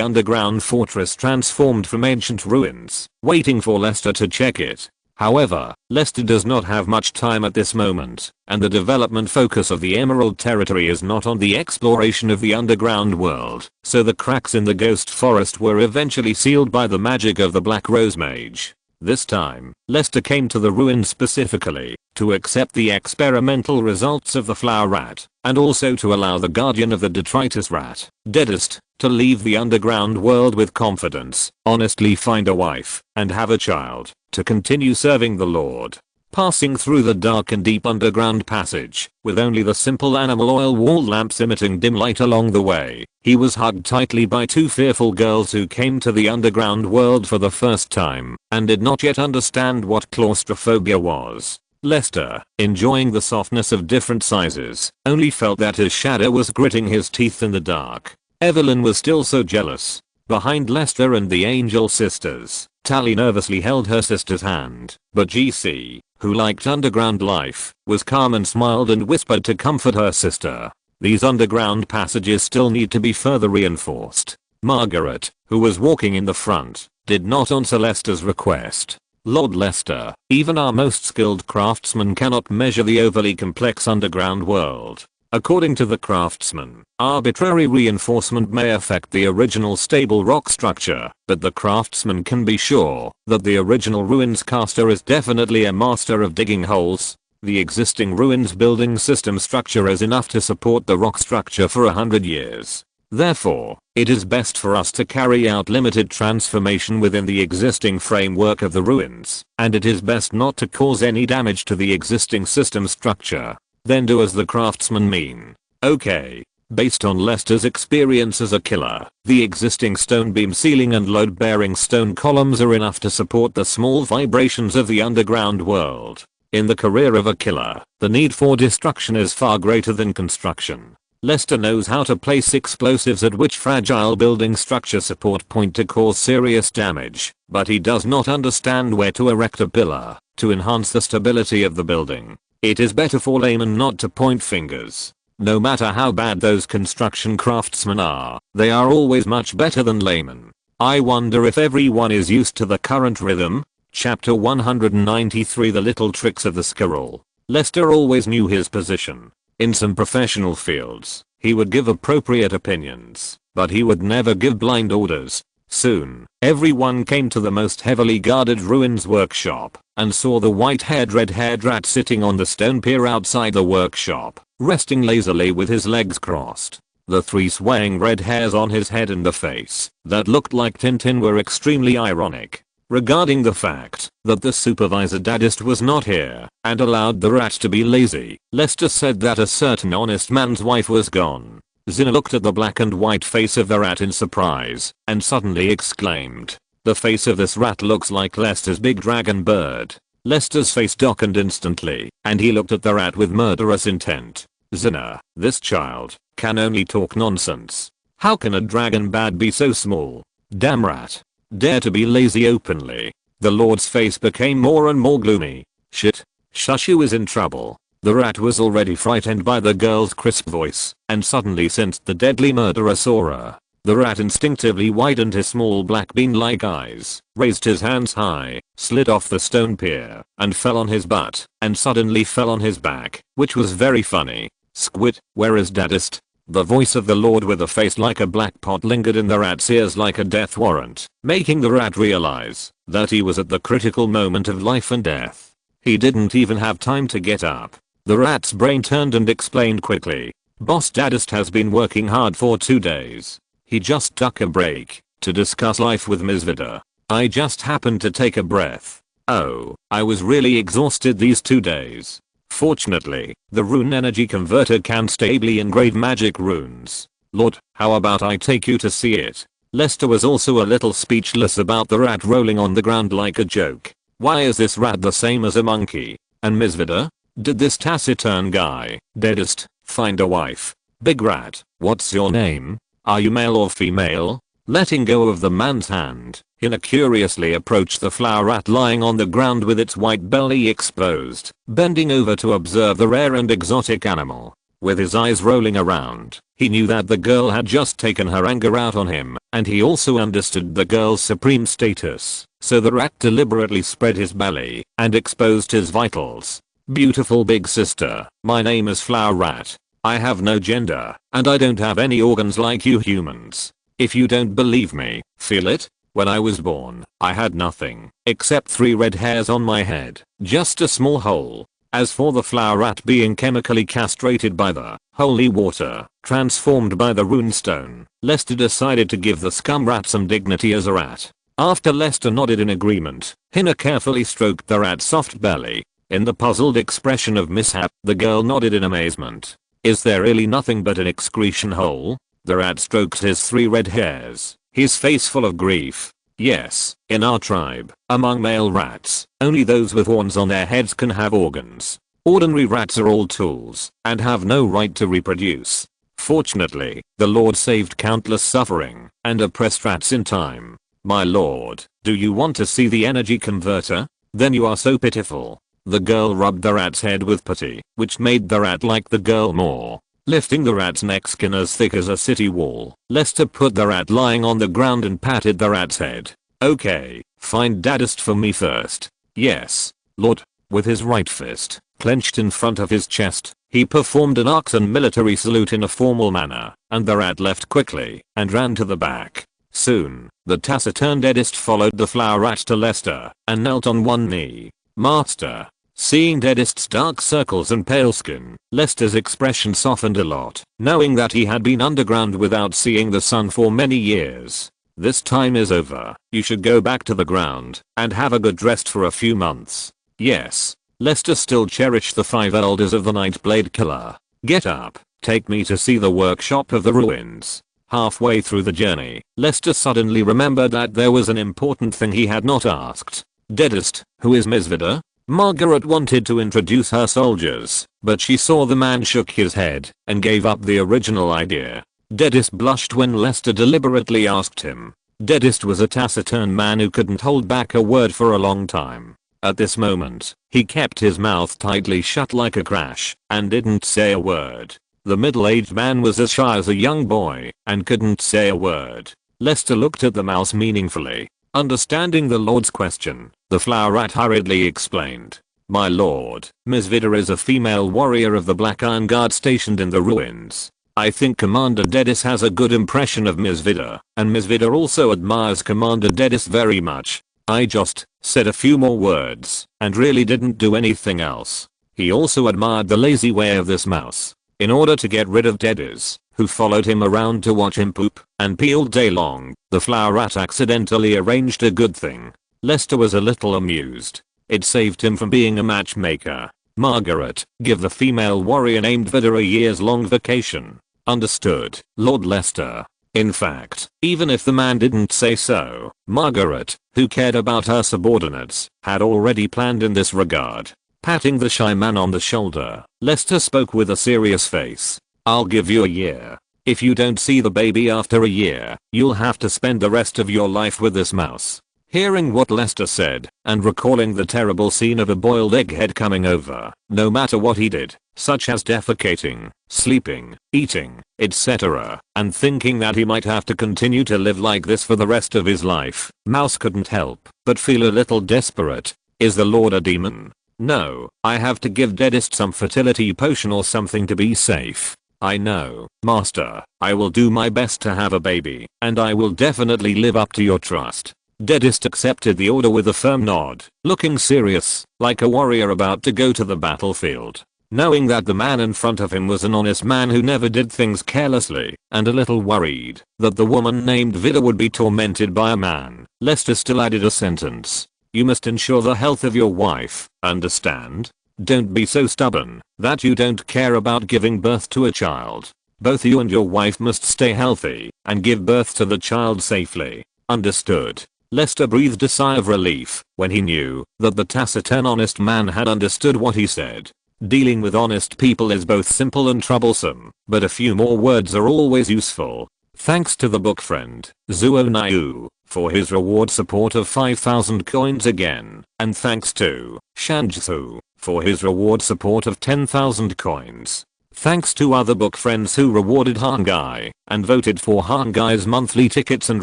underground fortress transformed from ancient ruins, waiting for Lester to check it. However, Lester does not have much time at this moment, and the development focus of the Emerald Territory is not on the exploration of the underground world, so the cracks in the ghost forest were eventually sealed by the magic of the Black Rose Mage. This time, Lester came to the ruins specifically to accept the experimental results of the Flower Rat, and also to allow the guardian of the Detritus Rat, Deadest, to leave the underground world with confidence, honestly find a wife, and have a child, to continue serving the Lord. Passing through the dark and deep underground passage, with only the simple animal oil wall lamps emitting dim light along the way, he was hugged tightly by 2 fearful girls who came to the underground world for the first time, and did not yet understand what claustrophobia was. Lester, enjoying the softness of different sizes, only felt that his shadow was gritting his teeth in the dark. Evelyn was still so jealous. Behind Lester and the Angel sisters, Tally nervously held her sister's hand, but GC, who liked underground life, was calm and smiled and whispered to comfort her sister. These underground passages still need to be further reinforced. Margaret, who was walking in the front, did not answer Lester's request. Lord Lester, even our most skilled craftsmen cannot measure the overly complex underground world. According to the craftsman, arbitrary reinforcement may affect the original stable rock structure, but the craftsman can be sure that the original ruins caster is definitely a master of digging holes. The existing ruins building system structure is enough to support the rock structure for 100 years. Therefore, it is best for us to carry out limited transformation within the existing framework of the ruins, and it is best not to cause any damage to the existing system structure. Then do as the craftsman mean. Okay. Based on Lester's experience as a killer, the existing stone beam ceiling and load-bearing stone columns are enough to support the small vibrations of the underground world. In the career of a killer, the need for destruction is far greater than construction. Lester knows how to place explosives at which fragile building structure support point to cause serious damage, but he does not understand where to erect a pillar to enhance the stability of the building. It is better for laymen not to point fingers. No matter how bad those construction craftsmen are, they are always much better than laymen. I wonder if everyone is used to the current rhythm. Chapter 193 The Little Tricks of the Squirrel. Lester always knew his position. In some professional fields, he would give appropriate opinions, but he would never give blind orders. Soon, everyone came to the most heavily guarded ruins workshop and saw the white-haired red-haired rat sitting on the stone pier outside the workshop, resting lazily with his legs crossed. The 3 swaying red hairs on his head and the face that looked like Tintin were extremely ironic. Regarding the fact that the supervisor Dadist was not here and allowed the rat to be lazy, Lester said that a certain honest man's wife was gone. Zina looked at the black and white face of the rat in surprise and suddenly exclaimed, "The face of this rat looks like Lester's big dragon bird." Lester's face darkened instantly and he looked at the rat with murderous intent. "Zina, this child can only talk nonsense. How can a dragon bird be so small? Damn rat. Dare to be lazy openly." The Lord's face became more and more gloomy. "Shit. Shushu is in trouble." The rat was already frightened by the girl's crisp voice and suddenly sensed the deadly murderous aura. The rat instinctively widened his small black bean-like eyes, raised his hands high, slid off the stone pier, and fell on his butt, and suddenly fell on his back, which was very funny. "Squid, where is Dadist?" The voice of the Lord with a face like a black pot lingered in the rat's ears like a death warrant, making the rat realize that he was at the critical moment of life and death. He didn't even have time to get up. The rat's brain turned and explained quickly. "Boss Dadist has been working hard for 2 days. He just took a break to discuss life with Ms. Vida. I just happened to take a breath. Oh, I was really exhausted these 2 days. Fortunately, the rune energy converter can stably engrave magic runes. Lord, how about I take you to see it?" Lester was also a little speechless about the rat rolling on the ground like a joke. Why is this rat the same as a monkey? And Ms. Vida? Did this taciturn guy, Dadist, find a wife? Big rat, what's your name? Are you male or female? Letting go of the man's hand, Hina curiously approached the flower rat lying on the ground with its white belly exposed, bending over to observe the rare and exotic animal. With his eyes rolling around, he knew that the girl had just taken her anger out on him, and he also understood the girl's supreme status, so the rat deliberately spread his belly and exposed his vitals. "Beautiful big sister, my name is Flower Rat. I have no gender, and I don't have any organs like you humans. If you don't believe me, feel it. When I was born, I had nothing except 3 red hairs on my head, just a small hole. As for the flower rat being chemically castrated by the holy water, transformed by the runestone, Lester decided to give the scum rat some dignity as a rat. After Lester nodded in agreement, Hina carefully stroked the rat's soft belly. In the puzzled expression of mishap, the girl nodded in amazement. "Is there really nothing but an excretion hole?" The rat stroked his 3 red hairs, his face full of grief. "Yes, in our tribe, among male rats, only those with horns on their heads can have organs. Ordinary rats are all tools and have no right to reproduce. Fortunately, the Lord saved countless suffering and oppressed rats in time. My lord, do you want to see the energy converter? Then you are so pitiful. The girl rubbed the rat's head with putty, which made the rat like the girl more. Lifting the rat's neck skin as thick as a city wall, Lester put the rat lying on the ground and patted the rat's head. Okay, find Daddist for me first. Yes, Lord. With his right fist clenched in front of his chest, he performed an Arxan military salute in a formal manner, and the rat left quickly and ran to the back. Soon, the taciturn Deadest followed the flower rat to Lester and knelt on one knee. Master. Seeing Deadest's dark circles and pale skin, Lester's expression softened a lot, knowing that he had been underground without seeing the sun for many years. This time is over. You should go back to the ground and have a good rest for a few months. Yes. Lester still cherished the 5 elders of the Nightblade Killer. Get up. Take me to see the workshop of the ruins. Halfway through the journey, Lester suddenly remembered that there was an important thing he had not asked. Deadest, who is Miss Vida? Margaret wanted to introduce her soldiers, but she saw the man shook his head and gave up the original idea. Deadest blushed when Lester deliberately asked him. Deadest was a taciturn man who couldn't hold back a word for a long time. At this moment, he kept his mouth tightly shut like a crash and didn't say a word. The middle-aged man was as shy as a young boy and couldn't say a word. Lester looked at the mouse meaningfully. Understanding the Lord's question, the flower rat hurriedly explained. My lord, Miss Vida is a female warrior of the Black Iron Guard stationed in the ruins. I think Commander Deadest has a good impression of Miss Vida, and Miss Vida also admires Commander Deadest very much. I just said a few more words and really didn't do anything else. He also admired the lazy way of this mouse. In order to get rid of Deadest, who followed him around to watch him poop and pee all day long, the flower rat accidentally arranged a good thing. Lester was a little amused. It saved him from being a matchmaker. Margaret, give the female warrior named Vida a years-long vacation. Understood, Lord Lester. In fact, even if the man didn't say so, Margaret, who cared about her subordinates, had already planned in this regard. Patting the shy man on the shoulder, Lester spoke with a serious face. I'll give you a year. If you don't see the baby after a year, you'll have to spend the rest of your life with this mouse. Hearing what Lester said, and recalling the terrible scene of a boiled egghead coming over, no matter what he did, such as defecating, sleeping, eating, etc., and thinking that he might have to continue to live like this for the rest of his life, Mouse couldn't help but feel a little desperate. Is the Lord a demon? No, I have to give Deadest some fertility potion or something to be safe. I know, Master, I will do my best to have a baby, and I will definitely live up to your trust. Deadest accepted the order with a firm nod, looking serious, like a warrior about to go to the battlefield. Knowing that the man in front of him was an honest man who never did things carelessly, and a little worried that the woman named Vida would be tormented by a man, Lester still added a sentence. You must ensure the health of your wife, understand? Don't be so stubborn that you don't care about giving birth to a child. Both you and your wife must stay healthy and give birth to the child safely. Understood. Lester breathed a sigh of relief when he knew that the taciturn honest man had understood what he said. Dealing with honest people is both simple and troublesome, but a few more words are always useful. Thanks to the book friend, Zuo Naiu, for his reward support of 5,000 coins again, and thanks to Shanjitsu for his reward support of 10,000 coins. Thanks to other book friends who rewarded Hangai and voted for Hangai's monthly tickets and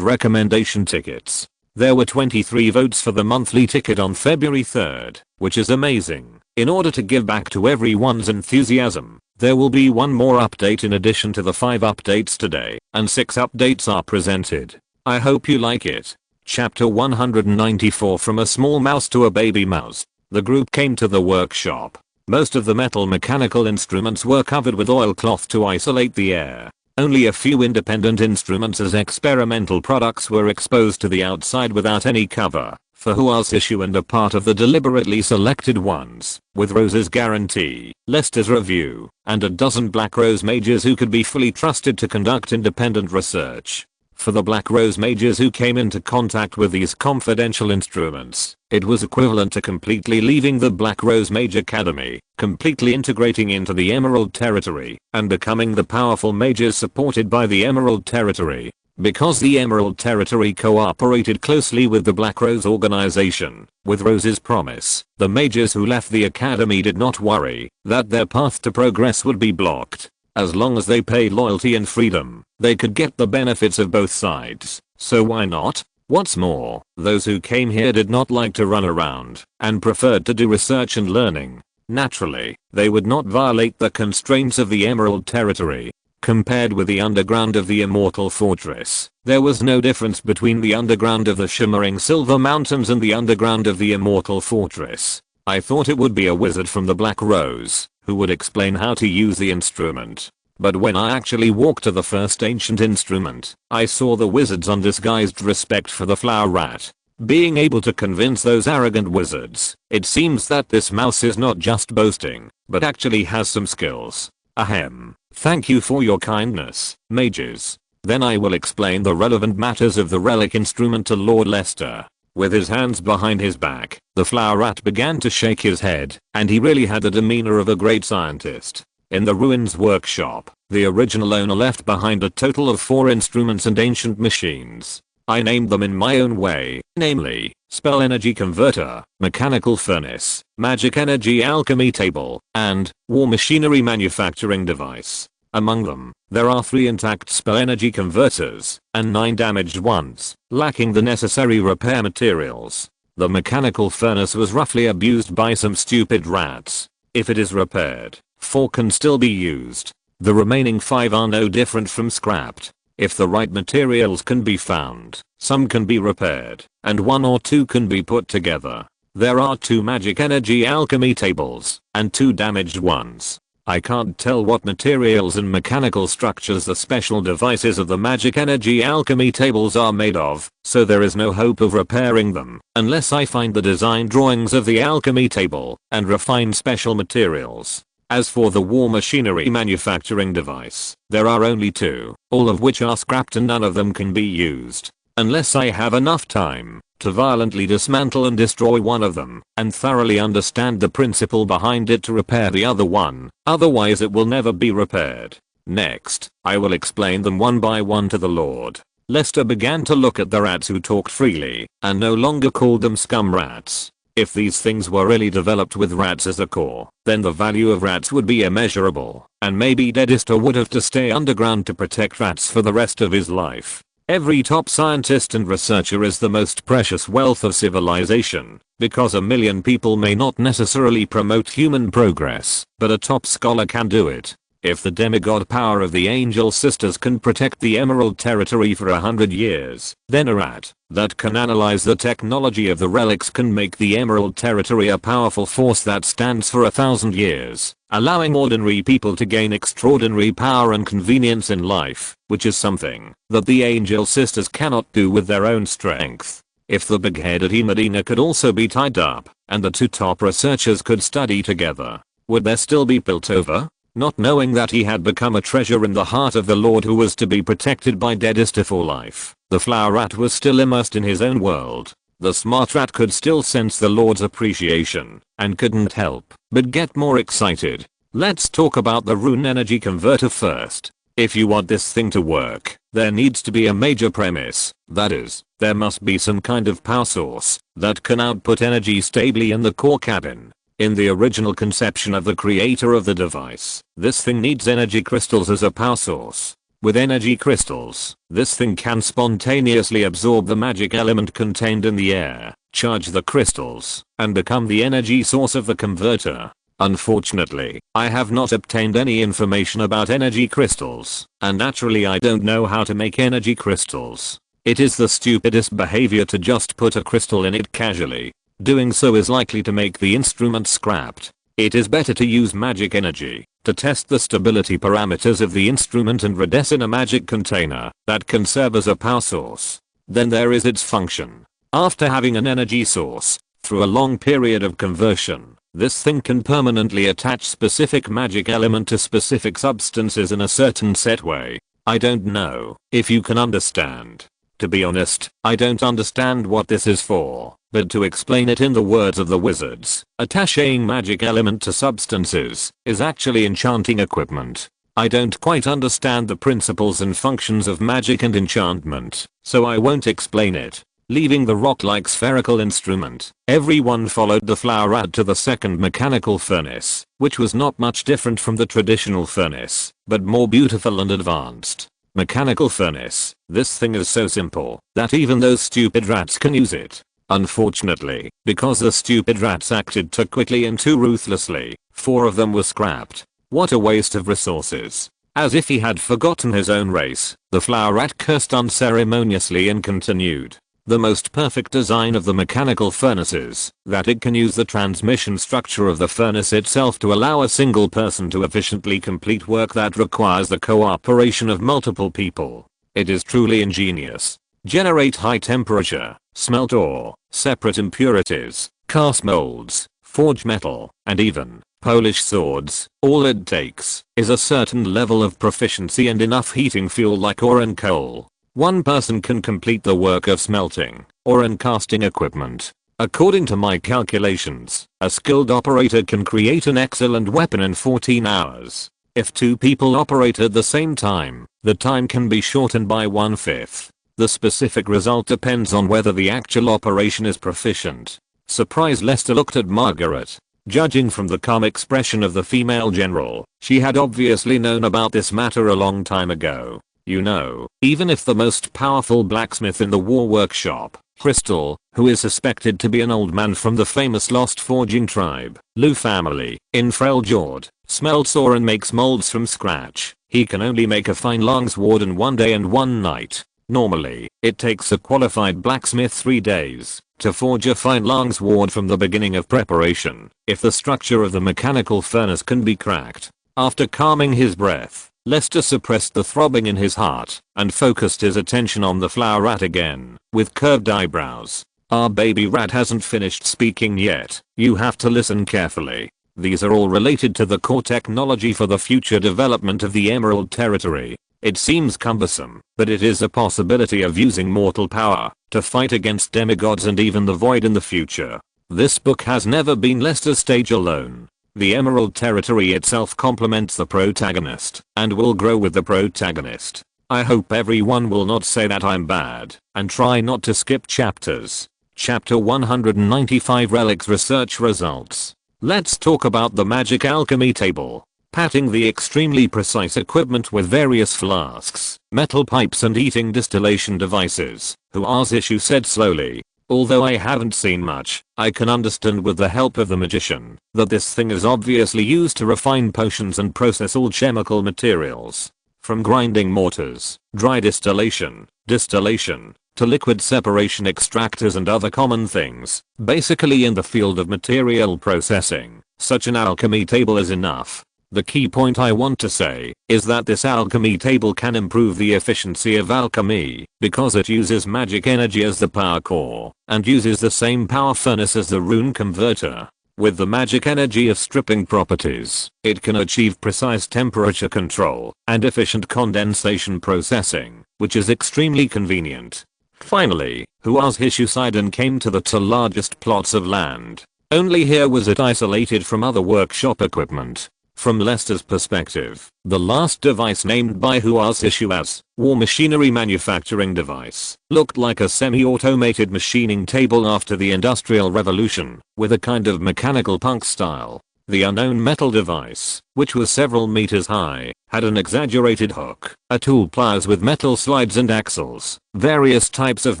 recommendation tickets. There were 23 votes for the monthly ticket on February 3rd, which is amazing. In order to give back to everyone's enthusiasm, there will be one more update in addition to the 5 updates today, and 6 updates are presented. I hope you like it. Chapter 194 From a small mouse to a baby mouse. The group came to the workshop. Most of the metal mechanical instruments were covered with oilcloth to isolate the air. Only a few independent instruments as experimental products were exposed to the outside without any cover, for Hua's issue and a part of the deliberately selected ones, with Rose's guarantee, Lester's review, and a dozen Black Rose mages who could be fully trusted to conduct independent research. For the Black Rose mages who came into contact with these confidential instruments, it was equivalent to completely leaving the Black Rose Mage Academy, completely integrating into the Emerald Territory, and becoming the powerful mages supported by the Emerald Territory. Because the Emerald Territory cooperated closely with the Black Rose organization, with Rose's promise, the mages who left the academy did not worry that their path to progress would be blocked. As long as they paid loyalty and freedom, they could get the benefits of both sides, so why not? What's more, those who came here did not like to run around, and preferred to do research and learning. Naturally, they would not violate the constraints of the Emerald Territory. Compared with the underground of the Immortal Fortress, there was no difference between the underground of the Shimmering Silver Mountains and the underground of the Immortal Fortress. I thought it would be a wizard from the Black Rose, who would explain how to use the instrument. But when I actually walked to the first ancient instrument, I saw the wizard's undisguised respect for the flower rat. Being able to convince those arrogant wizards, it seems that this mouse is not just boasting, but actually has some skills. Ahem. Thank you for your kindness, mages. Then I will explain the relevant matters of the relic instrument to Lord Lester. With his hands behind his back, the flower rat began to shake his head, and he really had the demeanor of a great scientist. In the ruins workshop, the original owner left behind a total of 4 instruments and ancient machines. I named them in my own way, namely, Spell Energy Converter, Mechanical Furnace, Magic Energy Alchemy Table, and War Machinery Manufacturing Device. Among them, there are 3 intact Spell Energy Converters, and 9 damaged ones, lacking the necessary repair materials. The Mechanical Furnace was roughly abused by some stupid rats. If it is repaired, 4 can still be used. The remaining 5 are no different from scrapped. If the right materials can be found, some can be repaired, and 1 or 2 can be put together. There are 2 magic energy alchemy tables, and 2 damaged ones. I can't tell what materials and mechanical structures the special devices of the magic energy alchemy tables are made of, so there is no hope of repairing them, unless I find the design drawings of the alchemy table, and refine special materials. As for the war machinery manufacturing device, there are only 2, all of which are scrapped and none of them can be used. Unless I have enough time to violently dismantle and destroy one of them, and thoroughly understand the principle behind it to repair the other one, otherwise it will never be repaired. Next, I will explain them one by one to the Lord. Lester began to look at the rats who talked freely, and no longer called them scum rats. If these things were really developed with rats as a core, then the value of rats would be immeasurable, and maybe Deadister would have to stay underground to protect rats for the rest of his life. Every top scientist and researcher is the most precious wealth of civilization, because a million people may not necessarily promote human progress, but a top scholar can do it. If the demigod power of the Angel Sisters can protect the Emerald Territory for 100 years, then a rat that can analyze the technology of the relics can make the Emerald Territory a powerful force that stands for 1,000 years, allowing ordinary people to gain extraordinary power and convenience in life, which is something that the Angel Sisters cannot do with their own strength. If the big-headed Medina could also be tied up, and the 2 top researchers could study together, would there still be Piltover? Not knowing that he had become a treasure in the heart of the Lord who was to be protected by Deadister for life, the flower rat was still immersed in his own world. The smart rat could still sense the Lord's appreciation, and couldn't help but get more excited. Let's talk about the Rune Energy Converter first. If you want this thing to work, there needs to be a major premise, that is, there must be some kind of power source that can output energy stably in the core cabin. In the original conception of the creator of the device, this thing needs energy crystals as a power source. With energy crystals, this thing can spontaneously absorb the magic element contained in the air, charge the crystals, and become the energy source of the converter. Unfortunately, I have not obtained any information about energy crystals, and naturally I don't know how to make energy crystals. It is the stupidest behavior to just put a crystal in it casually. Doing so is likely to make the instrument scrapped. It is better to use magic energy to test the stability parameters of the instrument and redesign a magic container that can serve as a power source. Then there is its function. After having an energy source, through a long period of conversion, this thing can permanently attach specific magic element to specific substances in a certain set way. I don't know if you can understand. To be honest, I don't understand what this is for, but to explain it in the words of the wizards, attaching magic element to substances is actually enchanting equipment. I don't quite understand the principles and functions of magic and enchantment, so I won't explain it. Leaving the rock-like spherical instrument, everyone followed the flower rat to the second mechanical furnace, which was not much different from the traditional furnace, but more beautiful and advanced. Mechanical furnace. This thing is so simple that even those stupid rats can use it. Unfortunately, because the stupid rats acted too quickly and too ruthlessly, 4 of them were scrapped. What a waste of resources. As if he had forgotten his own race, the flower rat cursed unceremoniously and continued. The most perfect design of the mechanical furnaces, that it can use the transmission structure of the furnace itself to allow a single person to efficiently complete work that requires the cooperation of multiple people. It is truly ingenious. Generate high temperature, smelt ore, separate impurities, cast molds, forge metal, and even polish swords. All it takes is a certain level of proficiency and enough heating fuel like ore and coal. One person can complete the work of smelting, ore and casting equipment. According to my calculations, a skilled operator can create an excellent weapon in 14 hours. If 2 people operate at the same time, the time can be shortened by 1/5. The specific result depends on whether the actual operation is proficient. Surprised Lester looked at Margaret. Judging from the calm expression of the female general, she had obviously known about this matter a long time ago. You know, even if the most powerful blacksmith in the war workshop, Crystal, who is suspected to be an old man from the famous Lost Forging tribe, Lu family, in Freljord, smelts ore and makes molds from scratch, he can only make a fine longsword in 1 day and 1 night. Normally, it takes a qualified blacksmith 3 days to forge a fine longsword from the beginning of preparation, if the structure of the mechanical furnace can be cracked. After calming his breath, Lester suppressed the throbbing in his heart and focused his attention on the flower rat again, with curved eyebrows. Our baby rat hasn't finished speaking yet. You have to listen carefully. These are all related to the core technology for the future development of the Emerald Territory. It seems cumbersome, but it is a possibility of using mortal power to fight against demigods and even the void in the future. This book has never been Lester's stage alone. The Emerald Territory itself complements the protagonist and will grow with the protagonist. I hope everyone will not say that I'm bad and try not to skip chapters. Chapter 195 Relics Research Results. Let's talk about the magic alchemy table. Patting the extremely precise equipment with various flasks, metal pipes and heating distillation devices, Huazishu said slowly. Although I haven't seen much, I can understand with the help of the magician that this thing is obviously used to refine potions and process all chemical materials. From grinding mortars, dry distillation, to liquid separation extractors and other common things. Basically in the field of material processing, such an alchemy table is enough. The key point I want to say is that this alchemy table can improve the efficiency of alchemy because it uses magic energy as the power core and uses the same power furnace as the rune converter. With the magic energy of stripping properties, it can achieve precise temperature control and efficient condensation processing, which is extremely convenient. Finally, Huazishu Sidon came to the 2 largest plots of land. Only here was it isolated from other workshop equipment. From Lester's perspective, the last device named by Huazishu as War Machinery Manufacturing Device looked like a semi-automated machining table after the Industrial Revolution, with a kind of mechanical punk style. The unknown metal device, which was several meters high, had an exaggerated hook, a tool pliers with metal slides and axles, various types of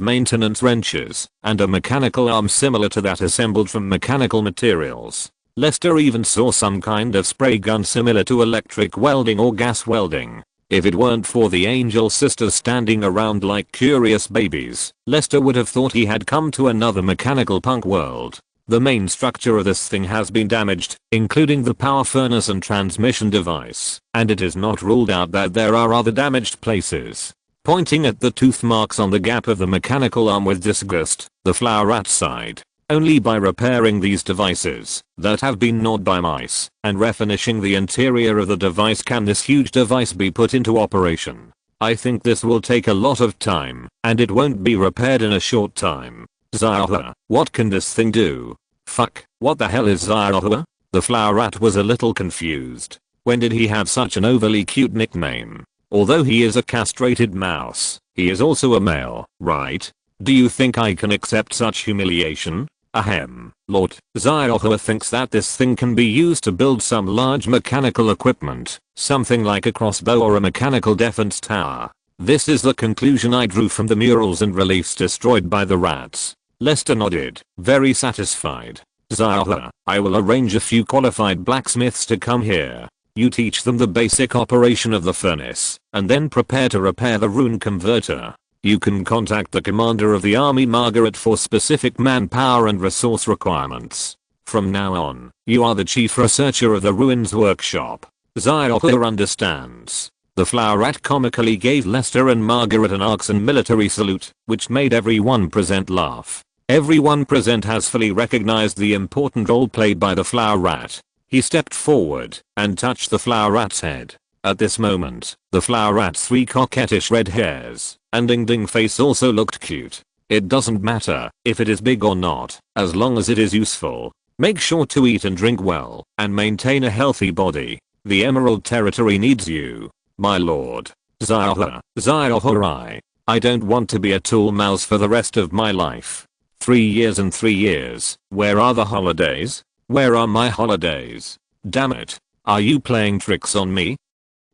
maintenance wrenches, and a mechanical arm similar to that assembled from mechanical materials. Lester even saw some kind of spray gun similar to electric welding or gas welding. If it weren't for the Angel sisters standing around like curious babies, Lester would have thought he had come to another mechanical punk world. The main structure of this thing has been damaged, including the power furnace and transmission device, and it is not ruled out that there are other damaged places. Pointing at the tooth marks on the gap of the mechanical arm with disgust, the flower rat sighed. Only by repairing these devices that have been gnawed by mice and refinishing the interior of the device can this huge device be put into operation. I think this will take a lot of time, and it won't be repaired in a short time. Zahua, what can this thing do? Fuck, what the hell is Zahua? The flower rat was a little confused. When did he have such an overly cute nickname? Although he is a castrated mouse, he is also a male, right? Do you think I can accept such humiliation? Ahem. Lord Ziohua thinks that this thing can be used to build some large mechanical equipment, something like a crossbow or a mechanical defense tower. This is the conclusion I drew from the murals and reliefs destroyed by the rats. Lester nodded, very satisfied. Ziohua, I will arrange a few qualified blacksmiths to come here. You teach them the basic operation of the furnace, and then prepare to repair the rune converter. You can contact the commander of the army Margaret for specific manpower and resource requirements. From now on, you are the chief researcher of the ruins workshop. Ziohua understands. The flower rat comically gave Lester and Margaret an Arxan military salute, which made everyone present laugh. Everyone present has fully recognized the important role played by the flower rat. He stepped forward and touched the flower rat's head. At this moment, the flower rat's 3 coquettish red hairs and ding face also looked cute. It doesn't matter if it is big or not, as long as it is useful. Make sure to eat and drink well and maintain a healthy body. The Emerald Territory needs you, my lord. Ziohua. I don't want to be a tool mouse for the rest of my life. 3 years and 3 years. Where are the holidays? Where are my holidays? Damn it. Are you playing tricks on me?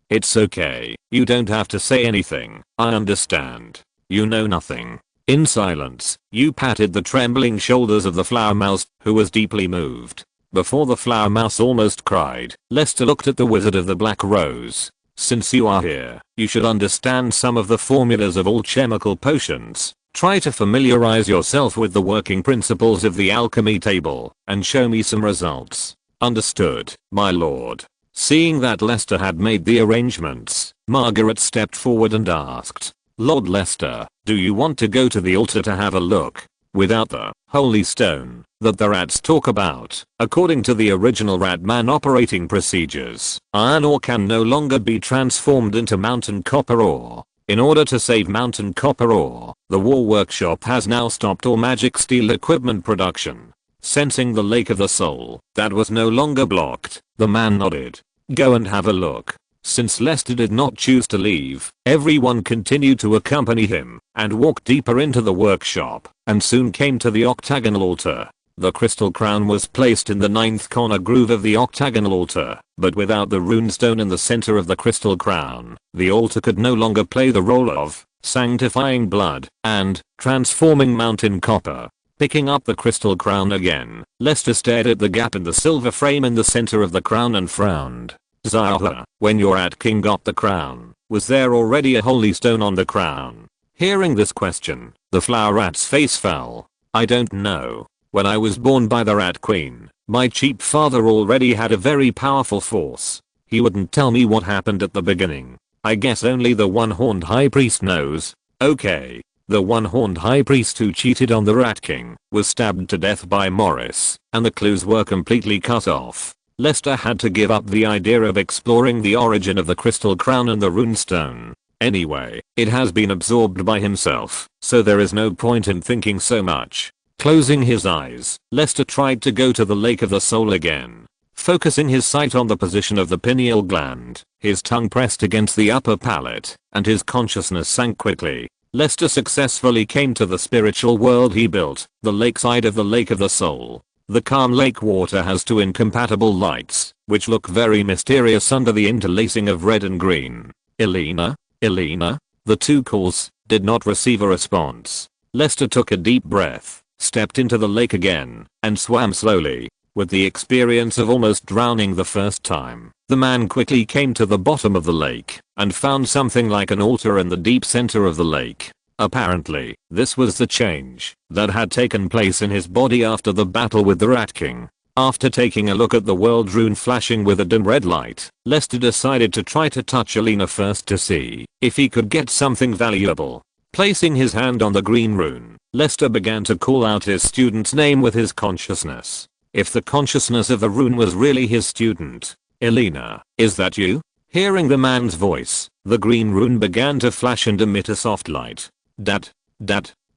It's okay. You don't have to say anything. I understand. You know nothing. In silence, you patted the trembling shoulders of the flower mouse, who was deeply moved. Before the flower mouse almost cried, Lester looked at the Wizard of the Black Rose. Since you are here, you should understand some of the formulas of alchemical potions. Try to familiarize yourself with the working principles of the alchemy table, and show me some results. Understood, my lord. Seeing that Lester had made the arrangements, Margaret stepped forward and asked, Lord Lester, do you want to go to the altar to have a look? Without the holy stone that the rats talk about, according to the original Ratman operating procedures, iron ore can no longer be transformed into mountain copper ore. In order to save mountain copper ore, the War Workshop has now stopped all magic steel equipment production. Sensing the Lake of the Soul that was no longer blocked, the man nodded. Go and have a look. Since Lester did not choose to leave, everyone continued to accompany him and walk deeper into the workshop and soon came to the octagonal altar. The crystal crown was placed in the 9th corner groove of the octagonal altar, but without the runestone in the center of the crystal crown, the altar could no longer play the role of sanctifying blood and transforming mountain copper. Picking up the crystal crown again, Lester stared at the gap in the silver frame in the center of the crown and frowned. Ziohua, when your Rat King got the crown, was there already a holy stone on the crown? Hearing this question, the flower rat's face fell. I don't know. When I was born by the Rat Queen, my cheap father already had a very powerful force. He wouldn't tell me what happened at the beginning. I guess only the one-horned high priest knows. Okay. The one-horned high priest who cheated on the Rat King was stabbed to death by Morris, and the clues were completely cut off. Lester had to give up the idea of exploring the origin of the crystal crown and the runestone. Anyway, it has been absorbed by himself, so there is no point in thinking so much. Closing his eyes, Lester tried to go to the Lake of the Soul again. Focusing his sight on the position of the pineal gland, his tongue pressed against the upper palate, and his consciousness sank quickly. Lester successfully came to the spiritual world he built, the lakeside of the Lake of the Soul. The calm lake water has 2 incompatible lights, which look very mysterious under the interlacing of red and green. Elena? The 2 calls did not receive a response. Lester took a deep breath, stepped into the lake again, and swam slowly. With the experience of almost drowning the first time, the man quickly came to the bottom of the lake and found something like an altar in the deep center of the lake. Apparently, this was the change that had taken place in his body after the battle with the Rat King. After taking a look at the world rune flashing with a dim red light, Lester decided to try to touch Elena first to see if he could get something valuable. Placing his hand on the green rune, Lester began to call out his student's name with his consciousness. If the consciousness of the rune was really his student. Elena, is that you? Hearing the man's voice, the green rune began to flash and emit a soft light. Dad,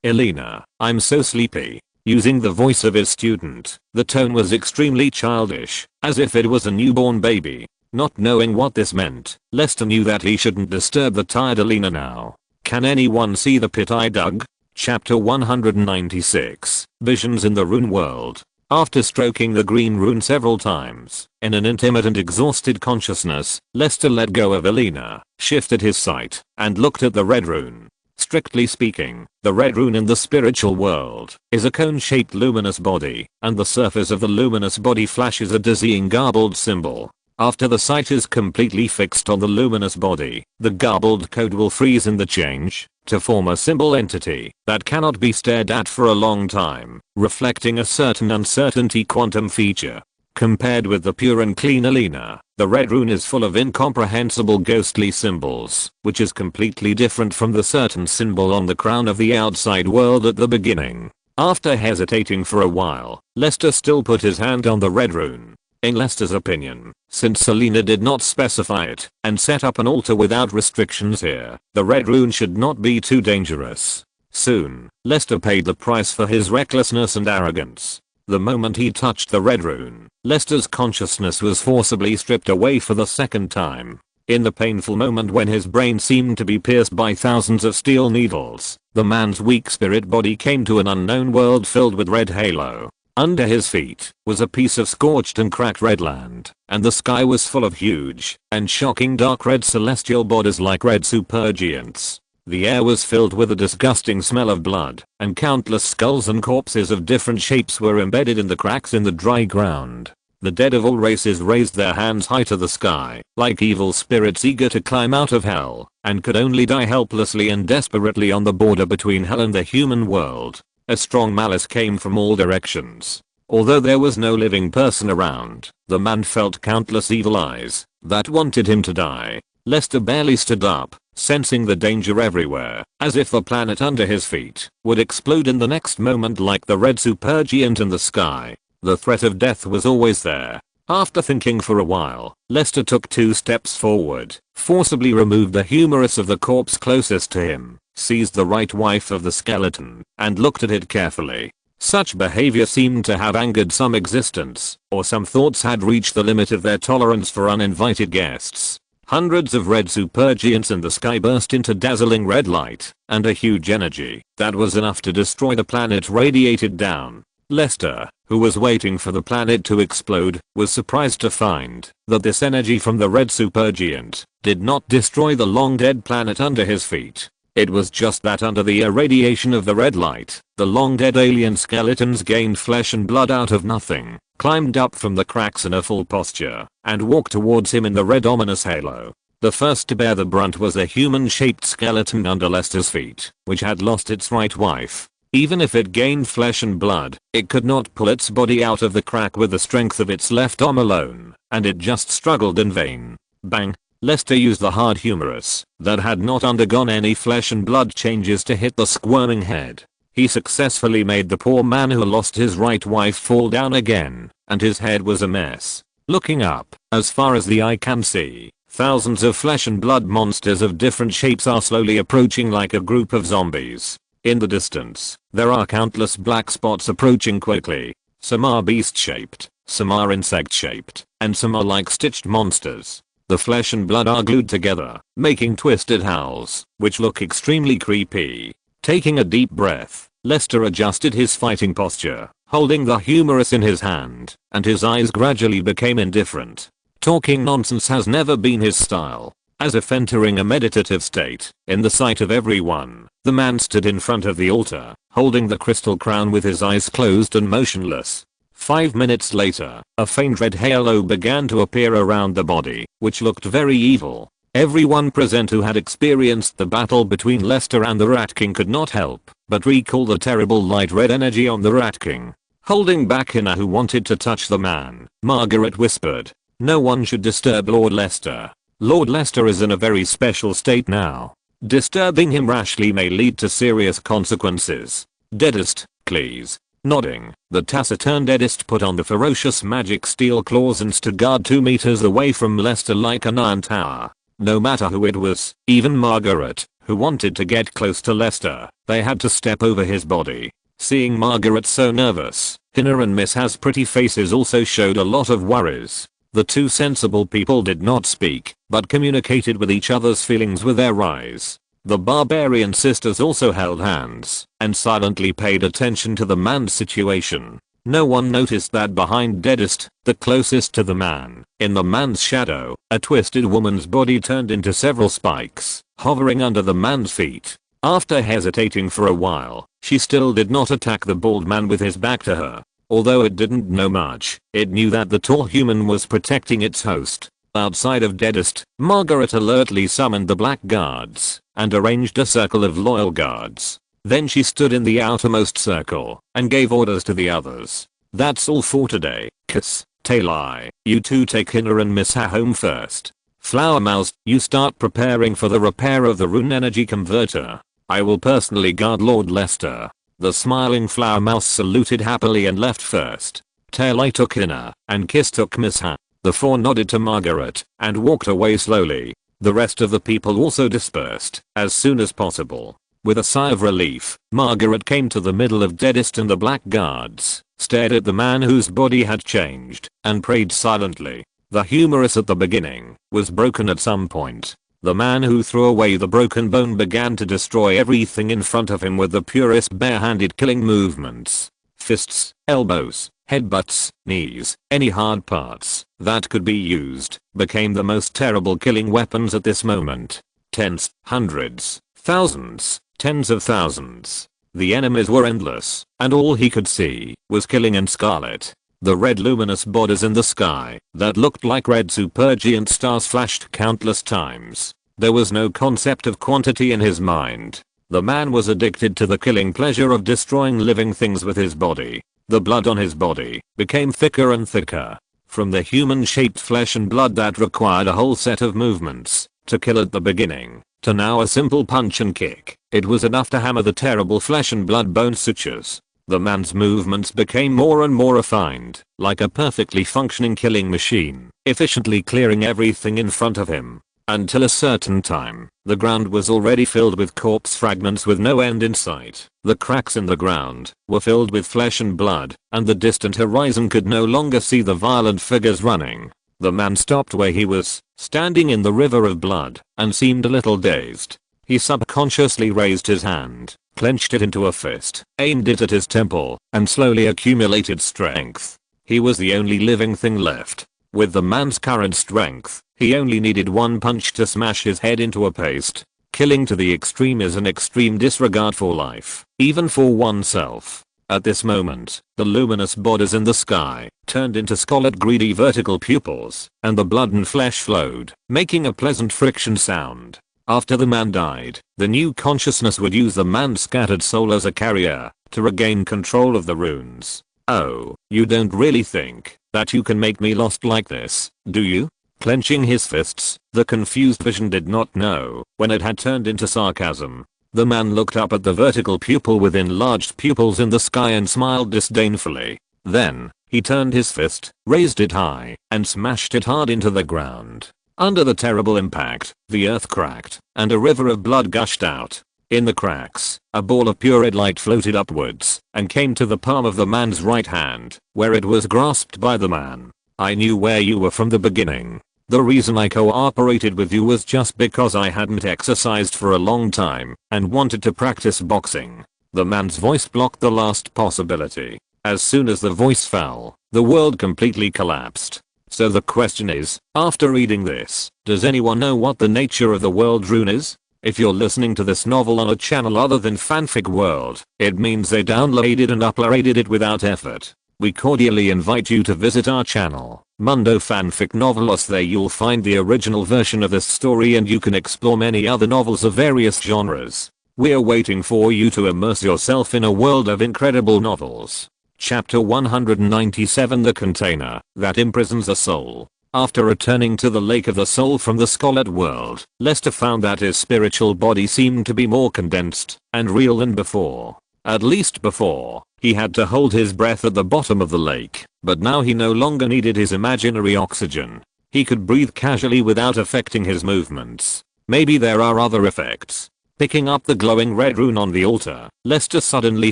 Elena, I'm so sleepy. Using the voice of his student, the tone was extremely childish, as if it was a newborn baby. Not knowing what this meant, Lester knew that he shouldn't disturb the tired Alina now. Can anyone see the pit I dug? Chapter 196, Visions in the Rune World. After stroking the green rune several times, in an intimate and exhausted consciousness, Lester let go of Alina, shifted his sight, and looked at the red rune. Strictly speaking, the red rune in the spiritual world is a cone-shaped luminous body, and the surface of the luminous body flashes a dizzying garbled symbol. After the sight is completely fixed on the luminous body, the garbled code will freeze in the change to form a symbol entity that cannot be stared at for a long time, reflecting a certain uncertainty quantum feature. Compared with the pure and clean Alina, the red rune is full of incomprehensible ghostly symbols, which is completely different from the certain symbol on the crown of the outside world at the beginning. After hesitating for a while, Lester still put his hand on the red rune. In Lester's opinion, since Alina did not specify it and set up an altar without restrictions here, the red rune should not be too dangerous. Soon, Lester paid the price for his recklessness and arrogance. The moment he touched the red rune, Lester's consciousness was forcibly stripped away for the second time. In the painful moment when his brain seemed to be pierced by thousands of steel needles, the man's weak spirit body came to an unknown world filled with red halo. Under his feet was a piece of scorched and cracked red land, and the sky was full of huge and shocking dark red celestial bodies like red supergiants. The air was filled with a disgusting smell of blood, and countless skulls and corpses of different shapes were embedded in the cracks in the dry ground. The dead of all races raised their hands high to the sky, like evil spirits eager to climb out of hell, and could only die helplessly and desperately on the border between hell and the human world. A strong malice came from all directions. Although there was no living person around, the man felt countless evil eyes that wanted him to die. Lester barely stood up, sensing the danger everywhere, as if the planet under his feet would explode in the next moment like the red supergiant in the sky. The threat of death was always there. After thinking for a while, Lester took 2 steps forward, forcibly removed the humerus of the corpse closest to him, seized the right wife of the skeleton, and looked at it carefully. Such behavior seemed to have angered some existence, or some thoughts had reached the limit of their tolerance for uninvited guests. Hundreds of red supergiants in the sky burst into dazzling red light, and a huge energy that was enough to destroy the planet radiated down. Lester, who was waiting for the planet to explode, was surprised to find that this energy from the red supergiant did not destroy the long dead planet under his feet. It was just that under the irradiation of the red light, the long dead alien skeletons gained flesh and blood out of nothing, climbed up from the cracks in a full posture, and walked towards him in the red ominous halo. The first to bear the brunt was a human-shaped skeleton under Lester's feet, which had lost its right wife. Even if it gained flesh and blood, it could not pull its body out of the crack with the strength of its left arm alone, and it just struggled in vain. Bang! Lester used the hard humerus that had not undergone any flesh and blood changes to hit the squirming head. He successfully made the poor man who lost his right wife fall down again, and his head was a mess. Looking up, as far as the eye can see, thousands of flesh and blood monsters of different shapes are slowly approaching like a group of zombies. In the distance, there are countless black spots approaching quickly. Some are beast-shaped, some are insect-shaped, and some are like stitched monsters. The flesh and blood are glued together, making twisted howls, which look extremely creepy. Taking a deep breath, Lester adjusted his fighting posture, holding the humerus in his hand, and his eyes gradually became indifferent. Talking nonsense has never been his style. As if entering a meditative state, in the sight of everyone, the man stood in front of the altar, holding the crystal crown with his eyes closed and motionless. 5 minutes later, a faint red halo began to appear around the body, which looked very evil. Everyone present who had experienced the battle between Lester and the Rat King could not help but recall the terrible light red energy on the Rat King. Holding back Hina, who wanted to touch the man, Margaret whispered, "No one should disturb Lord Lester. Lord Lester is in a very special state now. Disturbing him rashly may lead to serious consequences. Deadest, please." Nodding, the taciturn Deadest put on the ferocious magic steel claws and stood guard 2 meters away from Lester like an iron tower. No matter who it was, even Margaret, who wanted to get close to Lester, they had to step over his body. Seeing Margaret so nervous, Hina and Miss Has pretty faces also showed a lot of worries. The two sensible people did not speak, but communicated with each other's feelings with their eyes. The barbarian sisters also held hands and silently paid attention to the man's situation. No one noticed that behind Deadest, the closest to the man, in the man's shadow, a twisted woman's body turned into several spikes, hovering under the man's feet. After hesitating for a while, she still did not attack the bald man with his back to her. Although it didn't know much, it knew that the tall human was protecting its host. Outside of Deadest, Margaret alertly summoned the Black Guards and arranged a circle of loyal guards. Then she stood in the outermost circle and gave orders to the others. That's all for today. Kiss, Talai, you two take Hina and Missa home first. Flower Mouse, you start preparing for the repair of the rune energy converter. I will personally guard Lord Lester. The smiling Flower Mouse saluted happily and left first. Talai took Hina and Kiss took Missa. The four nodded to Margaret and walked away slowly. The rest of the people also dispersed as soon as possible. With a sigh of relief, Margaret came to the middle of Deadest and the Black Guards, stared at the man whose body had changed, and prayed silently. The humerus at the beginning was broken at some point. The man who threw away the broken bone began to destroy everything in front of him with the purest bare-handed killing movements. Fists, elbows, headbutts, knees, any hard parts that could be used became the most terrible killing weapons at this moment. Tens, hundreds, thousands, tens of thousands. The enemies were endless, and all he could see was killing and scarlet. The red luminous bodies in the sky that looked like red supergiant stars flashed countless times. There was no concept of quantity in his mind. The man was addicted to the killing pleasure of destroying living things with his body. The blood on his body became thicker and thicker. From the human-shaped flesh and blood that required a whole set of movements to kill at the beginning, to now a simple punch and kick, it was enough to hammer the terrible flesh and blood bone sutures. The man's movements became more and more refined, like a perfectly functioning killing machine, efficiently clearing everything in front of him. Until a certain time, the ground was already filled with corpse fragments with no end in sight. The cracks in the ground were filled with flesh and blood, and the distant horizon could no longer see the violent figures running. The man stopped where he was, standing in the river of blood, and seemed a little dazed. He subconsciously raised his hand, clenched it into a fist, aimed it at his temple, and slowly accumulated strength. He was the only living thing left. With the man's current strength, he only needed one punch to smash his head into a paste. Killing to the extreme is an extreme disregard for life, even for oneself. At this moment, the luminous bodies in the sky turned into scarlet greedy vertical pupils, and the blood and flesh flowed, making a pleasant friction sound. After the man died, the new consciousness would use the man's scattered soul as a carrier to regain control of the runes. Oh, you don't really think that you can make me lost like this, do you? Clenching his fists, the confused vision did not know when it had turned into sarcasm. The man looked up at the vertical pupil with enlarged pupils in the sky and smiled disdainfully. Then, he turned his fist, raised it high, and smashed it hard into the ground. Under the terrible impact, the earth cracked, and a river of blood gushed out. In the cracks, a ball of pure red light floated upwards, and came to the palm of the man's right hand, where it was grasped by the man. I knew where you were from the beginning. The reason I cooperated with you was just because I hadn't exercised for a long time, and wanted to practice boxing. The man's voice blocked the last possibility. As soon as the voice fell, the world completely collapsed. So the question is, after reading this, does anyone know what the nature of the world rune is? If you're listening to this novel on a channel other than Fanfic World, it means they downloaded and uploaded it without effort. We cordially invite you to visit our channel, Mundo Fanfic Novelos. There you'll find the original version of this story and you can explore many other novels of various genres. We're waiting for you to immerse yourself in a world of incredible novels. Chapter 197, The Container That Imprisons a Soul. After returning to the Lake of the Soul from the Scarlet World, Lester found that his spiritual body seemed to be more condensed and real than before. At least before, he had to hold his breath at the bottom of the lake, but now he no longer needed his imaginary oxygen. He could breathe casually without affecting his movements. Maybe there are other effects. Picking up the glowing red rune on the altar, Lester suddenly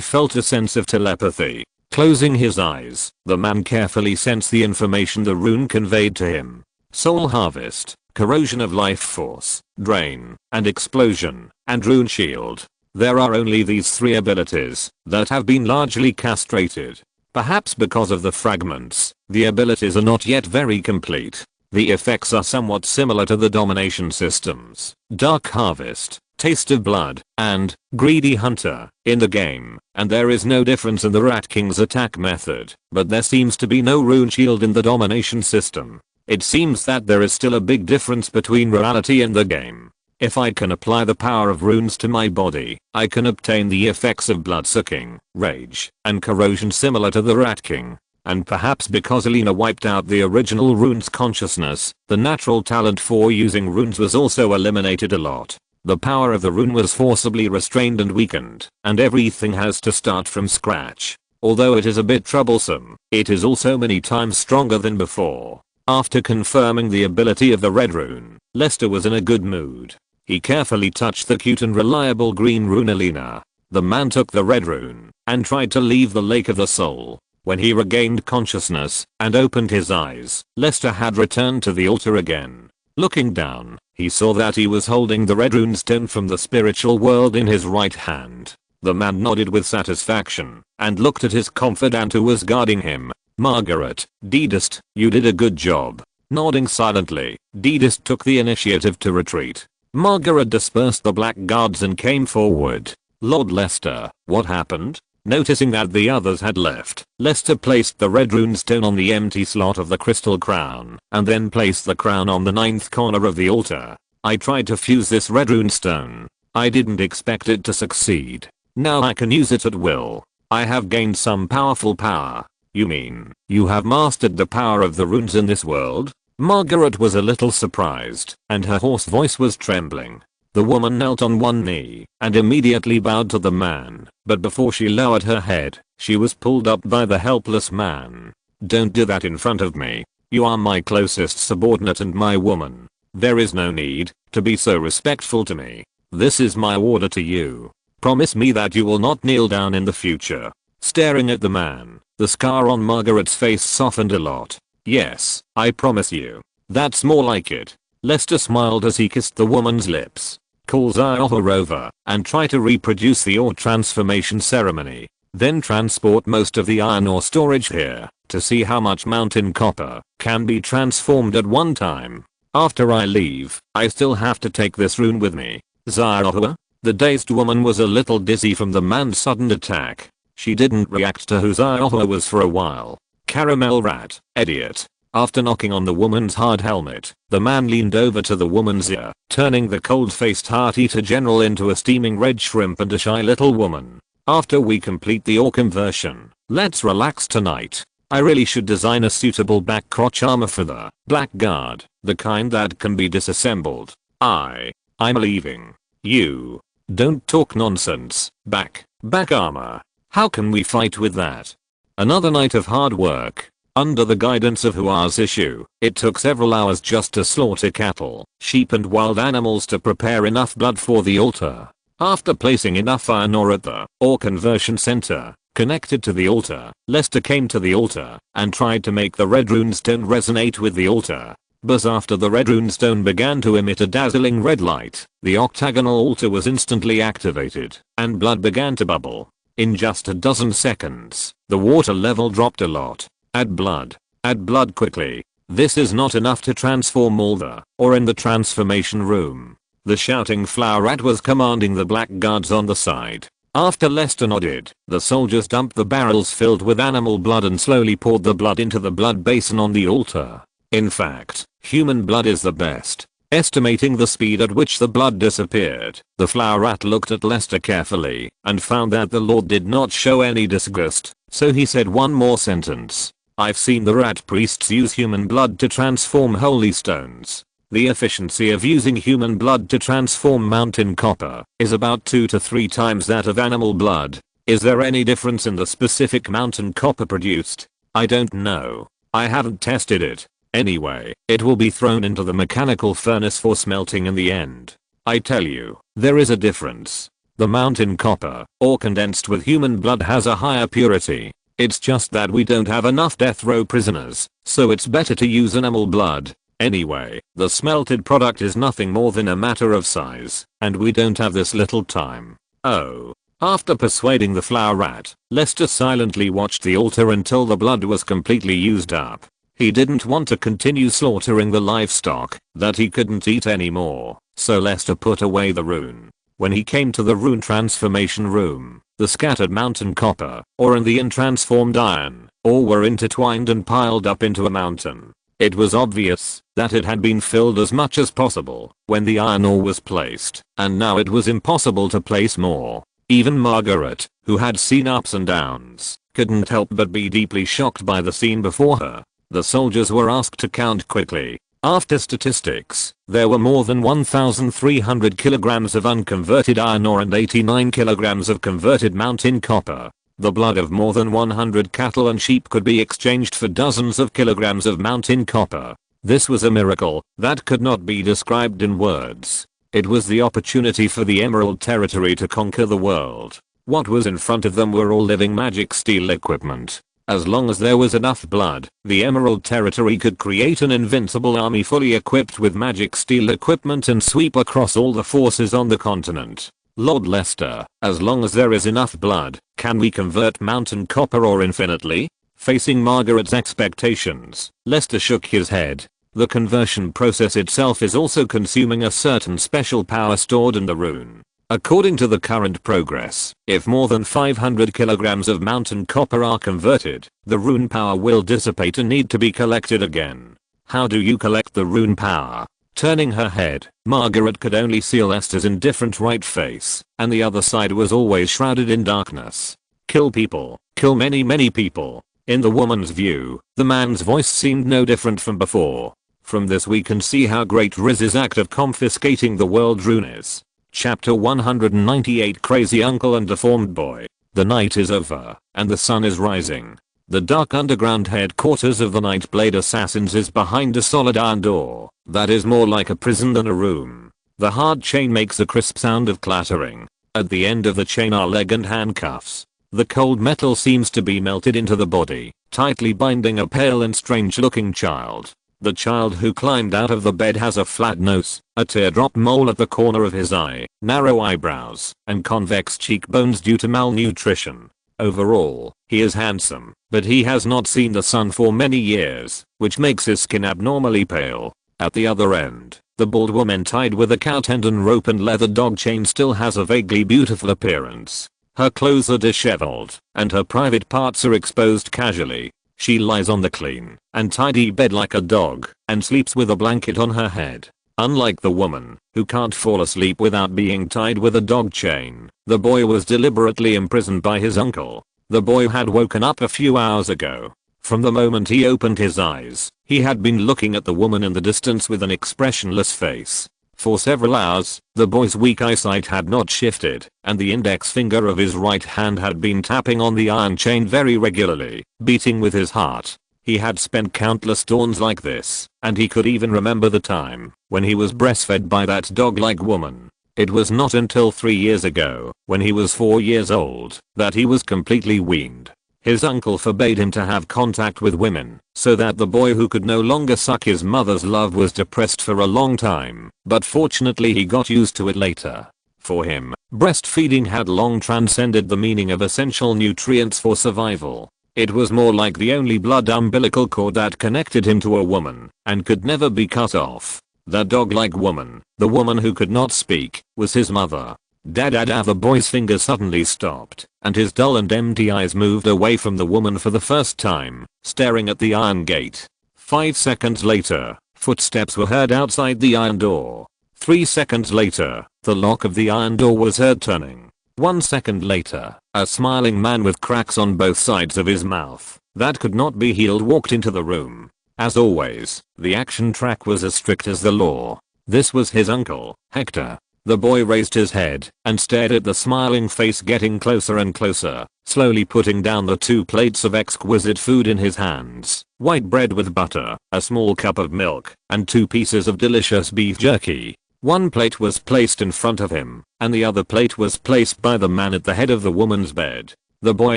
felt a sense of telepathy. Closing his eyes, the man carefully sensed the information the rune conveyed to him. Soul Harvest, Corrosion of Life Force, Drain, and Explosion, and Rune Shield. There are only these 3 abilities that have been largely castrated. Perhaps because of the fragments, the abilities are not yet very complete. The effects are somewhat similar to the domination systems, Dark Harvest, Taste of Blood, and Greedy Hunter in the game, and there is no difference in the Rat King's attack method, but there seems to be no rune shield in the domination system. It seems that there is still a big difference between reality and the game. If I can apply the power of runes to my body, I can obtain the effects of blood-sucking, rage, and corrosion similar to the Rat King. And perhaps because Alina wiped out the original rune's consciousness, the natural talent for using runes was also eliminated a lot. The power of the rune was forcibly restrained and weakened, and everything has to start from scratch. Although it is a bit troublesome, it is also many times stronger than before. After confirming the ability of the red rune, Lester was in a good mood. He carefully touched the cute and reliable green rune Alina. The man took the red rune and tried to leave the Lake of the Soul. When he regained consciousness and opened his eyes, Lester had returned to the altar again. Looking down, he saw that he was holding the red rune stone from the spiritual world in his right hand. The man nodded with satisfaction and looked at his confidant who was guarding him. Margaret, Dedist, you did a good job. Nodding silently, Dedist took the initiative to retreat. Margaret dispersed the black guards and came forward. Lord Lester, what happened? Noticing that the others had left, Lester placed the red rune stone on the empty slot of the crystal crown, and then placed the crown on the 9th corner of the altar. I tried to fuse this red rune stone. I didn't expect it to succeed. Now I can use it at will. I have gained some powerful power. You mean, you have mastered the power of the runes in this world? Margaret was a little surprised, and her hoarse voice was trembling. The woman knelt on one knee and immediately bowed to the man, but before she lowered her head, she was pulled up by the helpless man. Don't do that in front of me. You are my closest subordinate and my woman. There is no need to be so respectful to me. This is my order to you. Promise me that you will not kneel down in the future. Staring at the man, the scar on Margaret's face softened a lot. Yes, I promise you. That's more like it. Lester smiled as he kissed the woman's lips. Call Ziohar over and try to reproduce the ore transformation ceremony. Then transport most of the iron ore storage here to see how much mountain copper can be transformed at one time. After I leave, I still have to take this rune with me. Ziohar? The dazed woman was a little dizzy from the man's sudden attack. She didn't react to who Ziohar was for a while. Caramel rat, idiot. After knocking on the woman's hard helmet, the man leaned over to the woman's ear, turning the cold-faced heart-eater general into a steaming red shrimp and a shy little woman. After we complete the ore conversion, let's relax tonight. I really should design a suitable back crotch armor for the Black Guard, the kind that can be disassembled. I'm leaving. You. Don't talk nonsense. Back armor. How can we fight with that? Another night of hard work. Under the guidance of Hua's issue, it took several hours just to slaughter cattle, sheep and wild animals to prepare enough blood for the altar. After placing enough iron ore at the ore conversion center, connected to the altar, Lester came to the altar and tried to make the red rune stone resonate with the altar. But after the red rune stone began to emit a dazzling red light, the octagonal altar was instantly activated, and blood began to bubble. In just a dozen seconds, the water level dropped a lot. Add blood quickly. This is not enough to transform all the ore in the transformation room. The shouting flower rat was commanding the black guards on the side. After Lester nodded, the soldiers dumped the barrels filled with animal blood and slowly poured the blood into the blood basin on the altar. In fact, human blood is the best. Estimating the speed at which the blood disappeared, the flower rat looked at Lester carefully and found that the Lord did not show any disgust, so he said one more sentence. I've seen the rat priests use human blood to transform holy stones. The efficiency of using human blood to transform mountain copper is about 2 to 3 times that of animal blood. Is there any difference in the specific mountain copper produced? I don't know. I haven't tested it. Anyway, it will be thrown into the mechanical furnace for smelting in the end. I tell you, there is a difference. The mountain copper, ore condensed with human blood has a higher purity. It's just that we don't have enough death row prisoners, so it's better to use animal blood. Anyway, the smelted product is nothing more than a matter of size, and we don't have this little time. Oh. After persuading the flower rat, Lester silently watched the altar until the blood was completely used up. He didn't want to continue slaughtering the livestock that he couldn't eat anymore, so Lester put away the rune. When he came to the rune transformation room, the scattered mountain copper, ore and the untransformed iron, all were intertwined and piled up into a mountain. It was obvious that it had been filled as much as possible when the iron ore was placed, and now it was impossible to place more. Even Margaret, who had seen ups and downs, couldn't help but be deeply shocked by the scene before her. The soldiers were asked to count quickly. After statistics, there were more than 1,300 kilograms of unconverted iron ore and 89 kilograms of converted mountain copper. The blood of more than 100 cattle and sheep could be exchanged for dozens of kilograms of mountain copper. This was a miracle that could not be described in words. It was the opportunity for the Emerald Territory to conquer the world. What was in front of them were all living magic steel equipment. As long as there was enough blood, the Emerald Territory could create an invincible army fully equipped with magic steel equipment and sweep across all the forces on the continent. Lord Lester, as long as there is enough blood, can we convert mountain copper ore infinitely? Facing Margaret's expectations, Lester shook his head. The conversion process itself is also consuming a certain special power stored in the rune. According to the current progress, if more than 500 kilograms of mountain copper are converted, the rune power will dissipate and need to be collected again. How do you collect the rune power? Turning her head, Margaret could only see Lester's indifferent right face, and the other side was always shrouded in darkness. Kill people. Kill many people. In the woman's view, the man's voice seemed no different from before. From this we can see how great Riz's act of confiscating the world rune is. Chapter 198 Crazy Uncle and Deformed Boy. The night is over, and the sun is rising. The dark underground headquarters of the Nightblade Assassins is behind a solid iron door that is more like a prison than a room. The hard chain makes a crisp sound of clattering. At the end of the chain are leg and handcuffs. The cold metal seems to be melted into the body, tightly binding a pale and strange looking child. The child who climbed out of the bed has a flat nose, a teardrop mole at the corner of his eye, narrow eyebrows, and convex cheekbones due to malnutrition. Overall, he is handsome, but he has not seen the sun for many years, which makes his skin abnormally pale. At the other end, the bald woman tied with a cow tendon rope and leather dog chain still has a vaguely beautiful appearance. Her clothes are disheveled, and her private parts are exposed casually. She lies on the clean and tidy bed like a dog and sleeps with a blanket on her head. Unlike the woman, who can't fall asleep without being tied with a dog chain, the boy was deliberately imprisoned by his uncle. The boy had woken up a few hours ago. From the moment he opened his eyes, he had been looking at the woman in the distance with an expressionless face. For several hours, the boy's weak eyesight had not shifted, and the index finger of his right hand had been tapping on the iron chain very regularly, beating with his heart. He had spent countless dawns like this, and he could even remember the time when he was breastfed by that dog-like woman. It was not until 3 years ago, when he was 4 years old, that he was completely weaned. His uncle forbade him to have contact with women, so that the boy who could no longer suck his mother's love was depressed for a long time, but fortunately he got used to it later. For him, breastfeeding had long transcended the meaning of essential nutrients for survival. It was more like the only blood umbilical cord that connected him to a woman, and could never be cut off. The dog-like woman, the woman who could not speak, was his mother. Dada, the boy's fingers suddenly stopped, and his dull and empty eyes moved away from the woman for the first time, staring at the iron gate. 5 seconds later, footsteps were heard outside the iron door. 3 seconds later, the lock of the iron door was heard turning. 1 second later, a smiling man with cracks on both sides of his mouth that could not be healed walked into the room. As always, the action track was as strict as the law. This was his uncle, Hector. The boy raised his head and stared at the smiling face getting closer and closer, slowly putting down the 2 plates of exquisite food in his hands. White bread with butter, a small cup of milk, and 2 pieces of delicious beef jerky. 1 plate was placed in front of him, and the other plate was placed by the man at the head of the woman's bed. The boy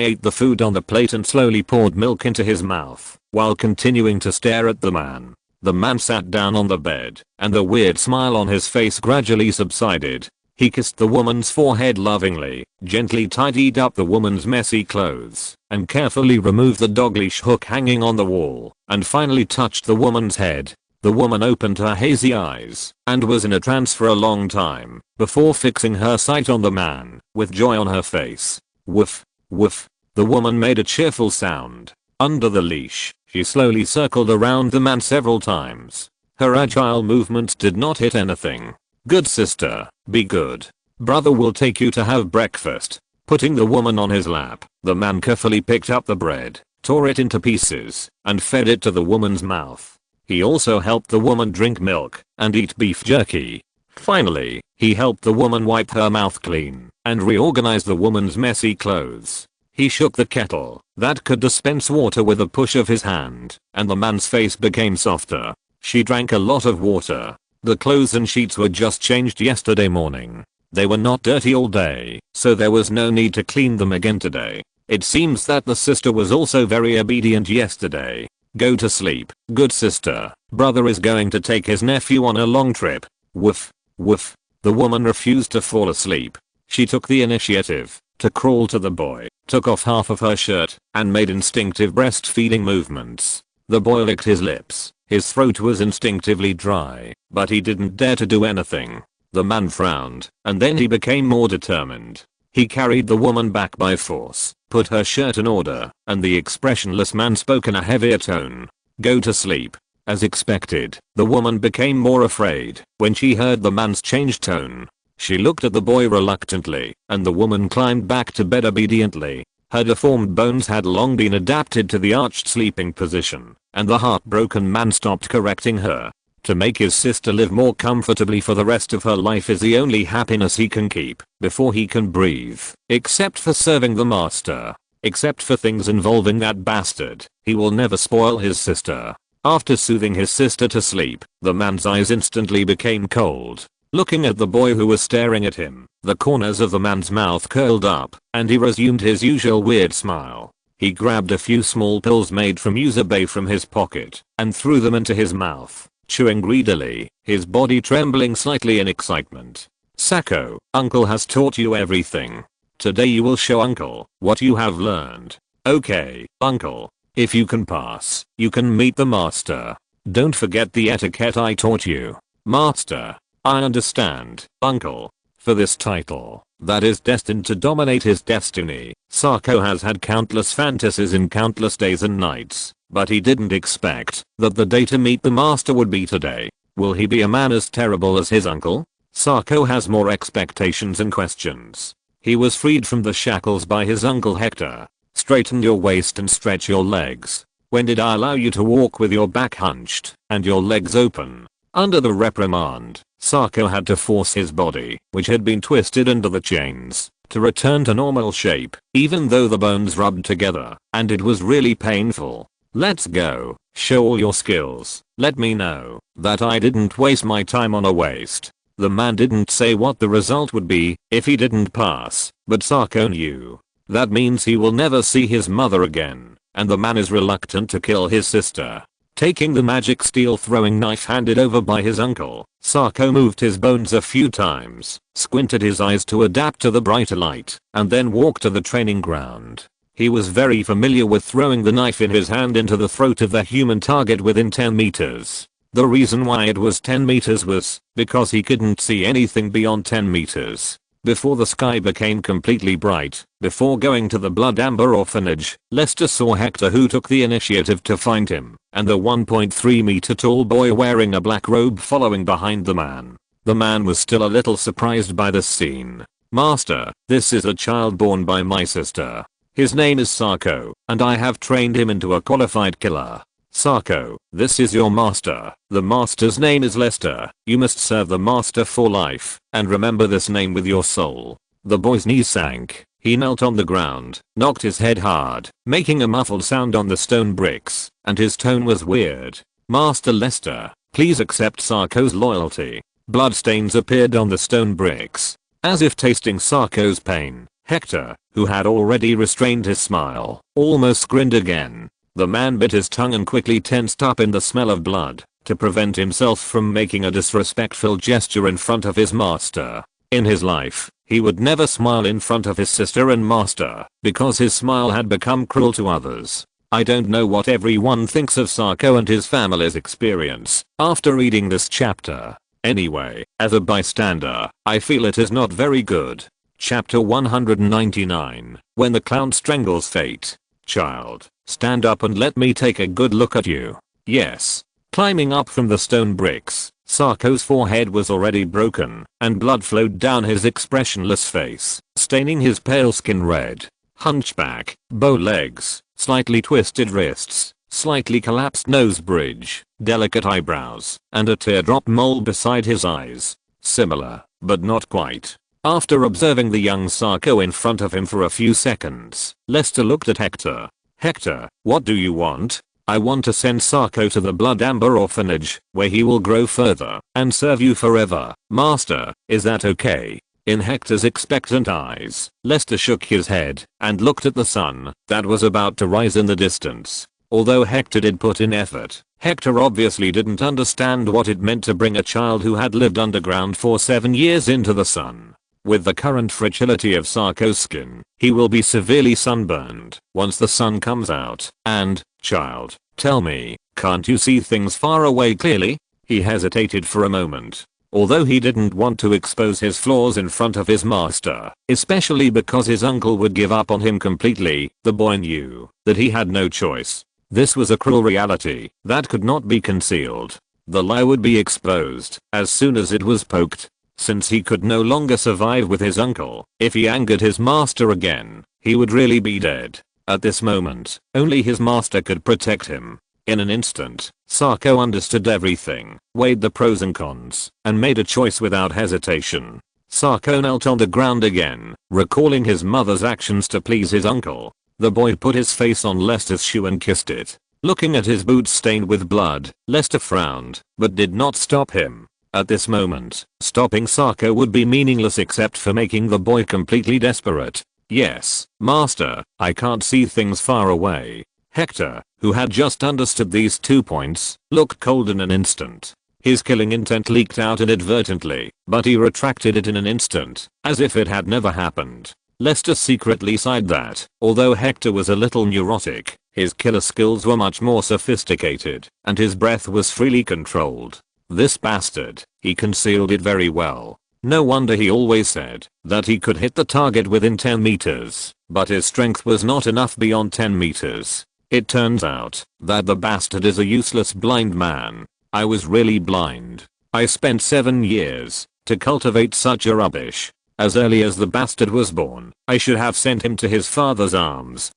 ate the food on the plate and slowly poured milk into his mouth while continuing to stare at the man. The man sat down on the bed, and the weird smile on his face gradually subsided. He kissed the woman's forehead lovingly, gently tidied up the woman's messy clothes, and carefully removed the dog leash hook hanging on the wall, and finally touched the woman's head. The woman opened her hazy eyes and was in a trance for a long time before fixing her sight on the man with joy on her face. Woof, woof. The woman made a cheerful sound. Under the leash, she slowly circled around the man several times. Her agile movements did not hit anything. Good sister, be good. Brother will take you to have breakfast. Putting the woman on his lap, the man carefully picked up the bread, tore it into pieces, and fed it to the woman's mouth. He also helped the woman drink milk and eat beef jerky. Finally, he helped the woman wipe her mouth clean and reorganize the woman's messy clothes. He shook the kettle that could dispense water with a push of his hand, and the man's face became softer. She drank a lot of water. The clothes and sheets were just changed yesterday morning. They were not dirty all day, so there was no need to clean them again today. It seems that the sister was also very obedient yesterday. Go to sleep, good sister. Brother is going to take his nephew on a long trip. Woof, woof. The woman refused to fall asleep. She took the initiative to crawl to the boy, took off half of her shirt, and made instinctive breastfeeding movements. The boy licked his lips. His throat was instinctively dry, but he didn't dare to do anything. The man frowned, and then he became more determined. He carried the woman back by force, put her shirt in order, and the expressionless man spoke in a heavier tone. Go to sleep. As expected, the woman became more afraid when she heard the man's changed tone. She looked at the boy reluctantly, and the woman climbed back to bed obediently. Her deformed bones had long been adapted to the arched sleeping position, and the heartbroken man stopped correcting her. To make his sister live more comfortably for the rest of her life is the only happiness he can keep before he can breathe. Except for serving the master. Except for things involving that bastard, he will never spoil his sister. After soothing his sister to sleep, the man's eyes instantly became cold. Looking at the boy who was staring at him, the corners of the man's mouth curled up, and he resumed his usual weird smile. He grabbed a few small pills made from Yuzabe from his pocket, and threw them into his mouth, chewing greedily, his body trembling slightly in excitement. Sako, Uncle has taught you everything. Today you will show Uncle what you have learned. Okay, Uncle. If you can pass, you can meet the master. Don't forget the etiquette I taught you. Master. I understand, Uncle. For this title, that is destined to dominate his destiny, Sako has had countless fantasies in countless days and nights, but he didn't expect that the day to meet the master would be today. Will he be a man as terrible as his uncle? Sako has more expectations than questions. He was freed from the shackles by his uncle Hector. Straighten your waist and stretch your legs. When did I allow you to walk with your back hunched and your legs open? Under the reprimand, Sako had to force his body, which had been twisted under the chains, to return to normal shape, even though the bones rubbed together, and it was really painful. Let's go. Show all your skills. Let me know that I didn't waste my time on a waste. The man didn't say what the result would be if he didn't pass, but Sako knew. That means he will never see his mother again, and the man is reluctant to kill his sister. Taking the magic steel throwing knife handed over by his uncle, Sako moved his bones a few times, squinted his eyes to adapt to the brighter light, and then walked to the training ground. He was very familiar with throwing the knife in his hand into the throat of the human target within 10 meters. The reason why it was 10 meters was because he couldn't see anything beyond 10 meters. Before the sky became completely bright, before going to the Blood Amber orphanage, Lester saw Hector, who took the initiative to find him, and the 1.3 meter tall boy wearing a black robe following behind the man. The man was still a little surprised by the scene. Master, this is a child born by my sister. His name is Sako, and I have trained him into a qualified killer. Sako, this is your master. The master's name is Lester. You must serve the master for life, and remember this name with your soul. The boy's knees sank. He knelt on the ground, knocked his head hard, making a muffled sound on the stone bricks, and his tone was weird. Master Lester, please accept Sako's loyalty. Bloodstains appeared on the stone bricks. As if tasting Sako's pain, Hector, who had already restrained his smile, almost grinned again. The man bit his tongue and quickly tensed up in the smell of blood to prevent himself from making a disrespectful gesture in front of his master. In his life, he would never smile in front of his sister and master because his smile had become cruel to others. I don't know what everyone thinks of Sako and his family's experience after reading this chapter. Anyway, as a bystander, I feel it is not very good. Chapter 199, When the Clown Strangles Fate. Child, stand up and let me take a good look at you. Yes. Climbing up from the stone bricks, Sako's forehead was already broken, and blood flowed down his expressionless face, staining his pale skin red. Hunchback, bow legs, slightly twisted wrists, slightly collapsed nose bridge, delicate eyebrows, and a teardrop mole beside his eyes. Similar, but not quite. After observing the young Sako in front of him for a few seconds, Lester looked at Hector. Hector, what do you want? I want to send Sako to the Blood Amber Orphanage, where he will grow further and serve you forever. Master, is that okay? In Hector's expectant eyes, Lester shook his head and looked at the sun that was about to rise in the distance. Although Hector did put in effort, Hector obviously didn't understand what it meant to bring a child who had lived underground for 7 years into the sun. With the current fragility of Sako's skin, he will be severely sunburned once the sun comes out. And, child, tell me, can't you see things far away clearly? He hesitated for a moment. Although he didn't want to expose his flaws in front of his master, especially because his uncle would give up on him completely, the boy knew that he had no choice. This was a cruel reality that could not be concealed. The lie would be exposed as soon as it was poked. Since he could no longer survive with his uncle, if he angered his master again, he would really be dead. At this moment, only his master could protect him. In an instant, Sako understood everything, weighed the pros and cons, and made a choice without hesitation. Sako knelt on the ground again, recalling his mother's actions to please his uncle. The boy put his face on Lester's shoe and kissed it. Looking at his boots stained with blood, Lester frowned, but did not stop him. At this moment, stopping Sako would be meaningless except for making the boy completely desperate. Yes, master, I can't see things far away. Hector, who had just understood these 2 points, looked cold in an instant. His killing intent leaked out inadvertently, but he retracted it in an instant, as if it had never happened. Lester secretly sighed that, although Hector was a little neurotic, his killer skills were much more sophisticated, and his breath was freely controlled. This bastard, he concealed it very well. No wonder he always said that he could hit the target within 10 meters, but his strength was not enough beyond 10 meters. It turns out that the bastard is a useless blind man. I was really blind. I spent 7 years to cultivate such a rubbish. As early as the bastard was born, I should have sent him to his father's arms.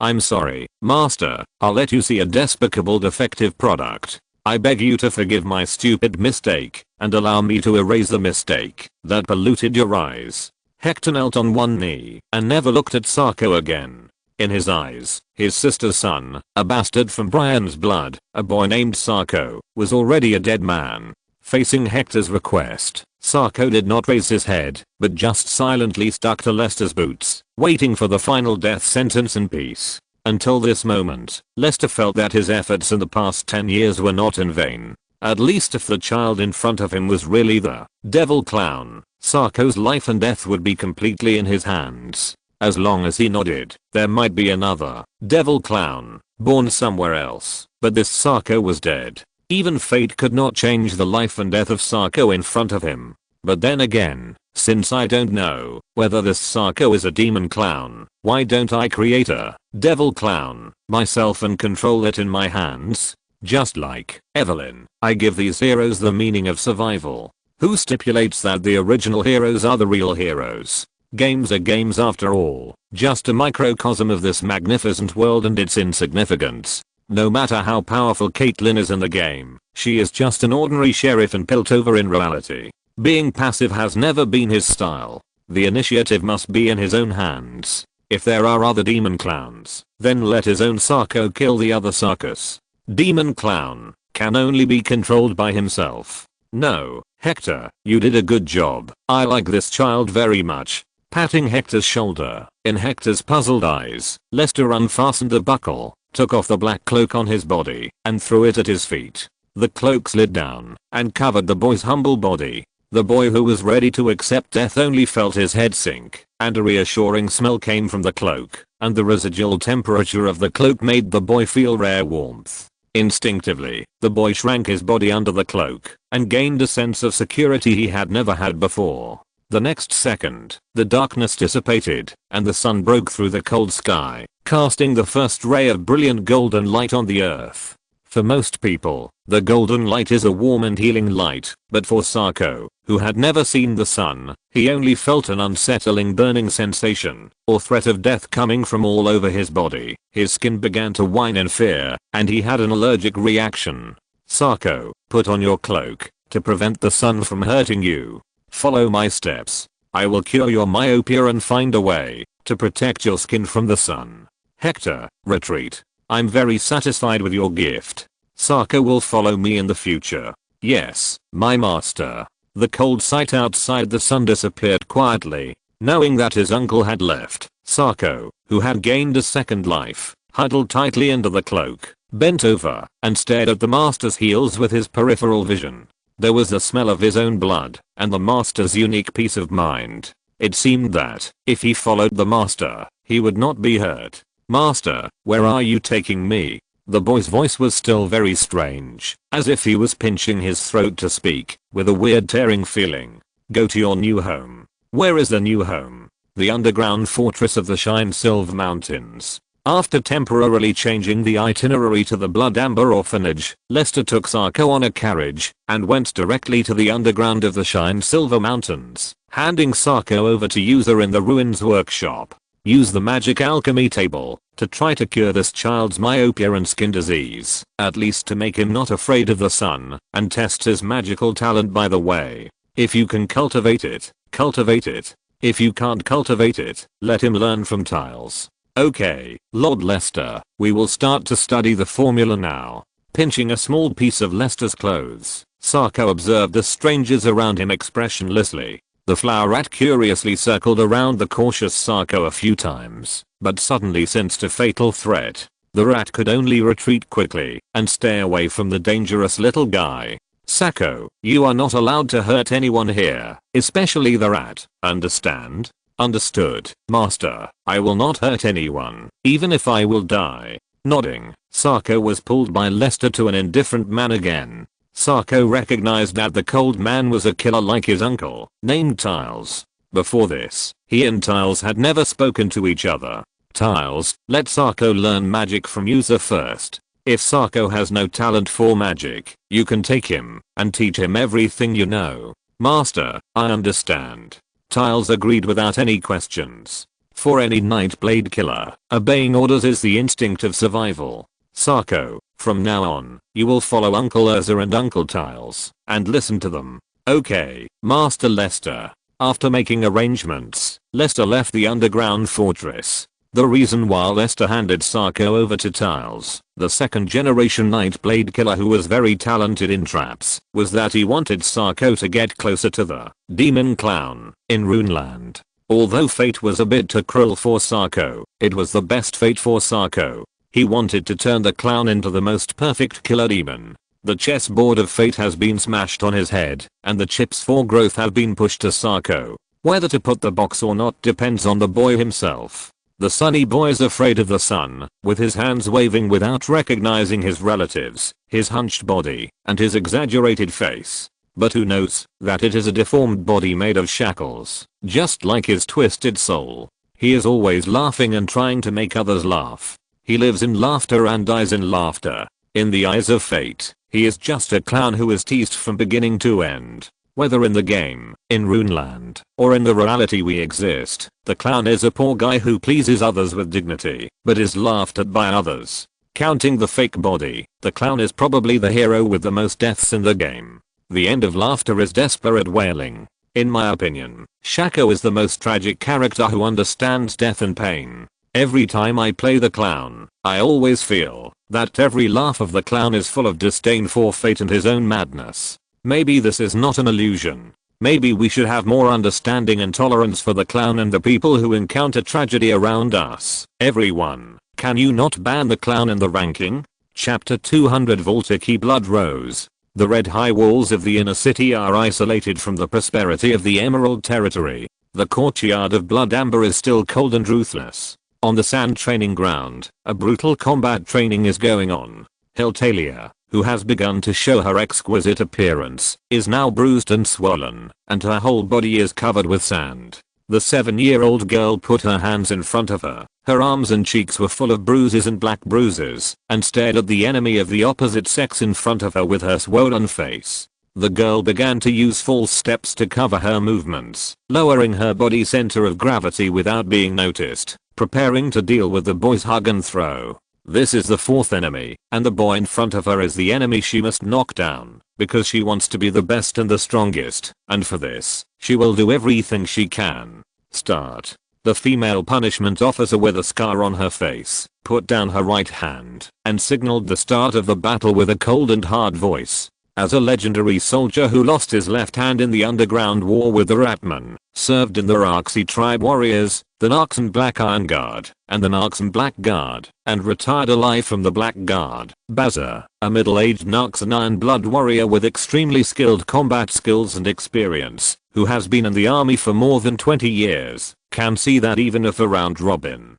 I'm sorry, master, I'll let you see a despicable defective product. I beg you to forgive my stupid mistake, and allow me to erase the mistake that polluted your eyes. Hector knelt on one knee, and never looked at Sako again. In his eyes, his sister's son, a bastard from Brian's blood, a boy named Sako, was already a dead man. Facing Hector's request, Sako did not raise his head, but just silently stuck to Lester's boots, waiting for the final death sentence in peace. Until this moment, Lester felt that his efforts in the past 10 years were not in vain. At least if the child in front of him was really the devil clown, Sako's life and death would be completely in his hands. As long as he nodded, there might be another devil clown, born somewhere else, but this Sako was dead. Even fate could not change the life and death of Sako in front of him. But then again, since I don't know whether this Sako is a demon clown, why don't I create a devil clown myself and control it in my hands? Just like Evelyn, I give these heroes the meaning of survival. Who stipulates that the original heroes are the real heroes? Games are games after all, just a microcosm of this magnificent world and its insignificance. No matter how powerful Caitlyn is in the game, she is just an ordinary sheriff in Piltover in reality. Being passive has never been his style. The initiative must be in his own hands. If there are other demon clowns, then let his own Sako kill the other Sarkis. Demon clown can only be controlled by himself. No, Hector, you did a good job. I like this child very much. patting Hector's shoulder. In Hector's puzzled eyes, Lester unfastened the buckle, took off the black cloak on his body, and threw it at his feet. The cloak slid down and covered the boy's humble body. The boy, who was ready to accept death, only felt his head sink, and a reassuring smell came from the cloak, and the residual temperature of the cloak made the boy feel rare warmth. Instinctively, the boy shrank his body under the cloak and gained a sense of security he had never had before. The next second, the darkness dissipated, and the sun broke through the cold sky, casting the first ray of brilliant golden light on the earth. For most people, the golden light is a warm and healing light, but for Sako, who had never seen the sun, he only felt an unsettling burning sensation, or threat of death coming from all over his body. His skin began to whine in fear, and he had an allergic reaction. Sako, put on your cloak, to prevent the sun from hurting you. Follow my steps. I will cure your myopia and find a way to protect your skin from the sun. Hector, retreat. I'm very satisfied with your gift. Sako will follow me in the future. Yes, my master. The cold sight outside the sun disappeared quietly. Knowing that his uncle had left, Sako, who had gained a second life, huddled tightly into the cloak, bent over, and stared at the master's heels with his peripheral vision. There was the smell of his own blood, and the master's unique peace of mind. It seemed that, if he followed the master, he would not be hurt. Master, where are you taking me? The boy's voice was still very strange, as if he was pinching his throat to speak, with a weird tearing feeling. Go to your new home. Where is the new home? The underground fortress of the Shine Silver Mountains. After temporarily changing the itinerary to the Blood Amber Orphanage, Lester took Sako on a carriage and went directly to the underground of the Shine Silver Mountains, handing Sako over to User in the Ruins workshop. Use the magic alchemy table to try to cure this child's myopia and skin disease, at least to make him not afraid of the sun, and test his magical talent by the way. If you can cultivate it, cultivate it. If you can't cultivate it, let him learn from Tiles. Okay, Lord Lester, we will start to study the formula now. Pinching a small piece of Lester's clothes, Sako observed the strangers around him expressionlessly. The flower rat curiously circled around the cautious Sako a few times, but suddenly sensed a fatal threat. The rat could only retreat quickly and stay away from the dangerous little guy. Sako, you are not allowed to hurt anyone here, especially the rat, understand? Understood, master. I will not hurt anyone, even if I will die. Nodding, Sako was pulled by Lester to an indifferent man again. Sako recognized that the cold man was a killer like his uncle, named Tiles. Before this, he and Tiles had never spoken to each other. Tiles, let Sako learn magic from User first. If Sako has no talent for magic, you can take him and teach him everything you know. Master, I understand. Tiles agreed without any questions. For any Nightblade killer, obeying orders is the instinct of survival. Sako, from now on, you will follow Uncle Urza and Uncle Tiles, and listen to them. Okay, Master Lester. After making arrangements, Lester left the underground fortress. The reason why Lester handed Sako over to Tiles, the second generation Nightblade killer who was very talented in traps, was that he wanted Sako to get closer to the demon clown in Runeland. Although fate was a bit too cruel for Sako, it was the best fate for Sako. He wanted to turn the clown into the most perfect killer demon. The chessboard of fate has been smashed on his head, and the chips for growth have been pushed to Sako. Whether to put the box or not depends on the boy himself. The sunny boy is afraid of the sun, with his hands waving without recognizing his relatives, his hunched body, and his exaggerated face. But who knows that it is a deformed body made of shackles, just like his twisted soul. He is always laughing and trying to make others laugh. He lives in laughter and dies in laughter. In the eyes of fate, he is just a clown who is teased from beginning to end. Whether in the game, in Runeland, or in the reality we exist, the clown is a poor guy who pleases others with dignity, but is laughed at by others. Counting the fake body, the clown is probably the hero with the most deaths in the game. The end of laughter is desperate wailing. In my opinion, Shaco is the most tragic character who understands death and pain. Every time I play the clown, I always feel that every laugh of the clown is full of disdain for fate and his own madness. Maybe this is not an illusion. Maybe we should have more understanding and tolerance for the clown and the people who encounter tragedy around us. Everyone, can you not ban the clown in the ranking? Chapter 200 Voltiki Blood Rose. The red high walls of the inner city are isolated from the prosperity of the Emerald Territory. The courtyard of Blood Amber is still cold and ruthless. On the sand training ground, a brutal combat training is going on. Hyltalia, who has begun to show her exquisite appearance, is now bruised and swollen, and her whole body is covered with sand. The 7-year-old girl put her hands in front of her. Her arms and cheeks were full of bruises and black bruises, and stared at the enemy of the opposite sex in front of her with her swollen face. The girl began to use false steps to cover her movements, lowering her body center of gravity without being noticed, preparing to deal with the boy's hug and throw. This is the 4th enemy, and the boy in front of her is the enemy she must knock down, because she wants to be the best and the strongest, and for this, she will do everything she can. Start. The female punishment officer with a scar on her face put down her right hand and signaled the start of the battle with a cold and hard voice. As a legendary soldier who lost his left hand in the underground war with the Ratman, served in the Narxi tribe warriors, the Narxan Black Iron Guard, and the Narxan Black Guard, and retired alive from the Black Guard, Baza, a middle-aged Narxan Iron Blood warrior with extremely skilled combat skills and experience, who has been in the army for more than 20 years, can see that even if a round robin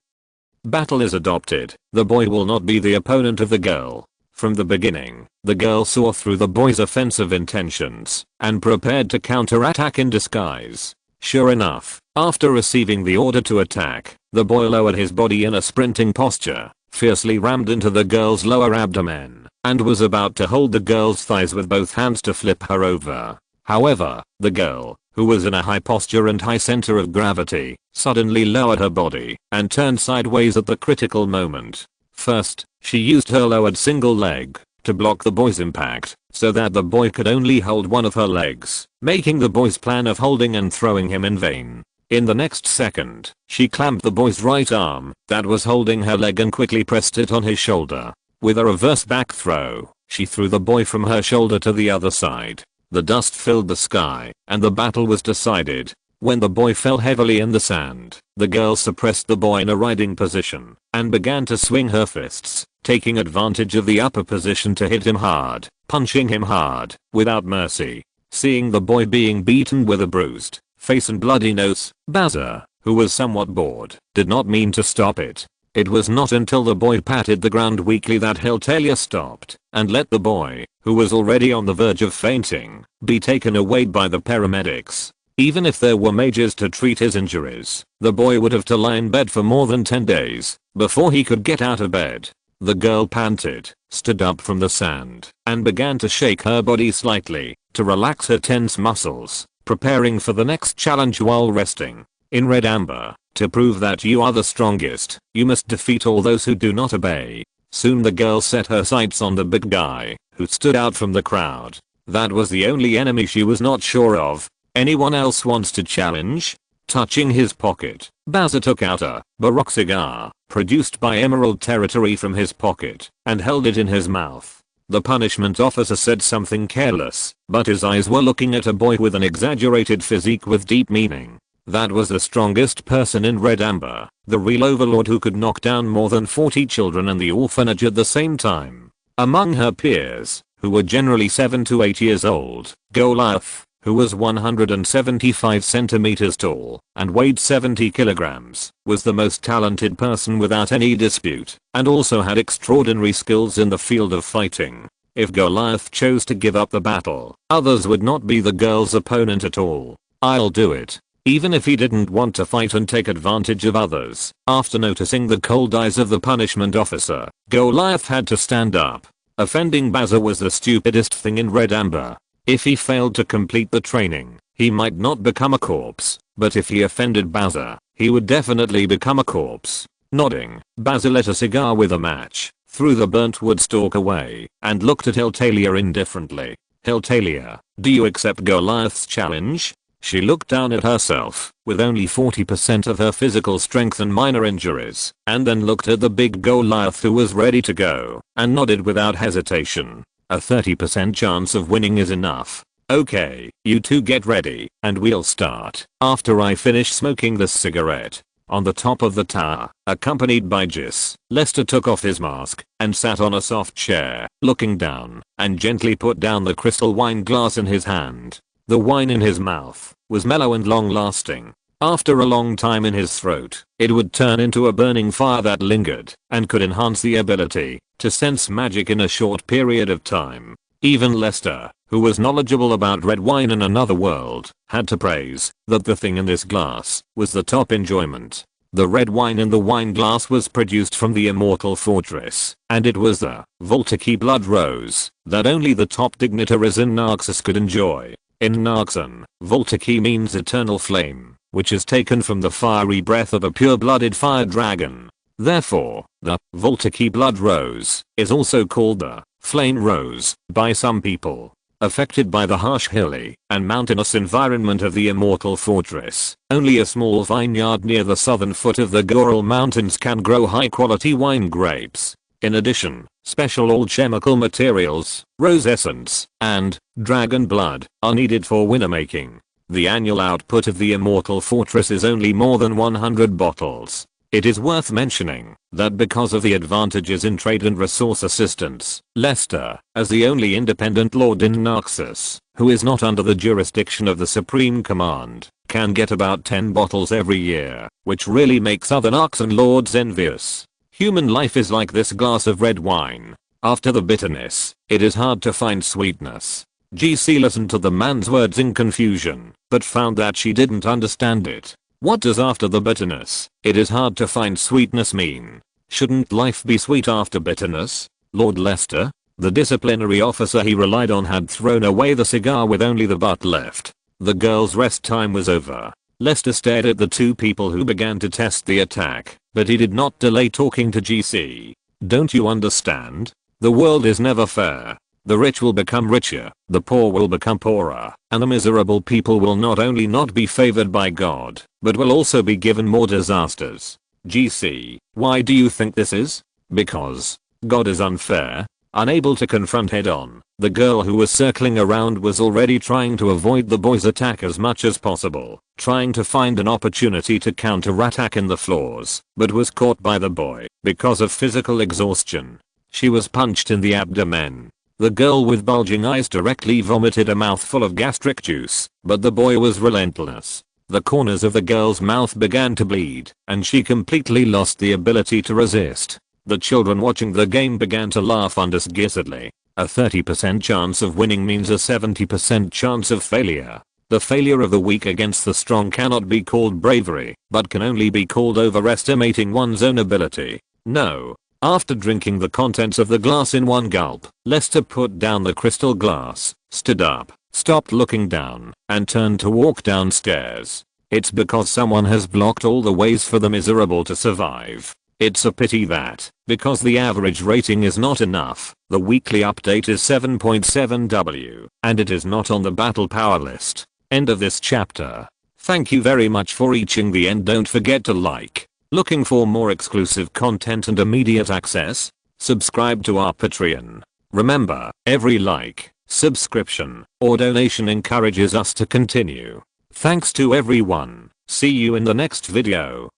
battle is adopted, the boy will not be the opponent of the girl. From the beginning, the girl saw through the boy's offensive intentions and prepared to counterattack in disguise. Sure enough, after receiving the order to attack, the boy lowered his body in a sprinting posture, fiercely rammed into the girl's lower abdomen, and was about to hold the girl's thighs with both hands to flip her over. However, the girl, who was in a high posture and high center of gravity, suddenly lowered her body and turned sideways at the critical moment. First, she used her lowered single leg to block the boy's impact, so that the boy could only hold one of her legs, making the boy's plan of holding and throwing him in vain. In the next second, she clamped the boy's right arm that was holding her leg and quickly pressed it on his shoulder. With a reverse back throw, she threw the boy from her shoulder to the other side. The dust filled the sky, and the battle was decided. When the boy fell heavily in the sand, the girl suppressed the boy in a riding position and began to swing her fists, taking advantage of the upper position to hit him hard, punching him hard, without mercy. Seeing the boy being beaten with a bruised face and bloody nose, Baza, who was somewhat bored, did not mean to stop it. It was not until the boy patted the ground weakly that Hyltalia stopped and let the boy, who was already on the verge of fainting, be taken away by the paramedics. Even if there were mages to treat his injuries, the boy would have to lie in bed for more than 10 days before he could get out of bed. The girl panted, stood up from the sand, and began to shake her body slightly to relax her tense muscles, preparing for the next challenge while resting. In Red Amber, to prove that you are the strongest, you must defeat all those who do not obey. Soon the girl set her sights on the big guy, who stood out from the crowd. That was the only enemy she was not sure of. Anyone else wants to challenge? Touching his pocket, Baza took out a Baroque cigar, produced by Emerald Territory from his pocket, and held it in his mouth. The punishment officer said something careless, but his eyes were looking at a boy with an exaggerated physique with deep meaning. That was the strongest person in Red Amber, the real overlord who could knock down more than 40 children in the orphanage at the same time. Among her peers, who were generally 7 to 8 years old, Goliath, who was 175 centimeters tall and weighed 70 kilograms, was the most talented person without any dispute, and also had extraordinary skills in the field of fighting. If Goliath chose to give up the battle, others would not be the girl's opponent at all. I'll do it. Even if he didn't want to fight and take advantage of others, after noticing the cold eyes of the punishment officer, Goliath had to stand up. Offending Baza was the stupidest thing in Red Amber. If he failed to complete the training, he might not become a corpse, but if he offended Baza, he would definitely become a corpse. Nodding, Baza lit a cigar with a match, threw the burnt wood stalk away, and looked at Hyltalia indifferently. Hyltalia, do you accept Goliath's challenge? She looked down at herself, with only 40% of her physical strength and minor injuries, and then looked at the big Goliath who was ready to go, and nodded without hesitation. A 30% chance of winning is enough. Okay, you two get ready, and we'll start after I finish smoking this cigarette. On the top of the tower, accompanied by Jis, Lester took off his mask and sat on a soft chair, looking down, and gently put down the crystal wine glass in his hand. The wine in his mouth was mellow and long-lasting. After a long time in his throat, it would turn into a burning fire that lingered and could enhance the ability to sense magic in a short period of time. Even Lester, who was knowledgeable about red wine in another world, had to praise that the thing in this glass was the top enjoyment. The red wine in the wine glass was produced from the Immortal Fortress, and it was the Voltiki Blood Rose that only the top dignitaries in Naxos could enjoy. In Naxon, Voltiki means eternal flame, which is taken from the fiery breath of a pure-blooded fire dragon. Therefore, the Voltiki Blood Rose is also called the Flame Rose by some people. Affected by the harsh hilly and mountainous environment of the Immortal Fortress, only a small vineyard near the southern foot of the Goral Mountains can grow high-quality wine grapes. In addition, special alchemical materials, rose essence, and dragon blood are needed for winemaking. The annual output of the Immortal Fortress is only more than 100 bottles. It is worth mentioning that because of the advantages in trade and resource assistance, Lester, as the only independent lord in Naxos, who is not under the jurisdiction of the Supreme Command, can get about 10 bottles every year, which really makes other Naxon lords envious. Human life is like this glass of red wine. After the bitterness, it is hard to find sweetness. GC listened to the man's words in confusion, but found that she didn't understand it. What does after the bitterness, it is hard to find sweetness mean? Shouldn't life be sweet after bitterness? Lord Lester, the disciplinary officer he relied on, had thrown away the cigar with only the butt left. The girl's rest time was over. Lester stared at the two people who began to test the attack, but he did not delay talking to GC. Don't you understand? The world is never fair. The rich will become richer, the poor will become poorer, and the miserable people will not only not be favored by God, but will also be given more disasters. GC, why do you think this is? Because God is unfair. Unable to confront head-on, the girl who was circling around was already trying to avoid the boy's attack as much as possible, trying to find an opportunity to counter-attack in the floors, but was caught by the boy because of physical exhaustion. She was punched in the abdomen. The girl with bulging eyes directly vomited a mouthful of gastric juice, but the boy was relentless. The corners of the girl's mouth began to bleed, and she completely lost the ability to resist. The children watching the game began to laugh undisguisedly. A 30% chance of winning means a 70% chance of failure. The failure of the weak against the strong cannot be called bravery, but can only be called overestimating one's own ability. No. After drinking the contents of the glass in one gulp, Lester put down the crystal glass, stood up, stopped looking down, and turned to walk downstairs. It's because someone has blocked all the ways for the miserable to survive. It's a pity that, because the average rating is not enough, the weekly update is 7.7W, and it is not on the battle power list. End of this chapter. Thank you very much for reaching the end. Don't forget to like. Looking for more exclusive content and immediate access? Subscribe to our Patreon. Remember, every like, subscription, or donation encourages us to continue. Thanks to everyone. See you in the next video.